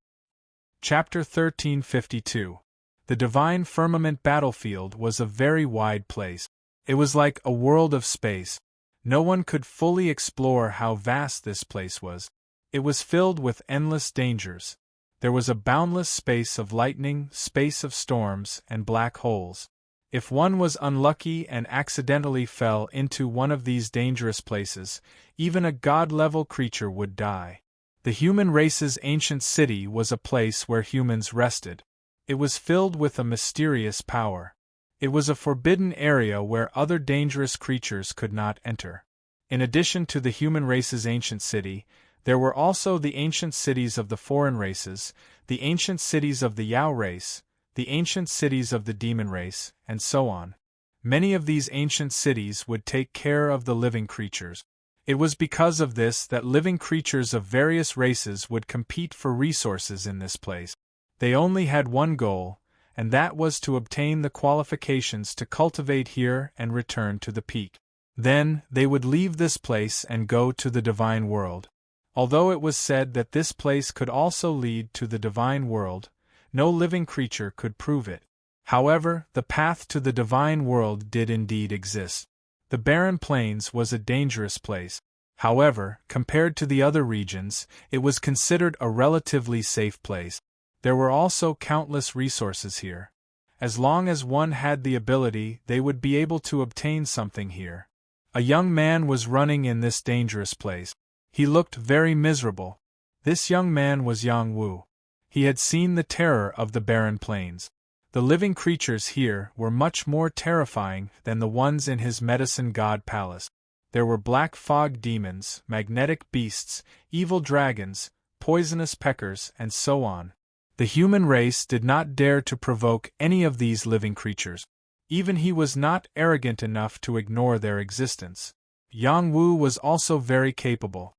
Chapter 1352. The Divine Firmament battlefield was a very wide place. It was like a world of space. No one could fully explore how vast this place was. It was filled with endless dangers. There was a boundless space of lightning, space of storms, and black holes. If one was unlucky and accidentally fell into one of these dangerous places, even a god-level creature would die. The human race's ancient city was a place where humans rested. It was filled with a mysterious power. It was a forbidden area where other dangerous creatures could not enter. In addition to the human race's ancient city, there were also the ancient cities of the foreign races, the ancient cities of the Yao race, the ancient cities of the demon race, and so on. Many of these ancient cities would take care of the living creatures. It was because of this that living creatures of various races would compete for resources in this place. They only had one goal, and that was to obtain the qualifications to cultivate here and return to the peak. Then, they would leave this place and go to the divine world. Although it was said that this place could also lead to the divine world, no living creature could prove it. However, the path to the divine world did indeed exist. The barren plains was a dangerous place. However, compared to the other regions, it was considered a relatively safe place. There were also countless resources here. As long as one had the ability, they would be able to obtain something here. A young man was running in this dangerous place. He looked very miserable. This young man was Yang Wu. He had seen the terror of the barren plains. The living creatures here were much more terrifying than the ones in his medicine god palace. There were black fog demons, magnetic beasts, evil dragons, poisonous peckers, and so on. The human race did not dare to provoke any of these living creatures. Even he was not arrogant enough to ignore their existence. Yang Wu was also very capable.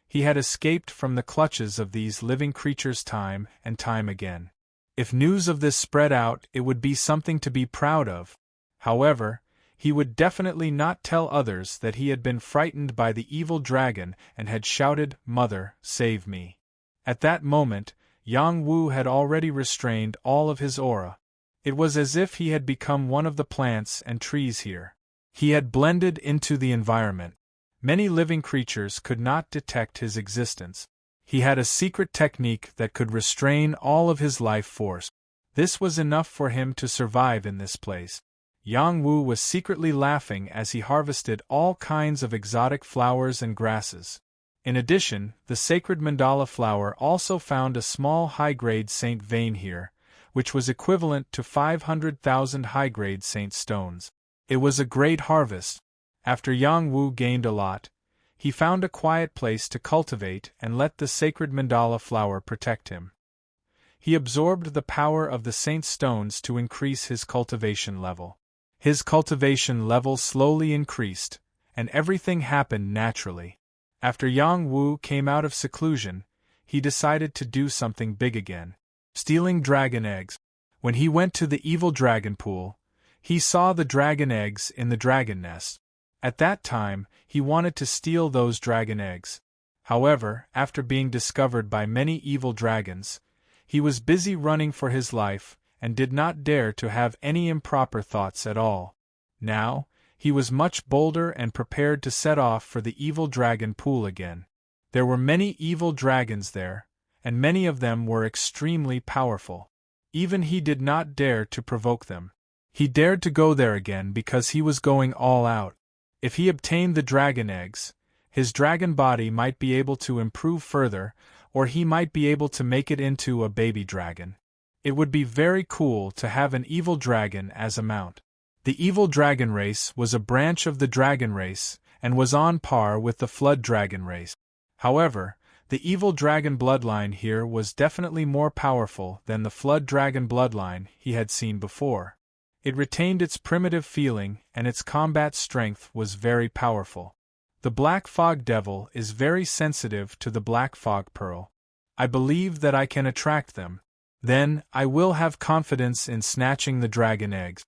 He had escaped from the clutches of these living creatures time and time again. If news of this spread out, it would be something to be proud of. However, he would definitely not tell others that he had been frightened by the evil dragon and had shouted, "Mother, save me." At that moment, Yang Wu had already restrained all of his aura. It was as if he had become one of the plants and trees here. He had blended into the environment. Many living creatures could not detect his existence. He had a secret technique that could restrain all of his life force. This was enough for him to survive in this place. Yang Wu was secretly laughing as he harvested all kinds of exotic flowers and grasses. In addition, the sacred mandala flower also found a small high-grade saint vein here, which was equivalent to 500,000 high-grade saint stones. It was a great harvest. After Yang Wu gained a lot, he found a quiet place to cultivate and let the sacred mandala flower protect him. He absorbed the power of the saint stones to increase his cultivation level. His cultivation level slowly increased, and everything happened naturally. After Yang Wu came out of seclusion, he decided to do something big again. Stealing dragon eggs. When he went to the evil dragon pool, he saw the dragon eggs in the dragon nest. At that time, he wanted to steal those dragon eggs. However, after being discovered by many evil dragons, he was busy running for his life and did not dare to have any improper thoughts at all. Now, he was much bolder and prepared to set off for the evil dragon pool again. There were many evil dragons there, and many of them were extremely powerful. Even he did not dare to provoke them. He dared to go there again because he was going all out. If he obtained the dragon eggs, his dragon body might be able to improve further, or he might be able to make it into a baby dragon. It would be very cool to have an evil dragon as a mount. The evil dragon race was a branch of the dragon race and was on par with the flood dragon race. However, the evil dragon bloodline here was definitely more powerful than the flood dragon bloodline he had seen before. It retained its primitive feeling and its combat strength was very powerful. The Black Fog Devil is very sensitive to the Black Fog Pearl. I believe that I can attract them. Then, I will have confidence in snatching the dragon eggs.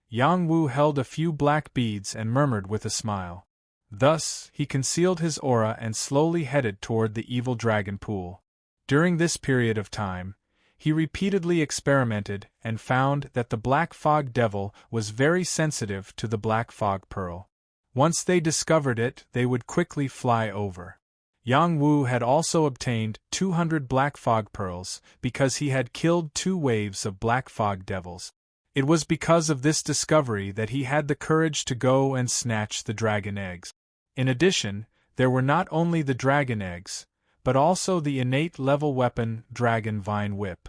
Yang Wu held a few black beads and murmured with a smile. Thus, he concealed his aura and slowly headed toward the evil dragon pool. During this period of time, he repeatedly experimented and found that the Black Fog Devil was very sensitive to the Black Fog Pearl. Once they discovered it, they would quickly fly over. Yang Wu had also obtained 200 Black Fog Pearls because he had killed 2 waves of Black Fog Devils. It was because of this discovery that he had the courage to go and snatch the dragon eggs. In addition, there were not only the dragon eggs, but also the innate level weapon Dragon Vine Whip.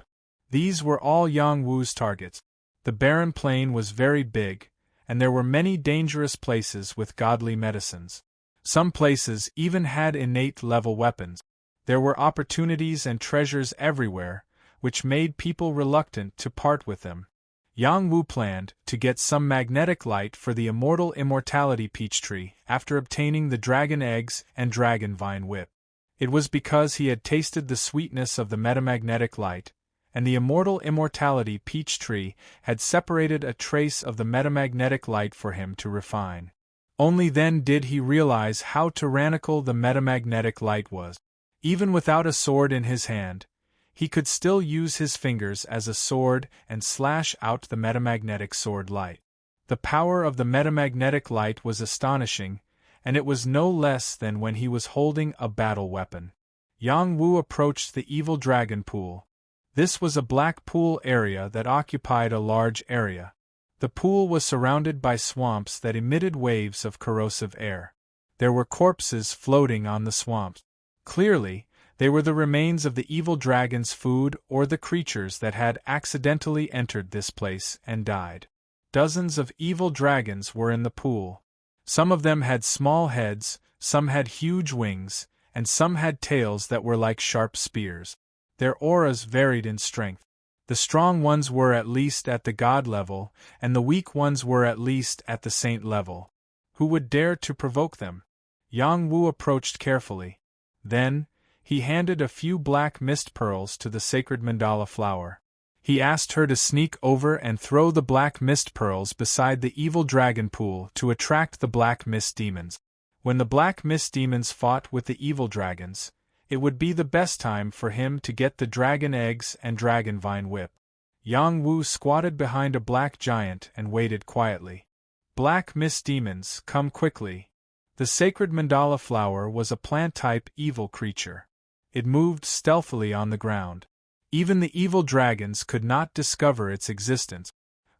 These were all Yang Wu's targets. The barren plain was very big, and there were many dangerous places with godly medicines. Some places even had innate level weapons. There were opportunities and treasures everywhere, which made people reluctant to part with them. Yang Wu planned to get some magnetic light for the immortality peach tree after obtaining the dragon eggs and dragon vine whip. It was because he had tasted the sweetness of the metamagnetic light, and the immortality peach tree had separated a trace of the metamagnetic light for him to refine. Only then did he realize how tyrannical the metamagnetic light was. Even without a sword in his hand, he could still use his fingers as a sword and slash out the metamagnetic sword light. The power of the metamagnetic light was astonishing, and it was no less than when he was holding a battle weapon. Yang Wu approached the evil dragon pool. This was a black pool area that occupied a large area. The pool was surrounded by swamps that emitted waves of corrosive air. There were corpses floating on the swamps. Clearly, they were the remains of the evil dragon's food or the creatures that had accidentally entered this place and died. Dozens of evil dragons were in the pool. Some of them had small heads, some had huge wings, and some had tails that were like sharp spears. Their auras varied in strength. The strong ones were at least at the god level, and the weak ones were at least at the saint level. Who would dare to provoke them? Yang Wu approached carefully. Then, he handed a few black mist pearls to the sacred mandala flower. He asked her to sneak over and throw the black mist pearls beside the evil dragon pool to attract the black mist demons. When the black mist demons fought with the evil dragons, it would be the best time for him to get the dragon eggs and dragon vine whip. Yang Wu squatted behind a black giant and waited quietly. Black mist demons, come quickly. The sacred mandala flower was a plant-type evil creature. It moved stealthily on the ground. Even the evil dragons could not discover its existence.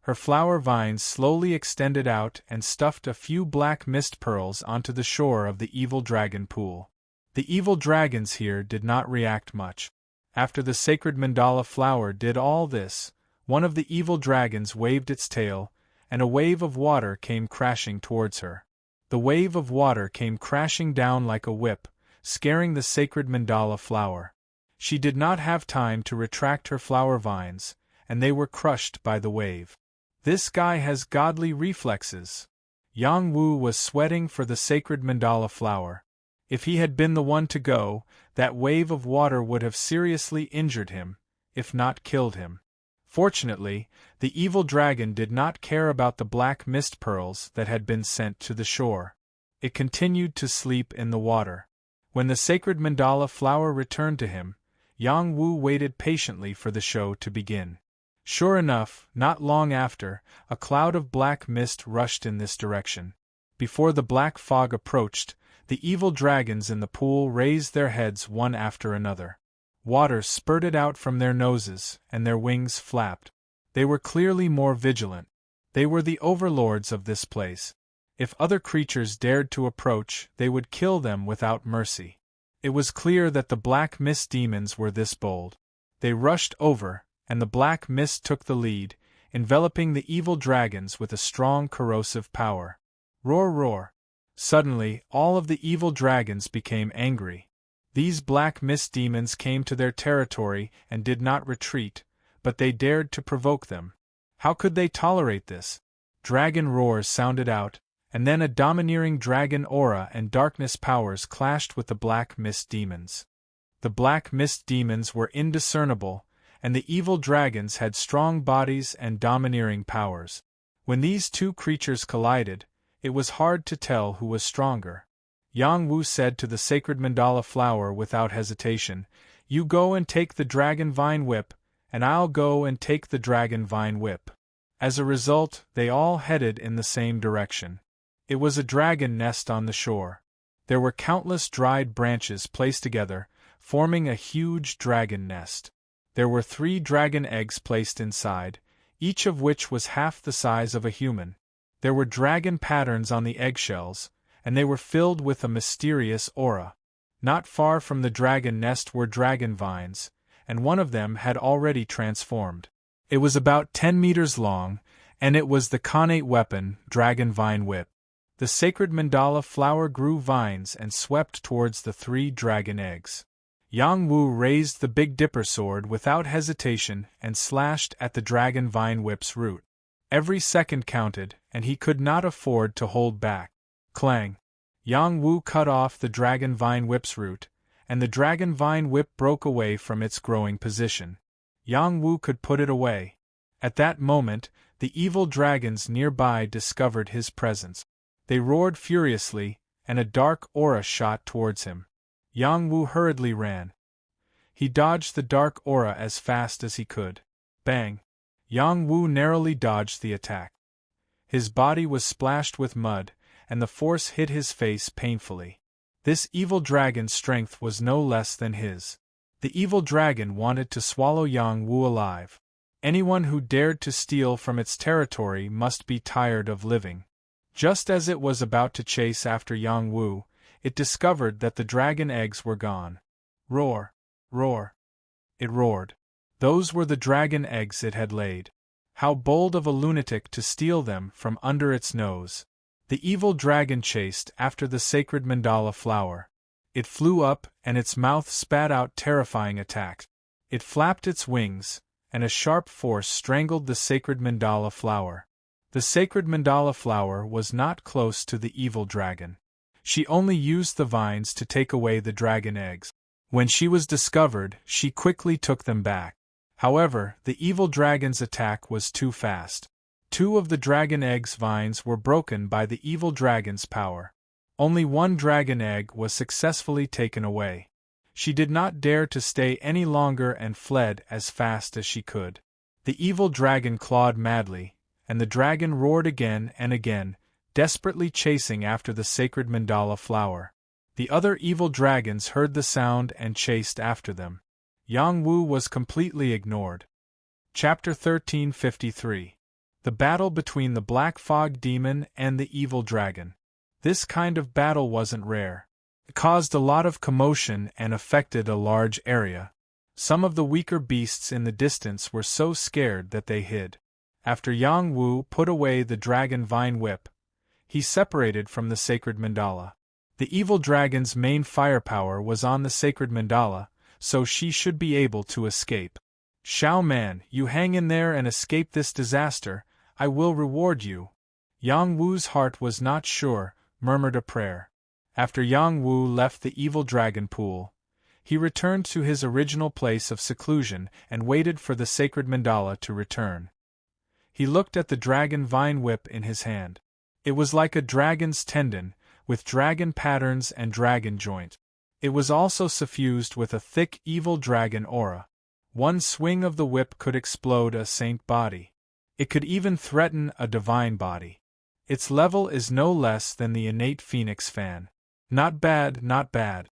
Her flower vines slowly extended out and stuffed a few black mist pearls onto the shore of the evil dragon pool. The evil dragons here did not react much. After the sacred mandala flower did all this, one of the evil dragons waved its tail, and a wave of water came crashing towards her. The wave of water came crashing down like a whip, scaring the sacred mandala flower. She did not have time to retract her flower vines, and they were crushed by the wave. This guy has godly reflexes. Yang Wu was sweating for the sacred mandala flower. If he had been the one to go, that wave of water would have seriously injured him, if not killed him. Fortunately, the evil dragon did not care about the black mist pearls that had been sent to the shore. It continued to sleep in the water. When the sacred mandala flower returned to him, Yang Wu waited patiently for the show to begin. Sure enough, not long after, a cloud of black mist rushed in this direction. Before the black fog approached, the evil dragons in the pool raised their heads one after another. Water spurted out from their noses, and their wings flapped. They were clearly more vigilant. They were the overlords of this place. If other creatures dared to approach, they would kill them without mercy. It was clear that the black mist demons were this bold. They rushed over, and the black mist took the lead, enveloping the evil dragons with a strong corrosive power. Roar, roar! Suddenly, all of the evil dragons became angry. These black mist demons came to their territory and did not retreat, but they dared to provoke them. How could they tolerate this? Dragon roars sounded out, and then a domineering dragon aura and darkness powers clashed with the black mist demons. The black mist demons were indiscernible, and the evil dragons had strong bodies and domineering powers. When these two creatures collided, it was hard to tell who was stronger. Yang Wu said to the sacred mandala flower without hesitation, You go and take the dragon vine whip, and I'll go and take the dragon vine whip." As a result, they all headed in the same direction. It was a dragon nest on the shore. There were countless dried branches placed together, forming a huge dragon nest. There were 3 dragon eggs placed inside, each of which was half the size of a human. There were dragon patterns on the eggshells, and they were filled with a mysterious aura. Not far from the dragon nest were dragon vines, and one of them had already transformed. It was about 10 meters long, and it was the Khanate weapon, Dragon Vine Whip. The sacred mandala flower grew vines and swept towards the 3 dragon eggs. Yang Wu raised the Big Dipper sword without hesitation and slashed at the dragon vine whip's root. Every second counted, and he could not afford to hold back. Clang! Yang Wu cut off the dragon vine whip's root, and the dragon vine whip broke away from its growing position. Yang Wu could put it away. At that moment, the evil dragons nearby discovered his presence. They roared furiously, and a dark aura shot towards him. Yang Wu hurriedly ran. He dodged the dark aura as fast as he could. Bang! Yang Wu narrowly dodged the attack. His body was splashed with mud, and the force hit his face painfully. This evil dragon's strength was no less than his. The evil dragon wanted to swallow Yang Wu alive. Anyone who dared to steal from its territory must be tired of living. Just as it was about to chase after Yang Wu, it discovered that the dragon eggs were gone. Roar! Roar! It roared. Those were the dragon eggs it had laid. How bold of a lunatic to steal them from under its nose. The evil dragon chased after the sacred mandala flower. It flew up, and its mouth spat out terrifying attacks. It flapped its wings, and a sharp force strangled the sacred mandala flower. The sacred mandala flower was not close to the evil dragon. She only used the vines to take away the dragon eggs. When she was discovered, she quickly took them back. However, the evil dragon's attack was too fast. 2 of the dragon egg's vines were broken by the evil dragon's power. Only 1 dragon egg was successfully taken away. She did not dare to stay any longer and fled as fast as she could. The evil dragon clawed madly, and the dragon roared again and again, desperately chasing after the sacred mandala flower. The other evil dragons heard the sound and chased after them. Yang Wu was completely ignored. Chapter 1353. The battle between the Black Fog Demon and the evil dragon. This kind of battle wasn't rare. It caused a lot of commotion and affected a large area. Some of the weaker beasts in the distance were so scared that they hid. After Yang Wu put away the dragon vine whip, he separated from the sacred mandala. The evil dragon's main firepower was on the sacred mandala, so she should be able to escape. "Shao Man, you hang in there and escape this disaster, I will reward you." Yang Wu's heart was not sure, murmured a prayer. After Yang Wu left the evil dragon pool, he returned to his original place of seclusion and waited for the sacred mandala to return. He looked at the dragon vine whip in his hand. It was like a dragon's tendon, with dragon patterns and dragon joint. It was also suffused with a thick evil dragon aura. One swing of the whip could explode a saint body. It could even threaten a divine body. Its level is no less than the innate phoenix fan. Not bad, not bad.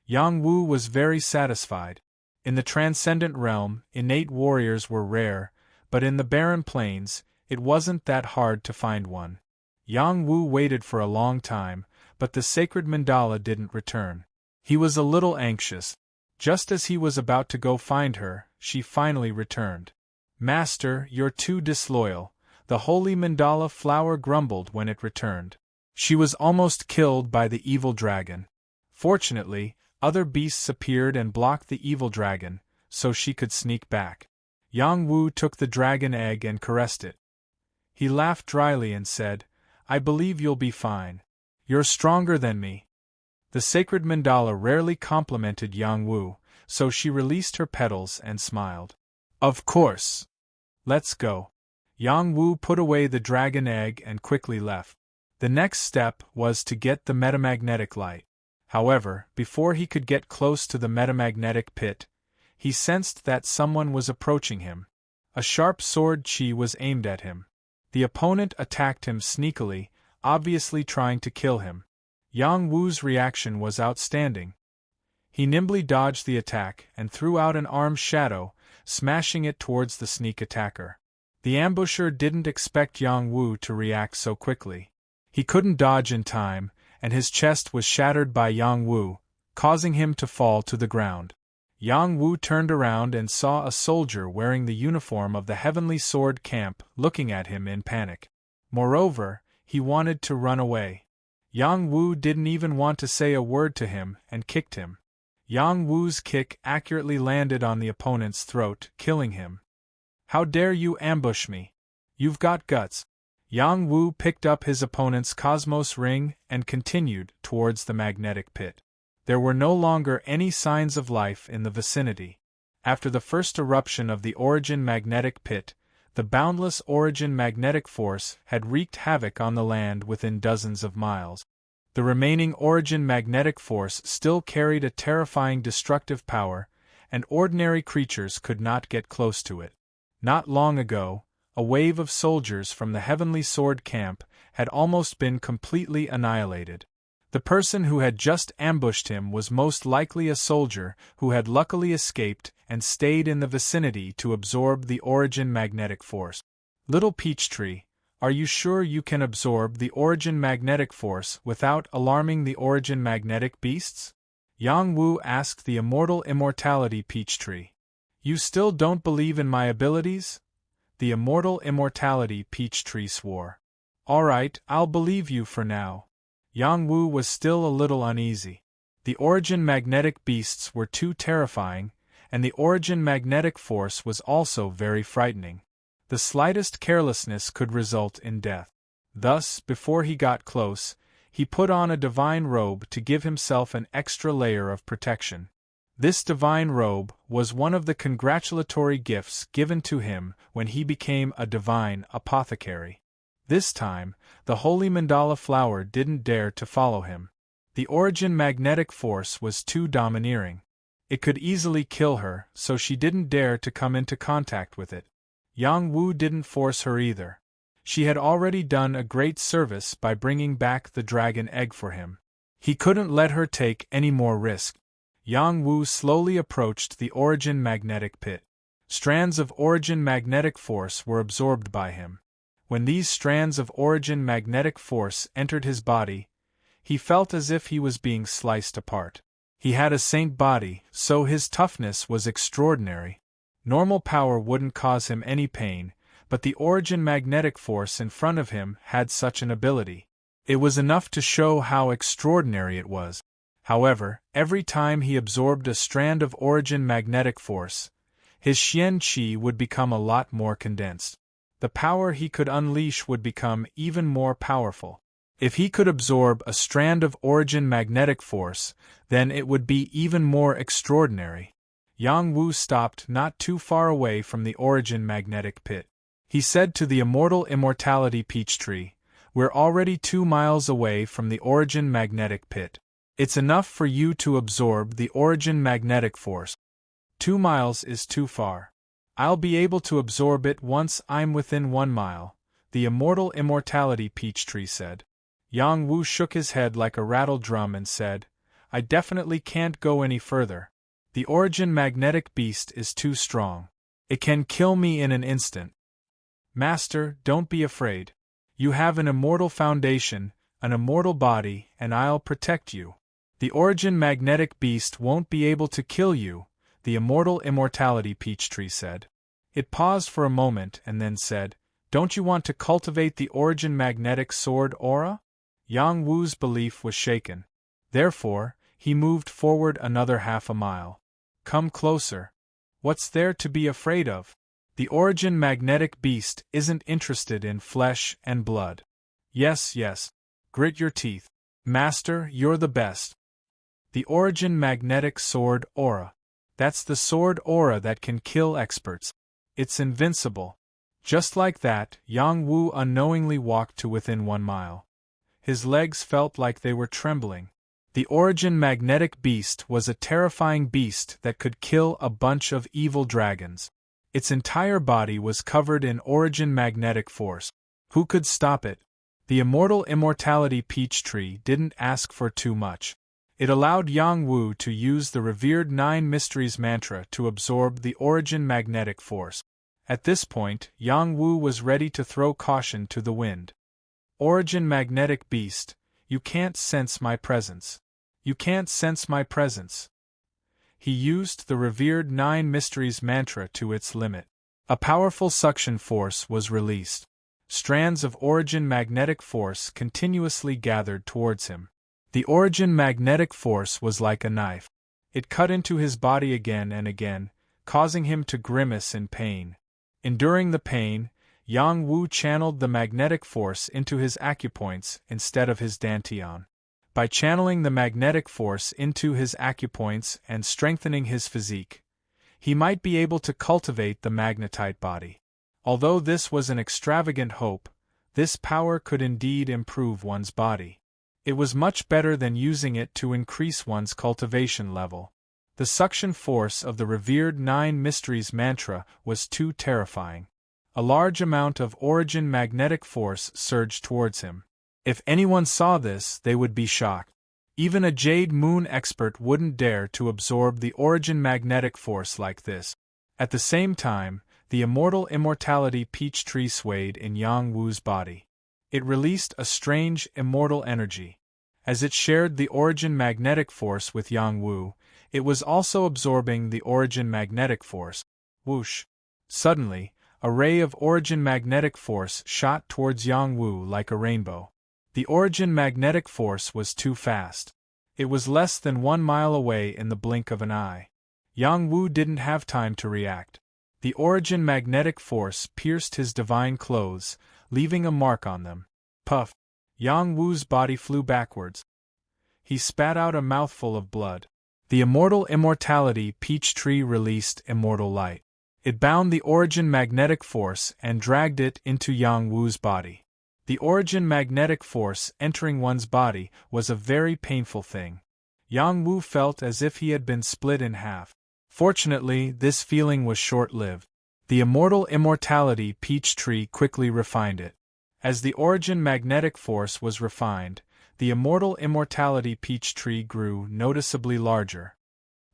Yang Wu was very satisfied. In the transcendent realm, innate warriors were rare, but in the barren plains, it wasn't that hard to find one. Yang Wu waited for a long time, but the sacred mandala didn't return. He was a little anxious. Just as he was about to go find her, she finally returned. "Master, you're too disloyal," the holy mandala flower grumbled when it returned. She was almost killed by the evil dragon. Fortunately, other beasts appeared and blocked the evil dragon, so she could sneak back. Yang Wu took the dragon egg and caressed it. He laughed dryly and said, "I believe you'll be fine. You're stronger than me." The sacred mandala rarely complimented Yang Wu, so she released her petals and smiled. "Of course. Let's go." Yang Wu put away the dragon egg and quickly left. The next step was to get the metamagnetic light. However, before he could get close to the metamagnetic pit, he sensed that someone was approaching him. A sharp sword chi was aimed at him. The opponent attacked him sneakily, obviously trying to kill him. Yang Wu's reaction was outstanding. He nimbly dodged the attack and threw out an arm's shadow, smashing it towards the sneak attacker. The ambusher didn't expect Yang Wu to react so quickly. He couldn't dodge in time, and his chest was shattered by Yang Wu, causing him to fall to the ground. Yang Wu turned around and saw a soldier wearing the uniform of the Heavenly Sword Camp looking at him in panic. Moreover, he wanted to run away. Yang Wu didn't even want to say a word to him and kicked him. Yang Wu's kick accurately landed on the opponent's throat, killing him. "How dare you ambush me? You've got guts." Yang Wu picked up his opponent's Cosmos Ring and continued towards the magnetic pit. There were no longer any signs of life in the vicinity. After the first eruption of the Origin magnetic pit, the boundless Origin magnetic force had wreaked havoc on the land within dozens of miles. The remaining Origin magnetic force still carried a terrifying destructive power, and ordinary creatures could not get close to it. Not long ago, a wave of soldiers from the Heavenly Sword Camp had almost been completely annihilated. The person who had just ambushed him was most likely a soldier who had luckily escaped and stayed in the vicinity to absorb the Origin magnetic force. "Little Peachtree, are you sure you can absorb the Origin magnetic force without alarming the Origin magnetic beasts?" Yang Wu asked the immortality Peachtree. "You still don't believe in my abilities?" The immortality Peachtree swore. "All right, I'll believe you for now." Yang Wu was still a little uneasy. The Origin magnetic beasts were too terrifying, and the Origin magnetic force was also very frightening. The slightest carelessness could result in death. Thus, before he got close, he put on a divine robe to give himself an extra layer of protection. This divine robe was one of the congratulatory gifts given to him when he became a divine apothecary. This time, the holy mandala flower didn't dare to follow him. The Origin magnetic force was too domineering. It could easily kill her, so she didn't dare to come into contact with it. Yang Wu didn't force her either. She had already done a great service by bringing back the dragon egg for him. He couldn't let her take any more risk. Yang Wu slowly approached the Origin magnetic pit. Strands of Origin magnetic force were absorbed by him. When these strands of Origin magnetic force entered his body, he felt as if he was being sliced apart. He had a saint body, so his toughness was extraordinary. Normal power wouldn't cause him any pain, but the Origin magnetic force in front of him had such an ability. It was enough to show how extraordinary it was. However, every time he absorbed a strand of Origin magnetic force, his Xian Qi would become a lot more condensed. The power he could unleash would become even more powerful. If he could absorb a strand of Origin magnetic force, then it would be even more extraordinary. Yang Wu stopped not too far away from the Origin magnetic pit. He said to the immortality Peachtree, "We're already 2 miles away from the Origin magnetic pit. It's enough for you to absorb the Origin magnetic force. 2 miles is too far. I'll be able to absorb it once I'm within 1 mile, the immortality Peachtree said. Yang Wu shook his head like a rattle drum and said, "I definitely can't go any further. The Origin magnetic beast is too strong. It can kill me in an instant." "Master, don't be afraid. You have an immortal foundation, an immortal body, and I'll protect you. The Origin magnetic beast won't be able to kill you," the immortality Peachtree said. It paused for a moment and then said, "Don't you want to cultivate the Origin magnetic sword aura?" Yang Wu's belief was shaken. Therefore, he moved forward another half a mile. "Come closer. What's there to be afraid of? The Origin magnetic beast isn't interested in flesh and blood." Yes, grit your teeth. Master, you're the best." The Origin magnetic sword aura. That's the sword aura that can kill experts. It's invincible. Just like that, Yang Wu unknowingly walked to within 1 mile. His legs felt like they were trembling. The origin magnetic beast was a terrifying beast that could kill a bunch of evil dragons. Its entire body was covered in origin magnetic force. Who could stop it? The immortal immortality peach tree didn't ask for too much. It allowed Yang Wu to use the revered 9 Mysteries mantra to absorb the origin magnetic force. At this point, Yang Wu was ready to throw caution to the wind. Origin magnetic beast, you can't sense my presence. You can't sense my presence. He used the revered 9 Mysteries mantra to its limit. A powerful suction force was released. Strands of origin magnetic force continuously gathered towards him. The origin magnetic force was like a knife. It cut into his body again and again, causing him to grimace in pain. Enduring the pain, Yang Wu channeled the magnetic force into his acupoints instead of his dantian. By channeling the magnetic force into his acupoints and strengthening his physique, he might be able to cultivate the magnetite body. Although this was an extravagant hope, this power could indeed improve one's body. It was much better than using it to increase one's cultivation level. The suction force of the revered 9 Mysteries mantra was too terrifying. A large amount of origin magnetic force surged towards him. If anyone saw this, they would be shocked. Even a Jade Moon expert wouldn't dare to absorb the origin magnetic force like this. At the same time, the immortal immortality peach tree swayed in Yang Wu's body. It released a strange, immortal energy. As it shared the origin magnetic force with Yang Wu, it was also absorbing the origin magnetic force. Whoosh! Suddenly, a ray of origin magnetic force shot towards Yang Wu like a rainbow. The origin magnetic force was too fast. It was less than 1 mile away in the blink of an eye. Yang Wu didn't have time to react. The origin magnetic force pierced his divine clothes, leaving a mark on them. Puff! Yang Wu's body flew backwards. He spat out a mouthful of blood. The immortal immortality peach tree released immortal light. It bound the origin magnetic force and dragged it into Yang Wu's body. The origin magnetic force entering one's body was a very painful thing. Yang Wu felt as if he had been split in half. Fortunately, this feeling was short-lived. The immortal immortality peach tree quickly refined it. As the origin magnetic force was refined, the immortal immortality peach tree grew noticeably larger.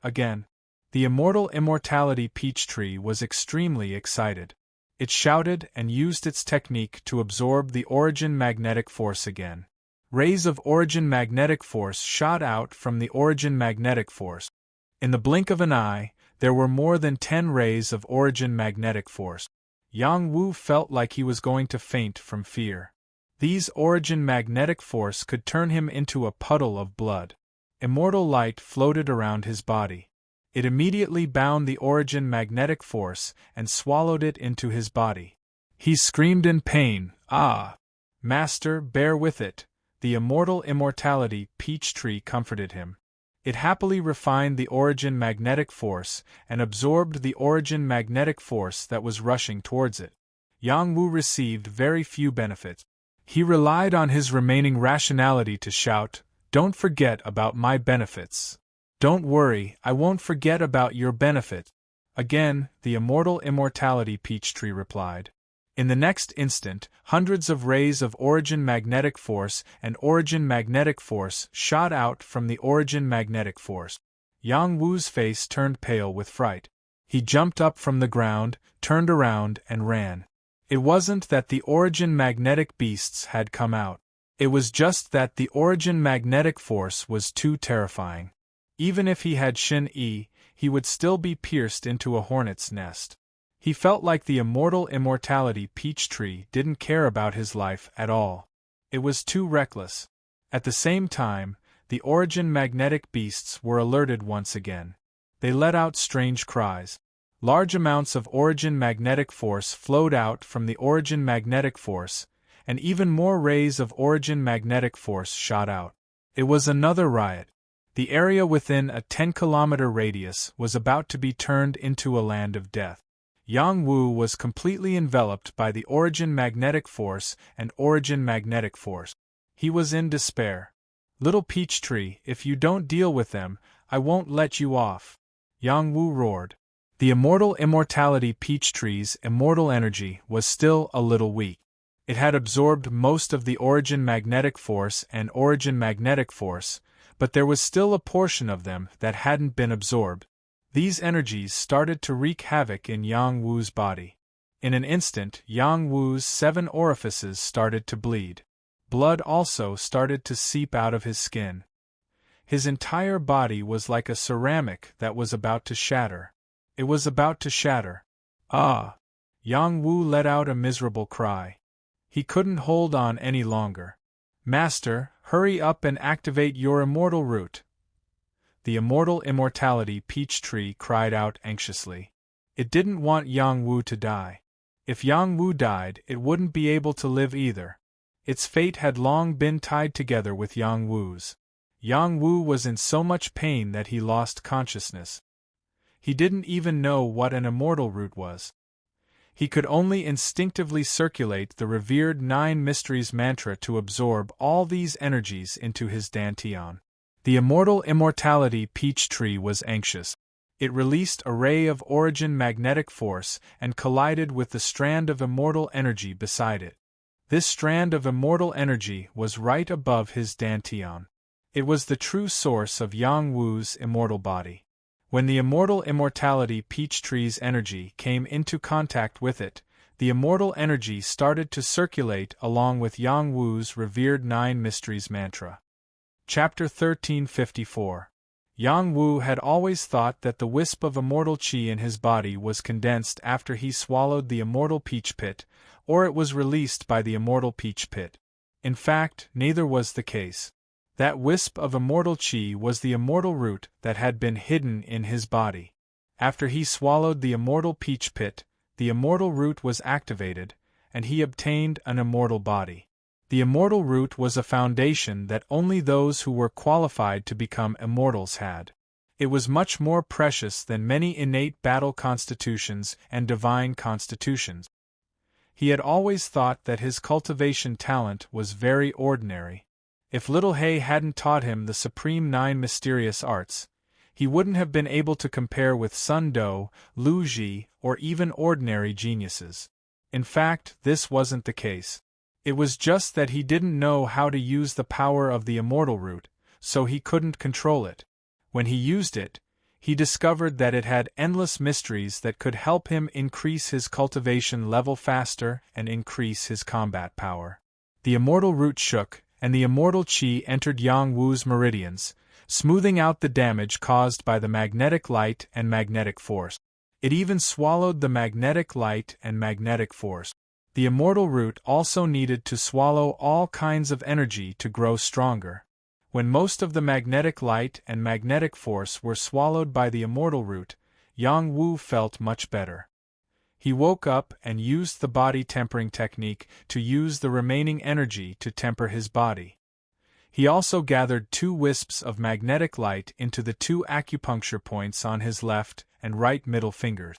Again, the immortal immortality peach tree was extremely excited. It shouted and used its technique to absorb the origin magnetic force again. Rays of origin magnetic force shot out from the origin magnetic force. In the blink of an eye, there were more than 10 rays of origin magnetic force. Yang Wu felt like he was going to faint from fear. These origin magnetic force could turn him into a puddle of blood. Immortal light floated around his body. It immediately bound the origin magnetic force and swallowed it into his body. He screamed in pain, "Ah! Master, bear with it." The immortal immortality peach tree comforted him. It happily refined the origin magnetic force and absorbed the origin magnetic force that was rushing towards it. Yang Wu received very few benefits. He relied on his remaining rationality to shout, "Don't forget about my benefits. Don't worry, I won't forget about your benefit." Again, the immortal immortality peach tree replied. In the next instant, hundreds of rays of origin magnetic force and origin magnetic force shot out from the origin magnetic force. Yang Wu's face turned pale with fright. He jumped up from the ground, turned around, and ran. It wasn't that the origin magnetic beasts had come out. It was just that the origin magnetic force was too terrifying. Even if he had Shin-E, he would still be pierced into a hornet's nest. He felt like the immortal immortality peach tree didn't care about his life at all. It was too reckless. At the same time, the origin magnetic beasts were alerted once again. They let out strange cries. Large amounts of origin magnetic force flowed out from the origin magnetic force, and even more rays of origin magnetic force shot out. It was another riot. The area within a 10-kilometer radius was about to be turned into a land of death. Yang Wu was completely enveloped by the origin magnetic force and origin magnetic force. He was in despair. "Little peach tree, if you don't deal with them, I won't let you off," Yang Wu roared. The immortality peach tree's immortal energy was still a little weak. It had absorbed most of the origin magnetic force and origin magnetic force, but there was still a portion of them that hadn't been absorbed. These energies started to wreak havoc in Yang Wu's body. In an instant, Yang Wu's 7 orifices started to bleed. Blood also started to seep out of his skin. His entire body was like a ceramic that was about to shatter. It was about to shatter. Ah! Yang Wu let out a miserable cry. He couldn't hold on any longer. "Master, hurry up and activate your immortal root." The immortality peach tree cried out anxiously. It didn't want Yang Wu to die. If Yang Wu died, it wouldn't be able to live either. Its fate had long been tied together with Yang Wu's. Yang Wu was in so much pain that he lost consciousness. He didn't even know what an immortal root was. He could only instinctively circulate the revered 9 Mysteries mantra to absorb all these energies into his dantian. The immortality peach tree was anxious. It released a ray of origin magnetic force and collided with the strand of immortal energy beside it. This strand of immortal energy was right above his dantian. It was the true source of Yang Wu's immortal body. When the immortality peach tree's energy came into contact with it, the immortal energy started to circulate along with Yang Wu's revered 9 Mysteries mantra. Chapter 1354. Yang Wu had always thought that the wisp of immortal qi in his body was condensed after he swallowed the immortal peach pit, or it was released by the immortal peach pit. In fact, neither was the case. That wisp of immortal qi was the immortal root that had been hidden in his body. After he swallowed the immortal peach pit, the immortal root was activated, and he obtained an immortal body. The immortal root was a foundation that only those who were qualified to become immortals had. It was much more precious than many innate battle constitutions and divine constitutions. He had always thought that his cultivation talent was very ordinary. If Little Hay hadn't taught him the supreme 9 mysterious arts, he wouldn't have been able to compare with Sun Do, Lu Ji, or even ordinary geniuses. In fact, this wasn't the case. It was just that he didn't know how to use the power of the immortal root, so he couldn't control it. When he used it, he discovered that it had endless mysteries that could help him increase his cultivation level faster and increase his combat power. The immortal root shook, and the immortal qi entered Yang Wu's meridians, smoothing out the damage caused by the magnetic light and magnetic force. It even swallowed the magnetic light and magnetic force. The immortal root also needed to swallow all kinds of energy to grow stronger. When most of the magnetic light and magnetic force were swallowed by the immortal root, Yang Wu felt much better. He woke up and used the body tempering technique to use the remaining energy to temper his body. He also gathered 2 wisps of magnetic light into the 2 acupuncture points on his left and right middle fingers.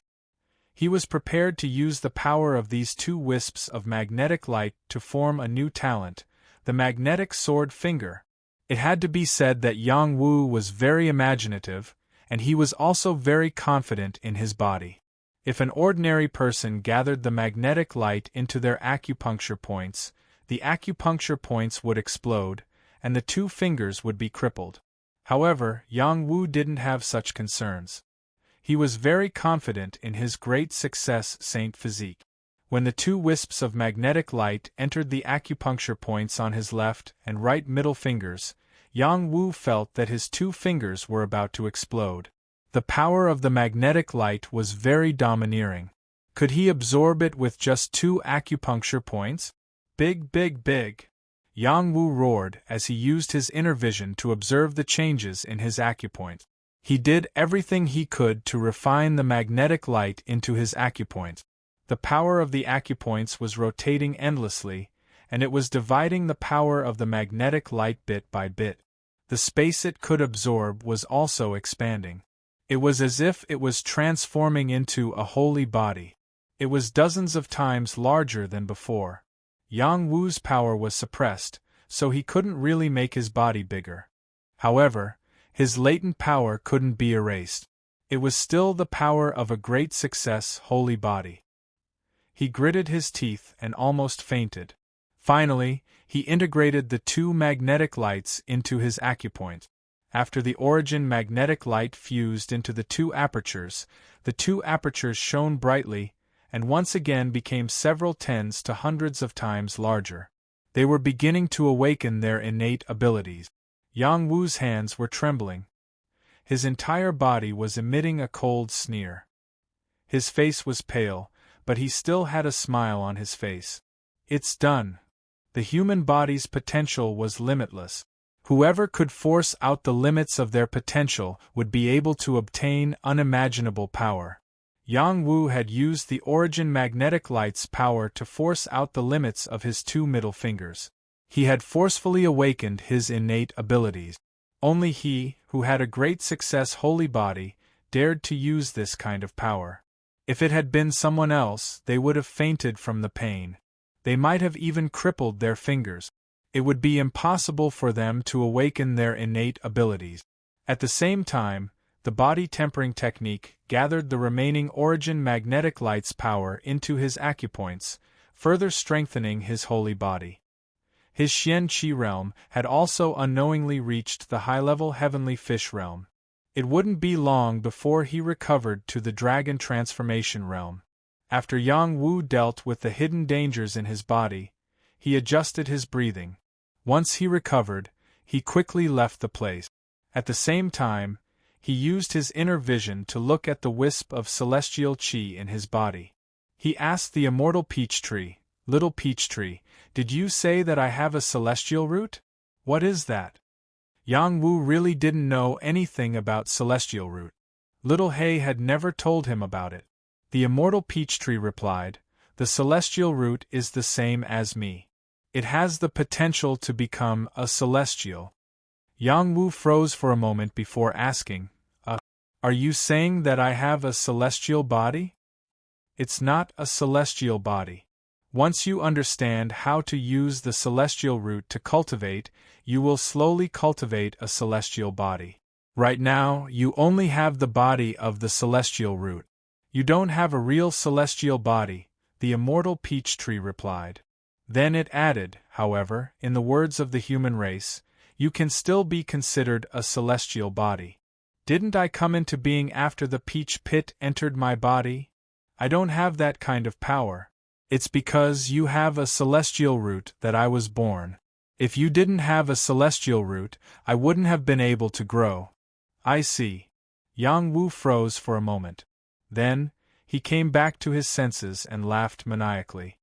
He was prepared to use the power of these 2 wisps of magnetic light to form a new talent, the magnetic sword finger. It had to be said that Yang Wu was very imaginative, and he was also very confident in his body. If an ordinary person gathered the magnetic light into their acupuncture points, the acupuncture points would explode, and the 2 fingers would be crippled. However, Yang Wu didn't have such concerns. He was very confident in his great success Saint physique. When the 2 wisps of magnetic light entered the acupuncture points on his left and right middle fingers, Yang Wu felt that his 2 fingers were about to explode. The power of the magnetic light was very domineering. Could he absorb it with just 2 acupuncture points? Big, big, big! Yang Wu roared as he used his inner vision to observe the changes in his acupoint. He did everything he could to refine the magnetic light into his acupoint. The power of the acupoints was rotating endlessly, and it was dividing the power of the magnetic light bit by bit. The space it could absorb was also expanding. It was as if it was transforming into a holy body. It was dozens of times larger than before. Yang Wu's power was suppressed, so he couldn't really make his body bigger. However, his latent power couldn't be erased. It was still the power of a great success holy body. He gritted his teeth and almost fainted. Finally, he integrated the two magnetic lights into his acupoint. After the origin magnetic light fused into the two apertures shone brightly, and once again became several tens to hundreds of times larger. They were beginning to awaken their innate abilities. Yang Wu's hands were trembling. His entire body was emitting a cold sneer. His face was pale, but he still had a smile on his face. It's done. The human body's potential was limitless. Whoever could force out the limits of their potential would be able to obtain unimaginable power. Yang Wu had used the origin magnetic light's power to force out the limits of his two middle fingers. He had forcefully awakened his innate abilities. Only he, who had a great success holy body, dared to use this kind of power. If it had been someone else, they would have fainted from the pain. They might have even crippled their fingers. It would be impossible for them to awaken their innate abilities. At the same time, the body tempering technique gathered the remaining origin magnetic light's power into his acupoints, further strengthening his holy body. His Xian Qi realm had also unknowingly reached the high-level heavenly fish realm. It wouldn't be long before he recovered to the dragon transformation realm. After Yang Wu dealt with the hidden dangers in his body, he adjusted his breathing. Once he recovered, he quickly left the place. At the same time, he used his inner vision to look at the wisp of celestial qi in his body. He asked the immortal peach tree, "Little peach tree, did you say that I have a celestial root? What is that?" Yang Wu really didn't know anything about celestial root. Little Hay had never told him about it. The immortal peach tree replied, "The celestial root is the same as me. It has the potential to become a celestial." Yang Wu froze for a moment before asking, Are you saying that I have a celestial body?" "It's not a celestial body. Once you understand how to use the celestial root to cultivate, you will slowly cultivate a celestial body. Right now, you only have the body of the celestial root. You don't have a real celestial body," the immortal peach tree replied. Then it added, however, in the words of the human race, "You can still be considered a celestial body. Didn't I come into being after the peach pit entered my body? I don't have that kind of power. It's because you have a celestial root that I was born. If you didn't have a celestial root, I wouldn't have been able to grow." "I see." Yang Wu froze for a moment. Then, he came back to his senses and laughed maniacally.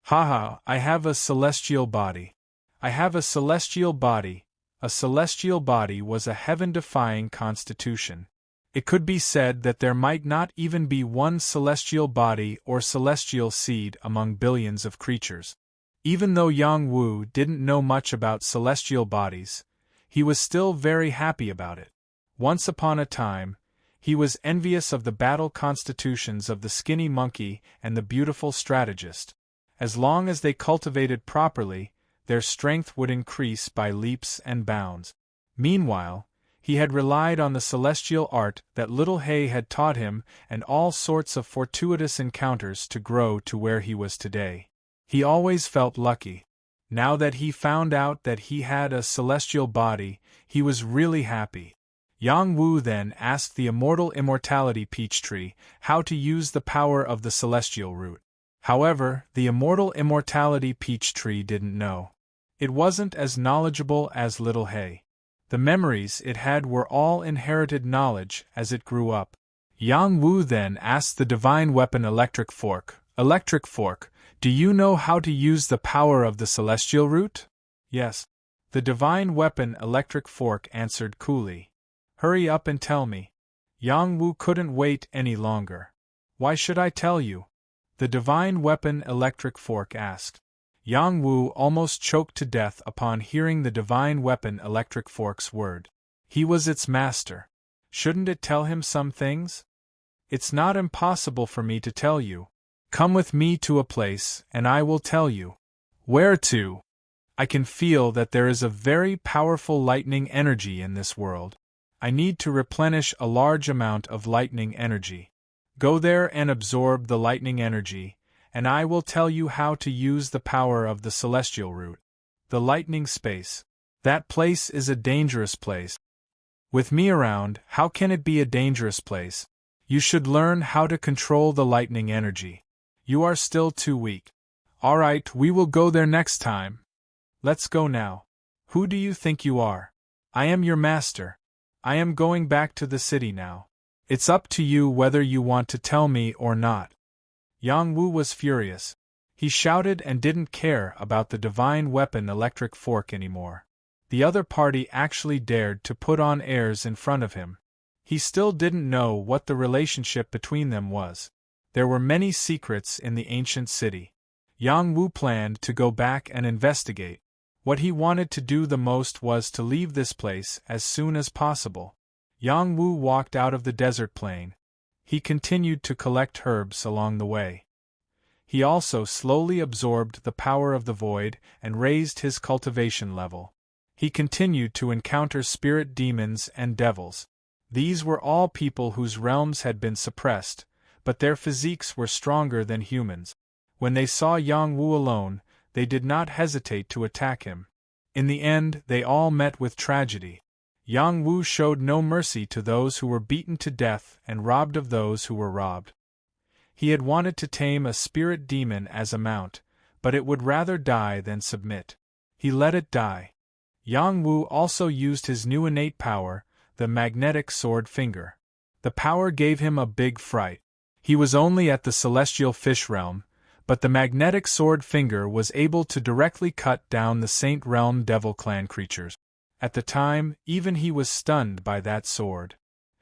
"Haha, I have a celestial body. I have a celestial body." A celestial body was a heaven-defying constitution. It could be said that there might not even be one celestial body or celestial seed among billions of creatures. Even though Yang Wu didn't know much about celestial bodies, he was still very happy about it. Once upon a time, he was envious of the battle constitutions of the skinny monkey and the beautiful strategist. As long as they cultivated properly, their strength would increase by leaps and bounds. Meanwhile, he had relied on the celestial art that Little Hay had taught him and all sorts of fortuitous encounters to grow to where he was today. He always felt lucky. Now that he found out that he had a celestial body, he was really happy. Yang Wu then asked the immortal immortality peach tree how to use the power of the celestial root. However, the immortal immortality peach tree didn't know. It wasn't as knowledgeable as Little Hay. The memories it had were all inherited knowledge as it grew up. Yang Wu then asked the divine weapon Electric Fork, "Electric Fork, do you know how to use the power of the celestial root?" "Yes." The divine weapon Electric Fork answered coolly. "Hurry up and tell me." Yang Wu couldn't wait any longer. "Why should I tell you?" the divine weapon Electric Fork asked. Yang Wu almost choked to death upon hearing the divine weapon Electric Fork's word. He was its master. Shouldn't it tell him some things? "It's not impossible for me to tell you. Come with me to a place, and I will tell you." "Where to?" I can feel that there is a very powerful lightning energy in this world. I need to replenish a large amount of lightning energy. Go there and absorb the lightning energy, and I will tell you how to use the power of the celestial root. The lightning space. That place is a dangerous place. With me around, how can it be a dangerous place? You should learn how to control the lightning energy. You are still too weak. Alright, we will go there next time. Let's go now. Who do you think you are? I am your master. I am going back to the city now. It's up to you whether you want to tell me or not. Yang Wu was furious. He shouted and didn't care about the divine weapon electric fork anymore. The other party actually dared to put on airs in front of him. He still didn't know what the relationship between them was. There were many secrets in the ancient city. Yang Wu planned to go back and investigate. What he wanted to do the most was to leave this place as soon as possible. Yang Wu walked out of the desert plain. He continued to collect herbs along the way. He also slowly absorbed the power of the void and raised his cultivation level. He continued to encounter spirit demons and devils. These were all people whose realms had been suppressed, but their physiques were stronger than humans. When they saw Yang Wu alone, they did not hesitate to attack him. In the end, they all met with tragedy. Yang Wu showed no mercy to those who were beaten to death and robbed of those who were robbed. He had wanted to tame a spirit demon as a mount, but it would rather die than submit. He let it die. Yang Wu also used his new innate power, the magnetic sword finger. The power gave him a big fright. He was only at the celestial fish realm, but the magnetic sword finger was able to directly cut down the Saint Realm Devil Clan creatures. At the time, even he was stunned by that sword.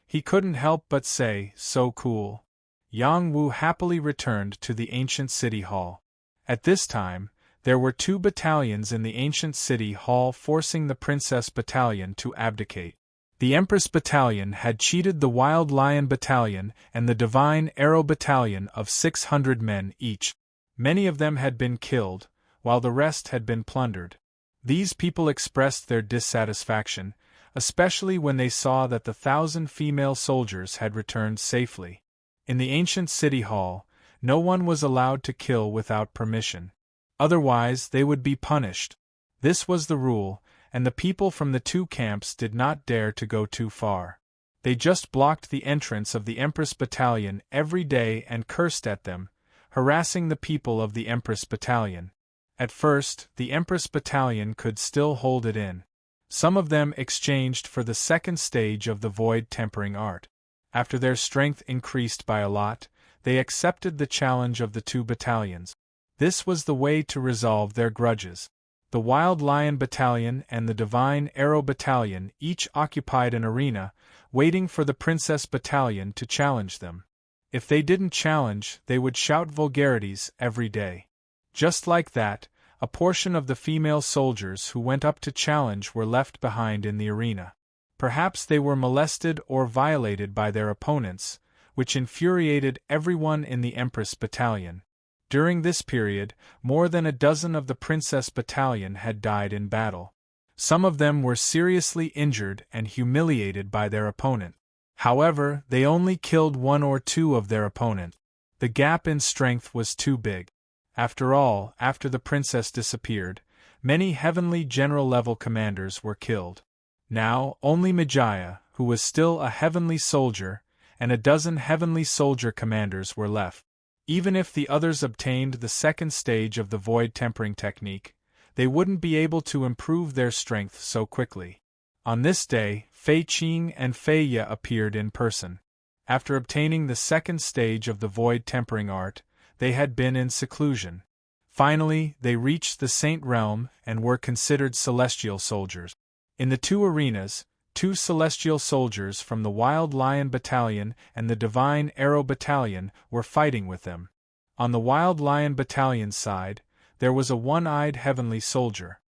He couldn't help but say, "So cool." Yang Wu happily returned to the ancient city hall. At this time, there were 2 battalions in the ancient city hall forcing the Princess Battalion to abdicate. The Empress Battalion had cheated the Wild Lion Battalion and the Divine Arrow Battalion of 600 men each. Many of them had been killed, while the rest had been plundered. These people expressed their dissatisfaction, especially when they saw that the 1,000 female soldiers had returned safely. In the ancient city hall, no one was allowed to kill without permission. Otherwise, they would be punished. This was the rule, and the people from the 2 camps did not dare to go too far. They just blocked the entrance of the Empress Battalion every day and cursed at them, harassing the people of the Empress Battalion. At first, the Empress Battalion could still hold it in. Some of them exchanged for the second stage of the void tempering art. After their strength increased by a lot, they accepted the challenge of the 2 battalions. This was the way to resolve their grudges. The Wild Lion Battalion and the Divine Arrow Battalion each occupied an arena, waiting for the Princess Battalion to challenge them. If they didn't challenge, they would shout vulgarities every day. Just like that, a portion of the female soldiers who went up to challenge were left behind in the arena. Perhaps they were molested or violated by their opponents, which infuriated everyone in the Empress Battalion. During this period, more than a dozen of the Princess Battalion had died in battle. Some of them were seriously injured and humiliated by their opponent. However, they only killed 1 or 2 of their opponent. The gap in strength was too big. After all, after the princess disappeared, many heavenly general-level commanders were killed. Now, only Majaya, who was still a heavenly soldier, and a dozen heavenly soldier commanders were left. Even if the others obtained the second stage of the void tempering technique, they wouldn't be able to improve their strength so quickly. On this day, Fei Qing and Fei Ye appeared in person. After obtaining the second stage of the void tempering art, they had been in seclusion. Finally, they reached the Saint Realm and were considered celestial soldiers. In the 2 arenas, 2 celestial soldiers from the Wild Lion Battalion and the Divine Arrow Battalion were fighting with them. On the Wild Lion Battalion's side, there was a one-eyed heavenly soldier.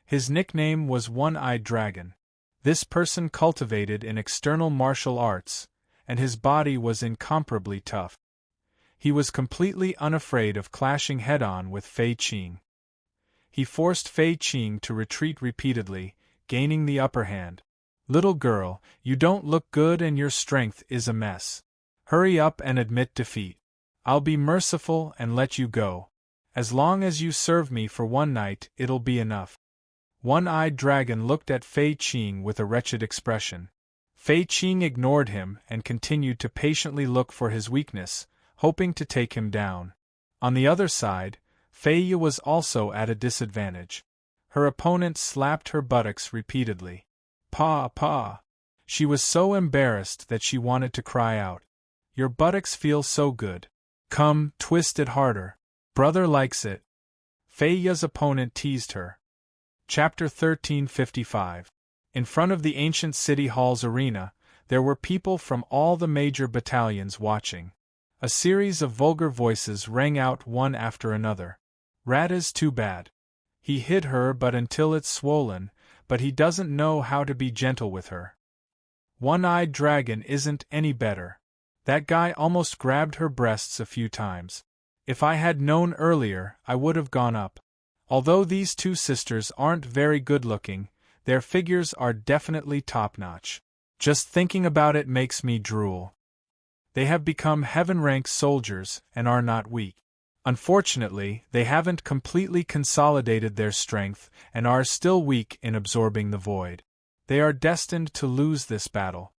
His nickname was One-Eyed Dragon. This person cultivated in external martial arts, and his body was incomparably tough. He was completely unafraid of clashing head-on with Fei Qing. He forced Fei Qing to retreat repeatedly, gaining the upper hand. Little girl, you don't look good and your strength is a mess. Hurry up and admit defeat. I'll be merciful and let you go. As long as you serve me for one night, it'll be enough. One-eyed dragon looked at Fei Qing with a wretched expression. Fei Qing ignored him and continued to patiently look for his weakness, hoping to take him down. On the other side, Fei Yi was also at a disadvantage. Her opponent slapped her buttocks repeatedly. "Paw, paw." She was so embarrassed that she wanted to cry out. "Your buttocks feel so good. Come, twist it harder. Brother likes it." Fei Yi's opponent teased her. Chapter 1355. In front of the ancient city hall's arena, there were people from all the major battalions watching. A series of vulgar voices rang out one after another. "Rat is too bad. He hit her but until it's swollen, but he doesn't know how to be gentle with her. One-eyed dragon isn't any better. That guy almost grabbed her breasts a few times. If I had known earlier, I would have gone up. Although these two sisters aren't very good-looking, their figures are definitely top-notch. Just thinking about it makes me drool. They have become heaven-rank soldiers and are not weak. Unfortunately, they haven't completely consolidated their strength and are still weak in absorbing the void. They are destined to lose this battle."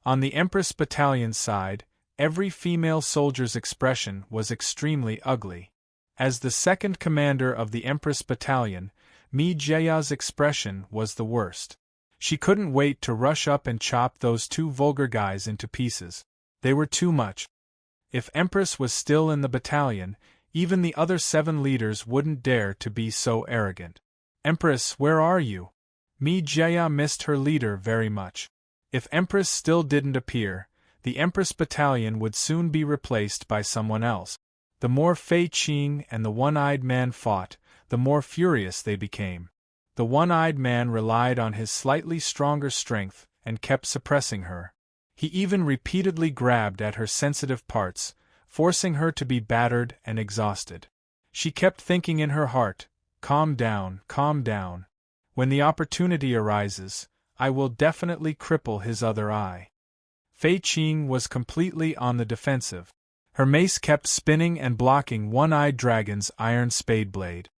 On the Empress Battalion's side, every female soldier's expression was extremely ugly. As the second commander of the Empress Battalion, Mi Jieya's expression was the worst. She couldn't wait to rush up and chop those two vulgar guys into pieces. They were too much. If Empress was still in the battalion, even the other 7 leaders wouldn't dare to be so arrogant. "Empress, where are you?" Mi Jieya missed her leader very much. If Empress still didn't appear, the Empress Battalion would soon be replaced by someone else. The more Fei Qing and the one-eyed man fought, the more furious they became. The one-eyed man relied on his slightly stronger strength and kept suppressing her. He even repeatedly grabbed at her sensitive parts, forcing her to be battered and exhausted. She kept thinking in her heart, calm down, calm down. When the opportunity arises, I will definitely cripple his other eye." Fei Qing was completely on the defensive. Her mace kept spinning and blocking One-Eyed Dragon's iron spade blade.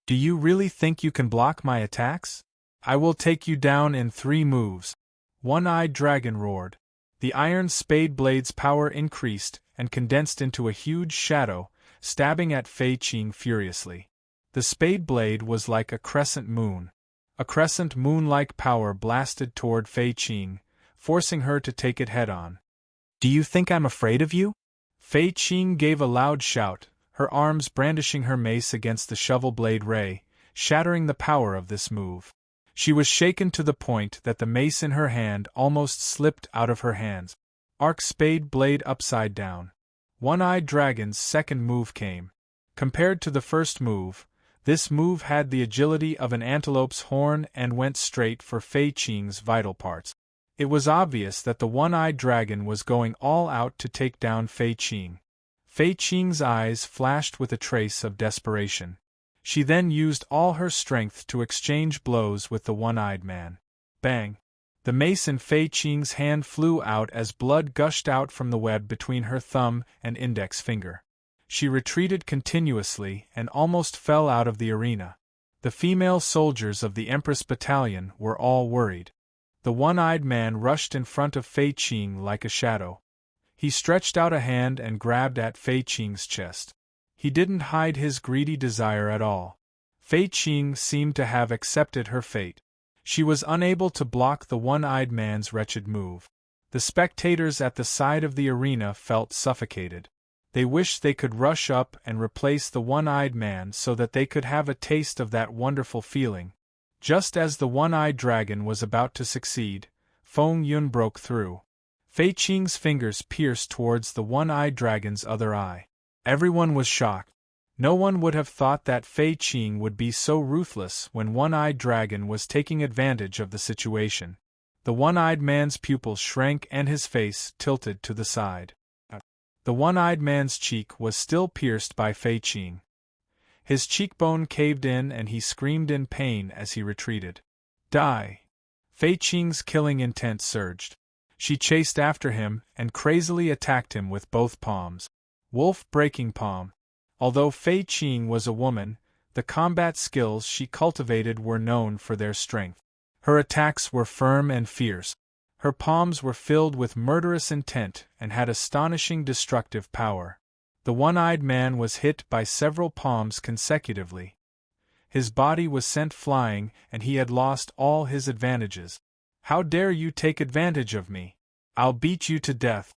"Do you really think you can block my attacks? I will take you down in 3 moves. One-Eyed Dragon roared. The iron spade blade's power increased and condensed into a huge shadow, stabbing at Fei Qing furiously. The spade blade was like a crescent moon. A crescent moon-like power blasted toward Fei Qing, forcing her to take it head-on. "Do you think I'm afraid of you?" Fei Qing gave a loud shout, her arms brandishing her mace against the shovel blade ray, shattering the power of this move. She was shaken to the point that the mace in her hand almost slipped out of her hands. Arc spade blade upside down. One-Eyed Dragon's second move came. Compared to the first move, this move had the agility of an antelope's horn and went straight for Fei Qing's vital parts. It was obvious that the One-Eyed Dragon was going all out to take down Fei Qing. Fei Qing's eyes flashed with a trace of desperation. She then used all her strength to exchange blows with the one-eyed man. Bang! The mace in Fei Qing's hand flew out as blood gushed out from the web between her thumb and index finger. She retreated continuously and almost fell out of the arena. The female soldiers of the Empress Battalion were all worried. The one-eyed man rushed in front of Fei Qing like a shadow. He stretched out a hand and grabbed at Fei Qing's chest. He didn't hide his greedy desire at all. Fei Qing seemed to have accepted her fate. She was unable to block the one-eyed man's wretched move. The spectators at the side of the arena felt suffocated. They wished they could rush up and replace the one-eyed man so that they could have a taste of that wonderful feeling. Just as the one-eyed dragon was about to succeed, Feng Yun broke through. Fei Qing's fingers pierced towards the one-eyed dragon's other eye. Everyone was shocked. No one would have thought that Fei Qing would be so ruthless when one-eyed dragon was taking advantage of the situation. The one-eyed man's pupils shrank and his face tilted to the side. The one-eyed man's cheek was still pierced by Fei Qing. His cheekbone caved in and he screamed in pain as he retreated. Die! Fei Qing's killing intent surged. She chased after him and crazily attacked him with both palms. Wolf breaking palm. Although Fei Qing was a woman, the combat skills she cultivated were known for their strength. Her attacks were firm and fierce. Her palms were filled with murderous intent and had astonishing destructive power. The one-eyed man was hit by several palms consecutively. His body was sent flying and he had lost all his advantages. How dare you take advantage of me? I'll beat you to death!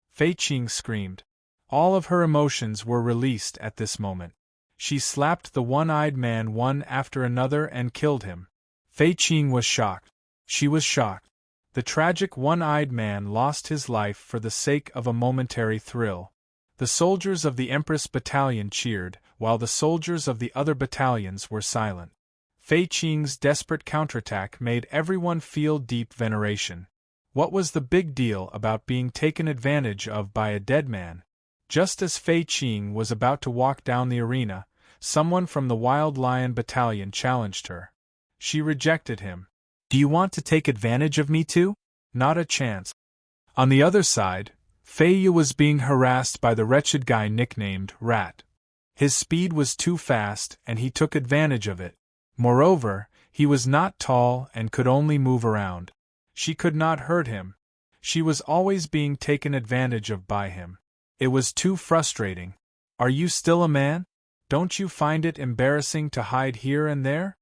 Fei Qing screamed. All of her emotions were released at this moment. She slapped the one-eyed man one after another and killed him. Fei Qing was shocked. She was shocked. The tragic one-eyed man lost his life for the sake of a momentary thrill. The soldiers of the Empress Battalion cheered, while the soldiers of the other battalions were silent. Fei Qing's desperate counterattack made everyone feel deep veneration. What was the big deal about being taken advantage of by a dead man? Just as Fei Qing was about to walk down the arena, someone from the Wild Lion Battalion challenged her. She rejected him. Do you want to take advantage of me too? Not a chance. On the other side, Fei Yi was being harassed by the wretched guy nicknamed Rat. His speed was too fast and he took advantage of it. Moreover, he was not tall and could only move around. She could not hurt him. She was always being taken advantage of by him. It was too frustrating. Are you still a man? Don't you find it embarrassing to hide here and there?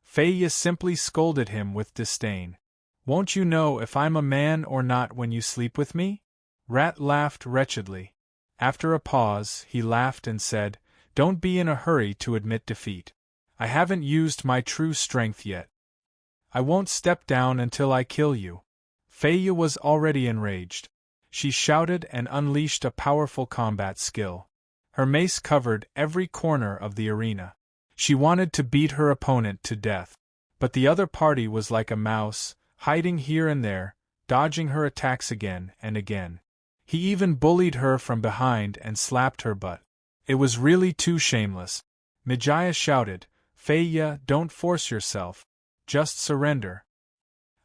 Fei Yi simply scolded him with disdain. Won't you know if I'm a man or not when you sleep with me? Rat laughed wretchedly. After a pause, he laughed and said, Don't be in a hurry to admit defeat. I haven't used my true strength yet. I won't step down until I kill you. Fei Yi was already enraged. She shouted and unleashed a powerful combat skill. Her mace covered every corner of the arena. She wanted to beat her opponent to death. But the other party was like a mouse, hiding here and there, dodging her attacks again and again. He even bullied her from behind and slapped her butt. It was really too shameless. Mijaya shouted, Fei Yi, don't force yourself. Just surrender.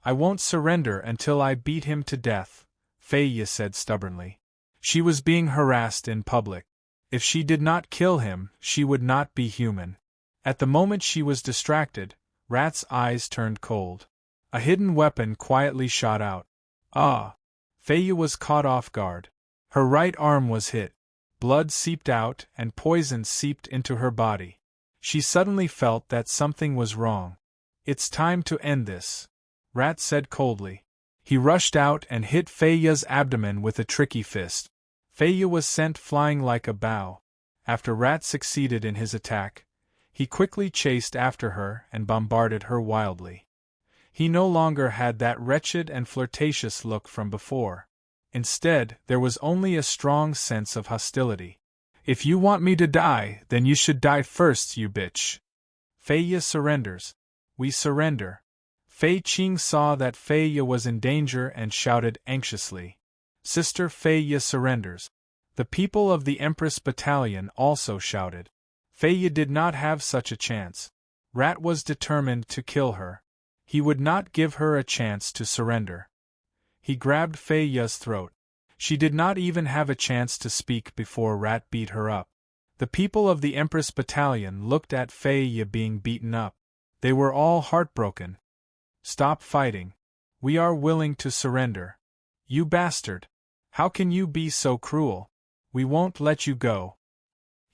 I won't surrender until I beat him to death, Fei Yi said stubbornly. She was being harassed in public. If she did not kill him, she would not be human. At the moment she was distracted, Rat's eyes turned cold. A hidden weapon quietly shot out. Ah! Fei Yi was caught off guard. Her right arm was hit. Blood seeped out and poison seeped into her body. She suddenly felt that something was wrong. It's time to end this, Rat said coldly. He rushed out and hit Fei Yi's abdomen with a tricky fist. Fei Yi was sent flying like a bow. After Rat succeeded in his attack, he quickly chased after her and bombarded her wildly. He no longer had that wretched and flirtatious look from before. Instead, there was only a strong sense of hostility. If you want me to die, then you should die first, you bitch. Fei Yi surrenders. We surrender. Fei Qing saw that Fei Yi was in danger and shouted anxiously. Sister Fei Yi surrenders. The people of the Empress Battalion also shouted. Fei Yi did not have such a chance. Rat was determined to kill her. He would not give her a chance to surrender. He grabbed Fei Yi's throat. She did not even have a chance to speak before Rat beat her up. The people of the Empress Battalion looked at Fei Yi being beaten up. They were all heartbroken. Stop fighting. We are willing to surrender. You bastard! How can you be so cruel? We won't let you go.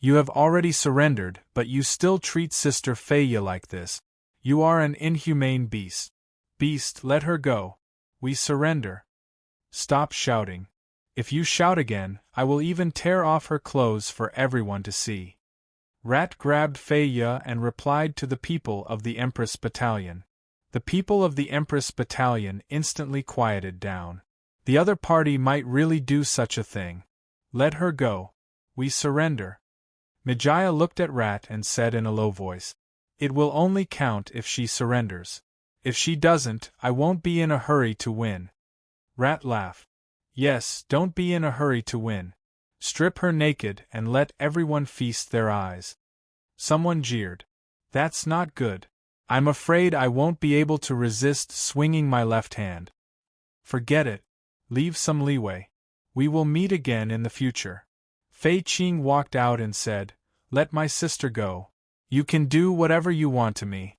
You have already surrendered, but you still treat Sister Fei Yi like this. You are an inhumane beast. Beast, let her go. We surrender. Stop shouting. If you shout again, I will even tear off her clothes for everyone to see. Rat grabbed Fei Yi and replied to the people of the Empress Battalion. The people of the Empress Battalion instantly quieted down. The other party might really do such a thing. Let her go. We surrender. Mijaya looked at Rat and said in a low voice, It will only count if she surrenders. If she doesn't, I won't be in a hurry to win. Rat laughed. Yes, don't be in a hurry to win. Strip her naked and let everyone feast their eyes. Someone jeered. That's not good. I'm afraid I won't be able to resist swinging my left hand. Forget it. Leave some leeway. We will meet again in the future. Fei Qing walked out and said, Let my sister go. You can do whatever you want to me.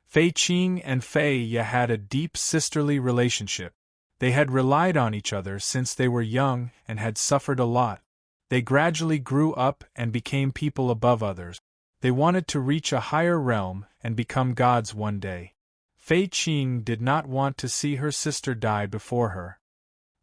Fei Qing and Fei Ye had a deep sisterly relationship. They had relied on each other since they were young and had suffered a lot. They gradually grew up and became people above others. They wanted to reach a higher realm and become gods one day. Fei Qing did not want to see her sister die before her.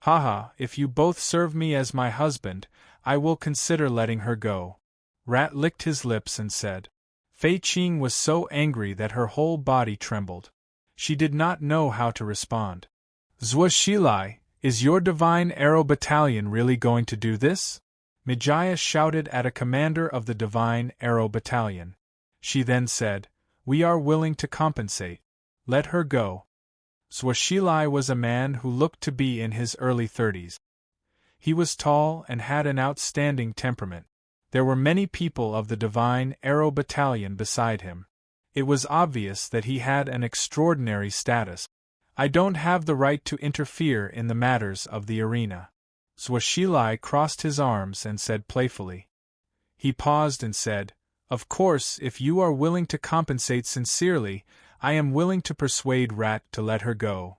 Haha, if you both serve me as my husband, I will consider letting her go. Rat licked his lips and said. Fei Qing was so angry that her whole body trembled. She did not know how to respond. Zhuo Shilai, is your divine arrow battalion really going to do this? Mijaya shouted at a commander of the divine arrow battalion. She then said, We are willing to compensate. Let her go. Zhuo Shilai was a man who looked to be in his early 30s. He was tall and had an outstanding temperament. There were many people of the divine arrow battalion beside him. It was obvious that he had an extraordinary status. I don't have the right to interfere in the matters of the arena. Zhuo Shilai crossed his arms and said playfully. He paused and said, Of course, if you are willing to compensate sincerely, I am willing to persuade Rat to let her go.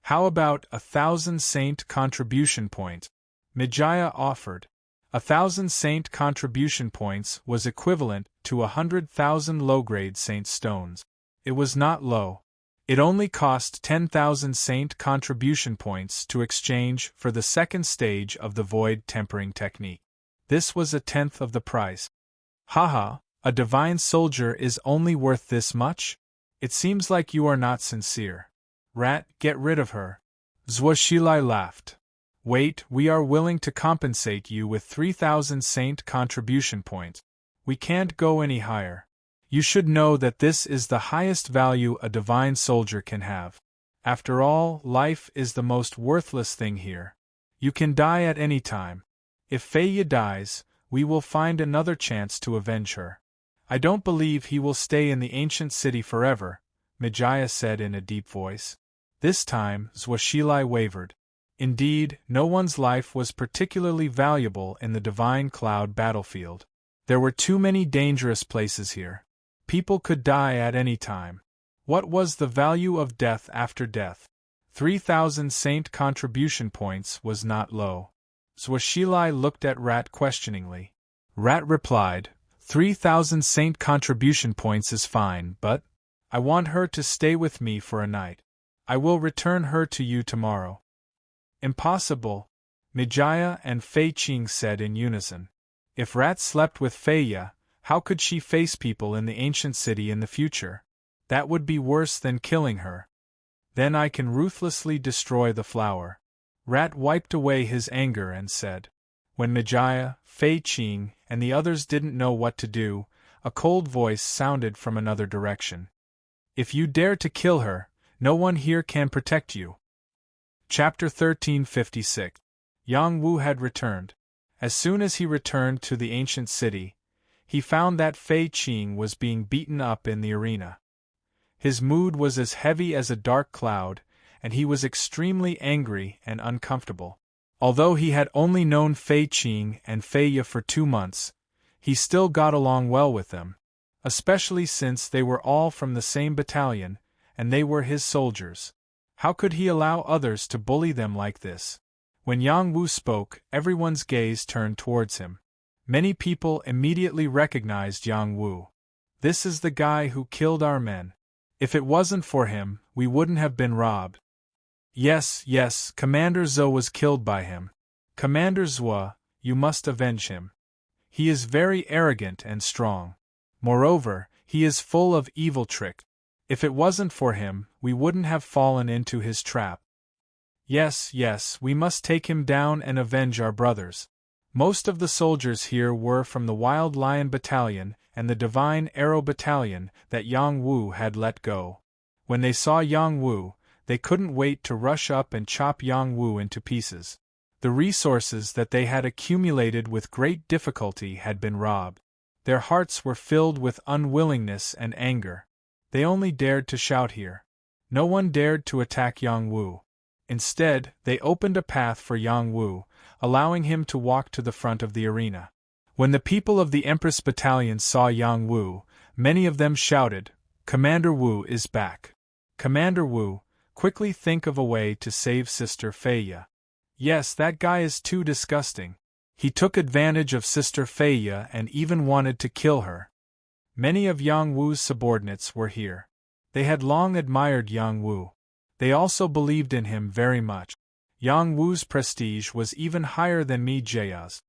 How about 1,000 saint contribution points? Mijaya offered. 1,000 saint contribution points was equivalent to 100,000 low-grade saint stones. It was not low. It only cost 10,000 saint contribution points to exchange for the second stage of the void tempering technique. This was 1/10 of the price. Haha, a divine soldier is only worth this much? It seems like you are not sincere. Rat, get rid of her. Zhuo Shilai laughed. Wait, we are willing to compensate you with 3,000 saint contribution points. We can't go any higher. You should know that this is the highest value a divine soldier can have. After all, life is the most worthless thing here. You can die at any time. If Fei Ye dies, we will find another chance to avenge her. I don't believe he will stay in the ancient city forever, Mijaya said in a deep voice. This time, Zhuo Shilai wavered. Indeed, no one's life was particularly valuable in the Divine Cloud battlefield. There were too many dangerous places here. People could die at any time. What was the value of death after death? 3,000 saint contribution points was not low. Zhuo Shilai looked at Rat questioningly. Rat replied, 3,000 saint contribution points is fine, but I want her to stay with me for a night. I will return her to you tomorrow. Impossible, Mijaya and Fei Qing said in unison. If Rat slept with Fei Ye, how could she face people in the ancient city in the future? That would be worse than killing her. Then I can ruthlessly destroy the flower. Rat wiped away his anger and said. When Mijaya, Fei Qing, and the others didn't know what to do, a cold voice sounded from another direction. If you dare to kill her, no one here can protect you. Chapter 1356. Yang Wu had returned. As soon as he returned to the ancient city, he found that Fei Qing was being beaten up in the arena. His mood was as heavy as a dark cloud, and he was extremely angry and uncomfortable. Although he had only known Fei Qing and Fei Ye for 2 months, he still got along well with them, especially since they were all from the same battalion, and they were his soldiers. How could he allow others to bully them like this? When Yang Wu spoke, everyone's gaze turned towards him. Many people immediately recognized Yang Wu. This is the guy who killed our men. If it wasn't for him, we wouldn't have been robbed. Yes, Commander Zhou was killed by him. Commander Zhou, you must avenge him. He is very arrogant and strong. Moreover, he is full of evil tricks. If it wasn't for him, we wouldn't have fallen into his trap. Yes, we must take him down and avenge our brothers. Most of the soldiers here were from the Wild Lion Battalion and the Divine Arrow Battalion that Yang Wu had let go. When they saw Yang Wu, they couldn't wait to rush up and chop Yang Wu into pieces. The resources that they had accumulated with great difficulty had been robbed. Their hearts were filled with unwillingness and anger. They only dared to shout here. No one dared to attack Yang Wu. Instead, they opened a path for Yang Wu, allowing him to walk to the front of the arena. When the people of the Empress Battalion saw Yang Wu, many of them shouted, "Commander Wu is back! Commander Wu, quickly think of a way to save Sister Feiya. Yes, that guy is too disgusting. He took advantage of Sister Feiya and even wanted to kill her." Many of Yang Wu's subordinates were here. They had long admired Yang Wu. They also believed in him very much. Yang Wu's prestige was even higher than Mi Jia's.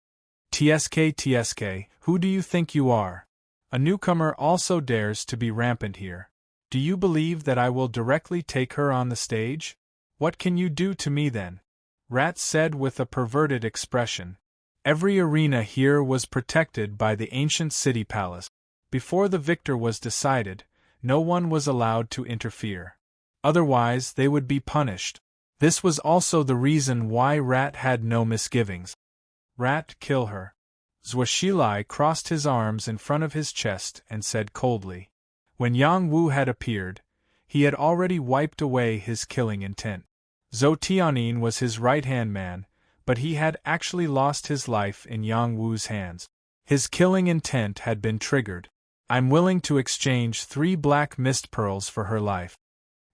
"TSK, who do you think you are? A newcomer also dares to be rampant here. Do you believe that I will directly take her on the stage? What can you do to me then?" Rat said with a perverted expression. Every arena here was protected by the ancient city palace. Before the victor was decided, no one was allowed to interfere. Otherwise, they would be punished. This was also the reason why Rat had no misgivings. "Rat, kill her." Zhuoxilai crossed his arms in front of his chest and said coldly. When Yang Wu had appeared, he had already wiped away his killing intent. Zhou Tianyin was his right-hand man, but he had actually lost his life in Yang Wu's hands. His killing intent had been triggered. "I'm willing to exchange 3 black mist pearls for her life."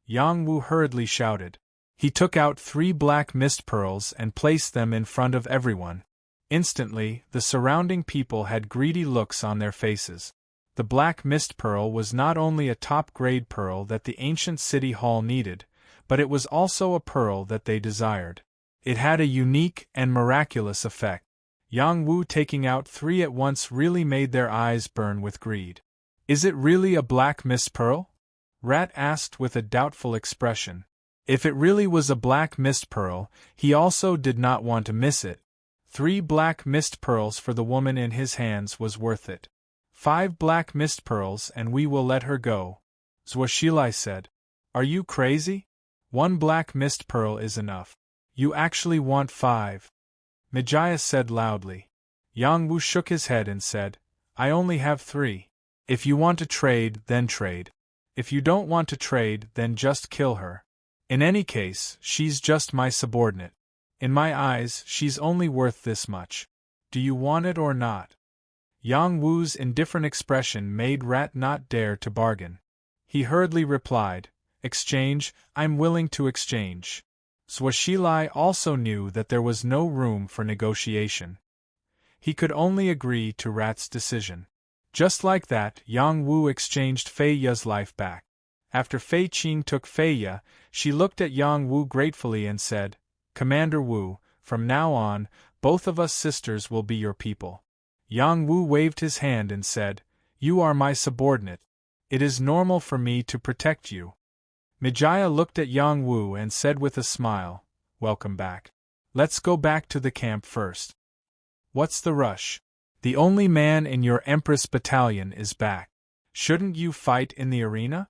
Yang Wu hurriedly shouted. He took out 3 black mist pearls and placed them in front of everyone. Instantly, the surrounding people had greedy looks on their faces. The black mist pearl was not only a top-grade pearl that the ancient city hall needed, but it was also a pearl that they desired. It had a unique and miraculous effect. Yang Wu taking out 3 at once really made their eyes burn with greed. "Is it really a black mist pearl?" Rat asked with a doubtful expression. If it really was a black mist pearl, he also did not want to miss it. 3 black mist pearls for the woman in his hands was worth it. 5 black mist pearls and we will let her go, Zhuoxilai said. "Are you crazy? 1 black mist pearl is enough. You actually want 5. Mijaya said loudly. Yang Wu shook his head and said, "I only have 3. If you want to trade, then trade. If you don't want to trade, then just kill her. In any case, she's just my subordinate. In my eyes, she's only worth this much. Do you want it or not?" Yang Wu's indifferent expression made Rat not dare to bargain. He hurriedly replied, "Exchange, I'm willing to exchange." Zhuoxilai also knew that there was no room for negotiation. He could only agree to Rat's decision. Just like that, Yang Wu exchanged Feiya's life back. After Fei Qing took Feiya, she looked at Yang Wu gratefully and said, "Commander Wu, from now on, both of us sisters will be your people." Yang Wu waved his hand and said, "You are my subordinate. It is normal for me to protect you." Mijaya looked at Yang Wu and said with a smile, "Welcome back. Let's go back to the camp first." "What's the rush? The only man in your Empress Battalion is back. Shouldn't you fight in the arena?"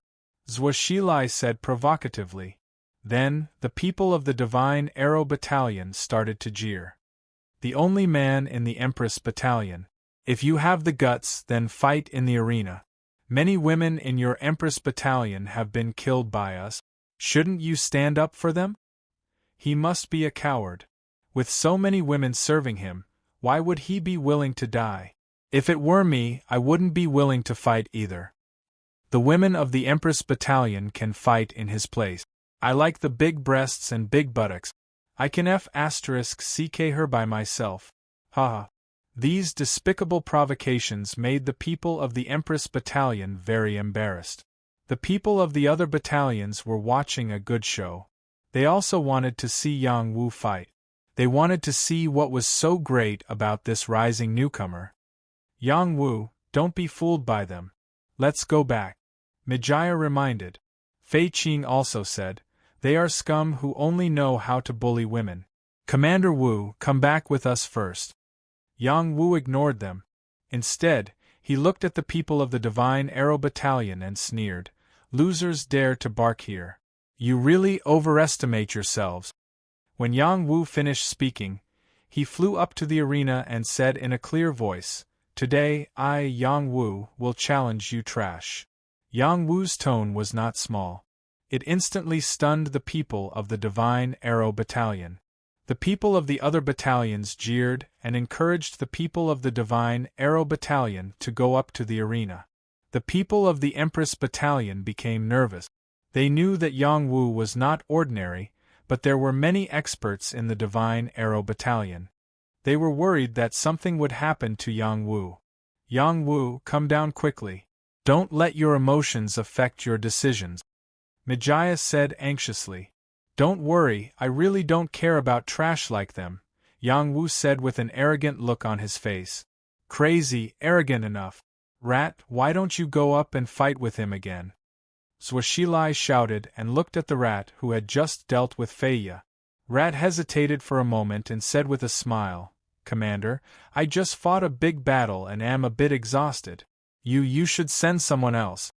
Zhuoxilai said provocatively. Then, the people of the Divine Arrow Battalion started to jeer. "The only man in the Empress Battalion. If you have the guts, then fight in the arena. Many women in your Empress Battalion have been killed by us. Shouldn't you stand up for them? He must be a coward. With so many women serving him, why would he be willing to die? If it were me, I wouldn't be willing to fight either. The women of the Empress Battalion can fight in his place. I like the big breasts and big buttocks. I can *CK her by myself. Haha." These despicable provocations made the people of the Empress Battalion very embarrassed. The people of the other battalions were watching a good show. They also wanted to see Yang Wu fight. They wanted to see what was so great about this rising newcomer. "Yang Wu, don't be fooled by them. Let's go back," Mijaya reminded. Fei Qing also said, "They are scum who only know how to bully women. Commander Wu, come back with us first." Yang Wu ignored them. Instead, he looked at the people of the Divine Arrow Battalion and sneered, "Losers dare to bark here. You really overestimate yourselves." When Yang Wu finished speaking, he flew up to the arena and said in a clear voice, Today, I, Yang Wu, will challenge you trash. Yang Wu's tone was not small. It instantly stunned the people of the Divine Arrow Battalion. The people of the other battalions jeered and encouraged the people of the Divine Arrow Battalion to go up to the arena. The people of the Empress Battalion became nervous. They knew that Yang Wu was not ordinary, but there were many experts in the Divine Arrow Battalion. They were worried that something would happen to Yang Wu. Yang Wu, come down quickly. Don't let your emotions affect your decisions, Mijaya said anxiously. Don't worry, I really don't care about trash like them, Yang Wu said with an arrogant look on his face. Crazy, arrogant enough. Rat, why don't you go up and fight with him again? Zwashilai shouted and looked at the rat who had just dealt with Feya. Rat hesitated for a moment and said with a smile, Commander, I just fought a big battle and am a bit exhausted. You should send someone else.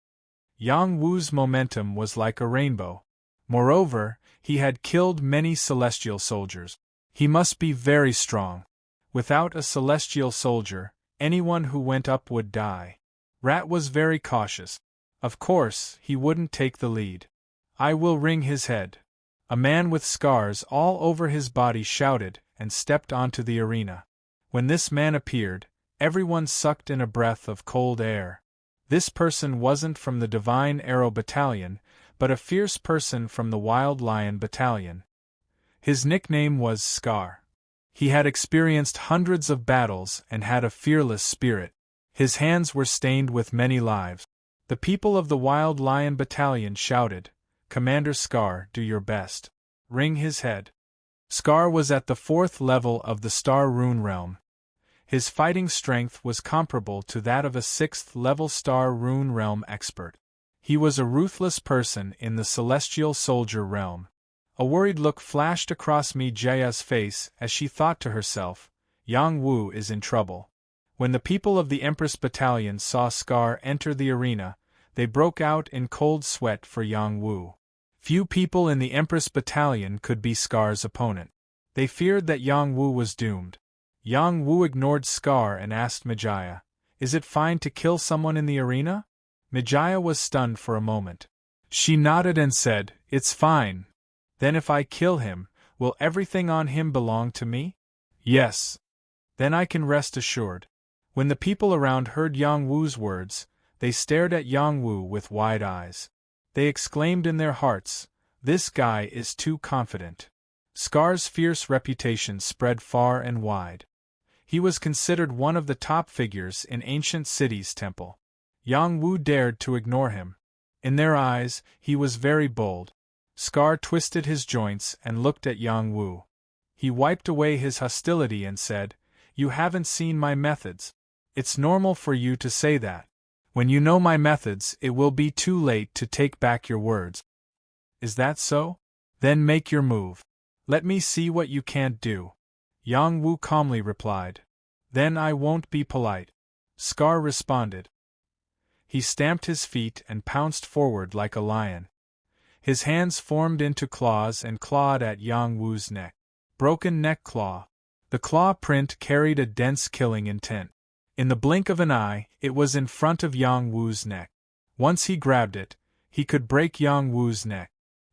Yang Wu's momentum was like a rainbow. Moreover, he had killed many celestial soldiers. He must be very strong. Without a celestial soldier, anyone who went up would die. Rat was very cautious. Of course, he wouldn't take the lead. I will wring his head. A man with scars all over his body shouted and stepped onto the arena. When this man appeared, everyone sucked in a breath of cold air. This person wasn't from the Divine Arrow Battalion, but a fierce person from the Wild Lion Battalion. His nickname was Scar. He had experienced hundreds of battles and had a fearless spirit. His hands were stained with many lives. The people of the Wild Lion Battalion shouted, Commander Scar, do your best. Wring his head. Scar was at the 4th level of the Star Rune Realm. His fighting strength was comparable to that of a 6th-level Star Rune Realm expert. He was a ruthless person in the Celestial Soldier realm. A worried look flashed across Mijaya's face as she thought to herself, Yang Wu is in trouble. When the people of the Empress Battalion saw Scar enter the arena, they broke out in cold sweat for Yang Wu. Few people in the Empress Battalion could be Scar's opponent. They feared that Yang Wu was doomed. Yang Wu ignored Scar and asked Mijaya, Is it fine to kill someone in the arena? Mijaya was stunned for a moment. She nodded and said, It's fine. Then if I kill him, will everything on him belong to me? Yes. Then I can rest assured. When the people around heard Yang Wu's words, they stared at Yang Wu with wide eyes. They exclaimed in their hearts, This guy is too confident. Scar's fierce reputation spread far and wide. He was considered one of the top figures in Ancient City's temple. Yang Wu dared to ignore him. In their eyes, he was very bold. Scar twisted his joints and looked at Yang Wu. He wiped away his hostility and said, You haven't seen my methods. It's normal for you to say that. When you know my methods, it will be too late to take back your words. Is that so? Then make your move. Let me see what you can't do. Yang Wu calmly replied. Then I won't be polite. Scar responded. He stamped his feet and pounced forward like a lion. His hands formed into claws and clawed at Yang Wu's neck. Broken neck claw. The claw print carried a dense killing intent. In the blink of an eye, it was in front of Yang Wu's neck. Once he grabbed it, he could break Yang Wu's neck.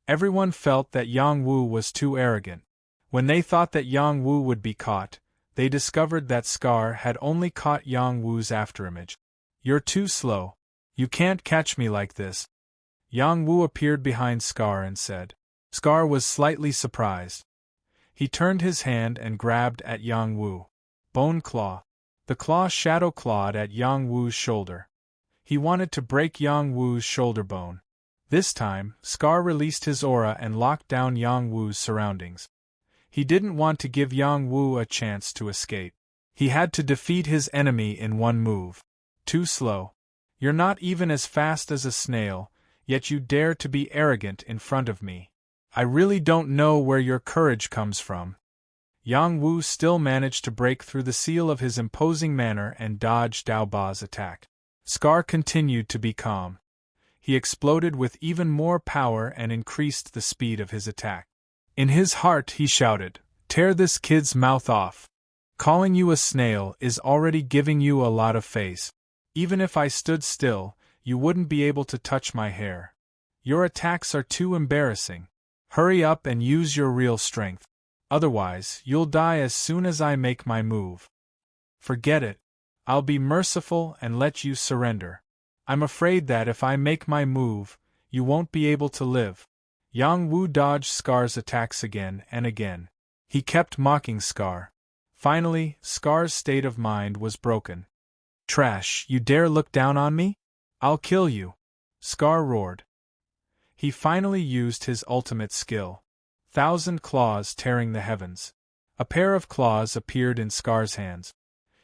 Everyone felt that Yang Wu was too arrogant. When they thought that Yang Wu would be caught, they discovered that Scar had only caught Yang Wu's afterimage. You're too slow. You can't catch me like this. Yang Wu appeared behind Scar and said. Scar was slightly surprised. He turned his hand and grabbed at Yang Wu. Bone claw. The claw shadow clawed at Yang Wu's shoulder. He wanted to break Yang Wu's shoulder bone. This time, Scar released his aura and locked down Yang Wu's surroundings. He didn't want to give Yang Wu a chance to escape. He had to defeat his enemy in one move. Too slow. You're not even as fast as a snail, yet you dare to be arrogant in front of me. I really don't know where your courage comes from. Yang Wu still managed to break through the seal of his imposing manner and dodge Dao Ba's attack. Scar continued to be calm. He exploded with even more power and increased the speed of his attack. In his heart he shouted, Tear this kid's mouth off. Calling you a snail is already giving you a lot of face. Even if I stood still, you wouldn't be able to touch my hair. Your attacks are too embarrassing. Hurry up and use your real strength. Otherwise, you'll die as soon as I make my move. Forget it. I'll be merciful and let you surrender. I'm afraid that if I make my move, you won't be able to live. Yang Wu dodged Scar's attacks again and again. He kept mocking Scar. Finally, Scar's state of mind was broken. Trash, you dare look down on me? I'll kill you! Scar roared. He finally used his ultimate skill. 1,000 claws tearing the heavens. A pair of claws appeared in Scar's hands.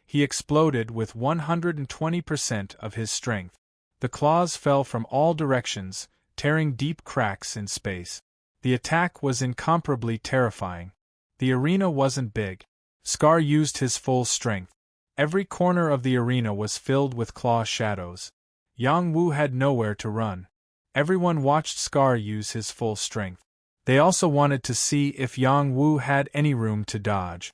He exploded with 120% of his strength. The claws fell from all directions, tearing deep cracks in space. The attack was incomparably terrifying. The arena wasn't big. Scar used his full strength. Every corner of the arena was filled with claw shadows. Yang Wu had nowhere to run. Everyone watched Scar use his full strength. They also wanted to see if Yang Wu had any room to dodge.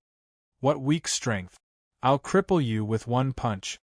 What weak strength! I'll cripple you with one punch.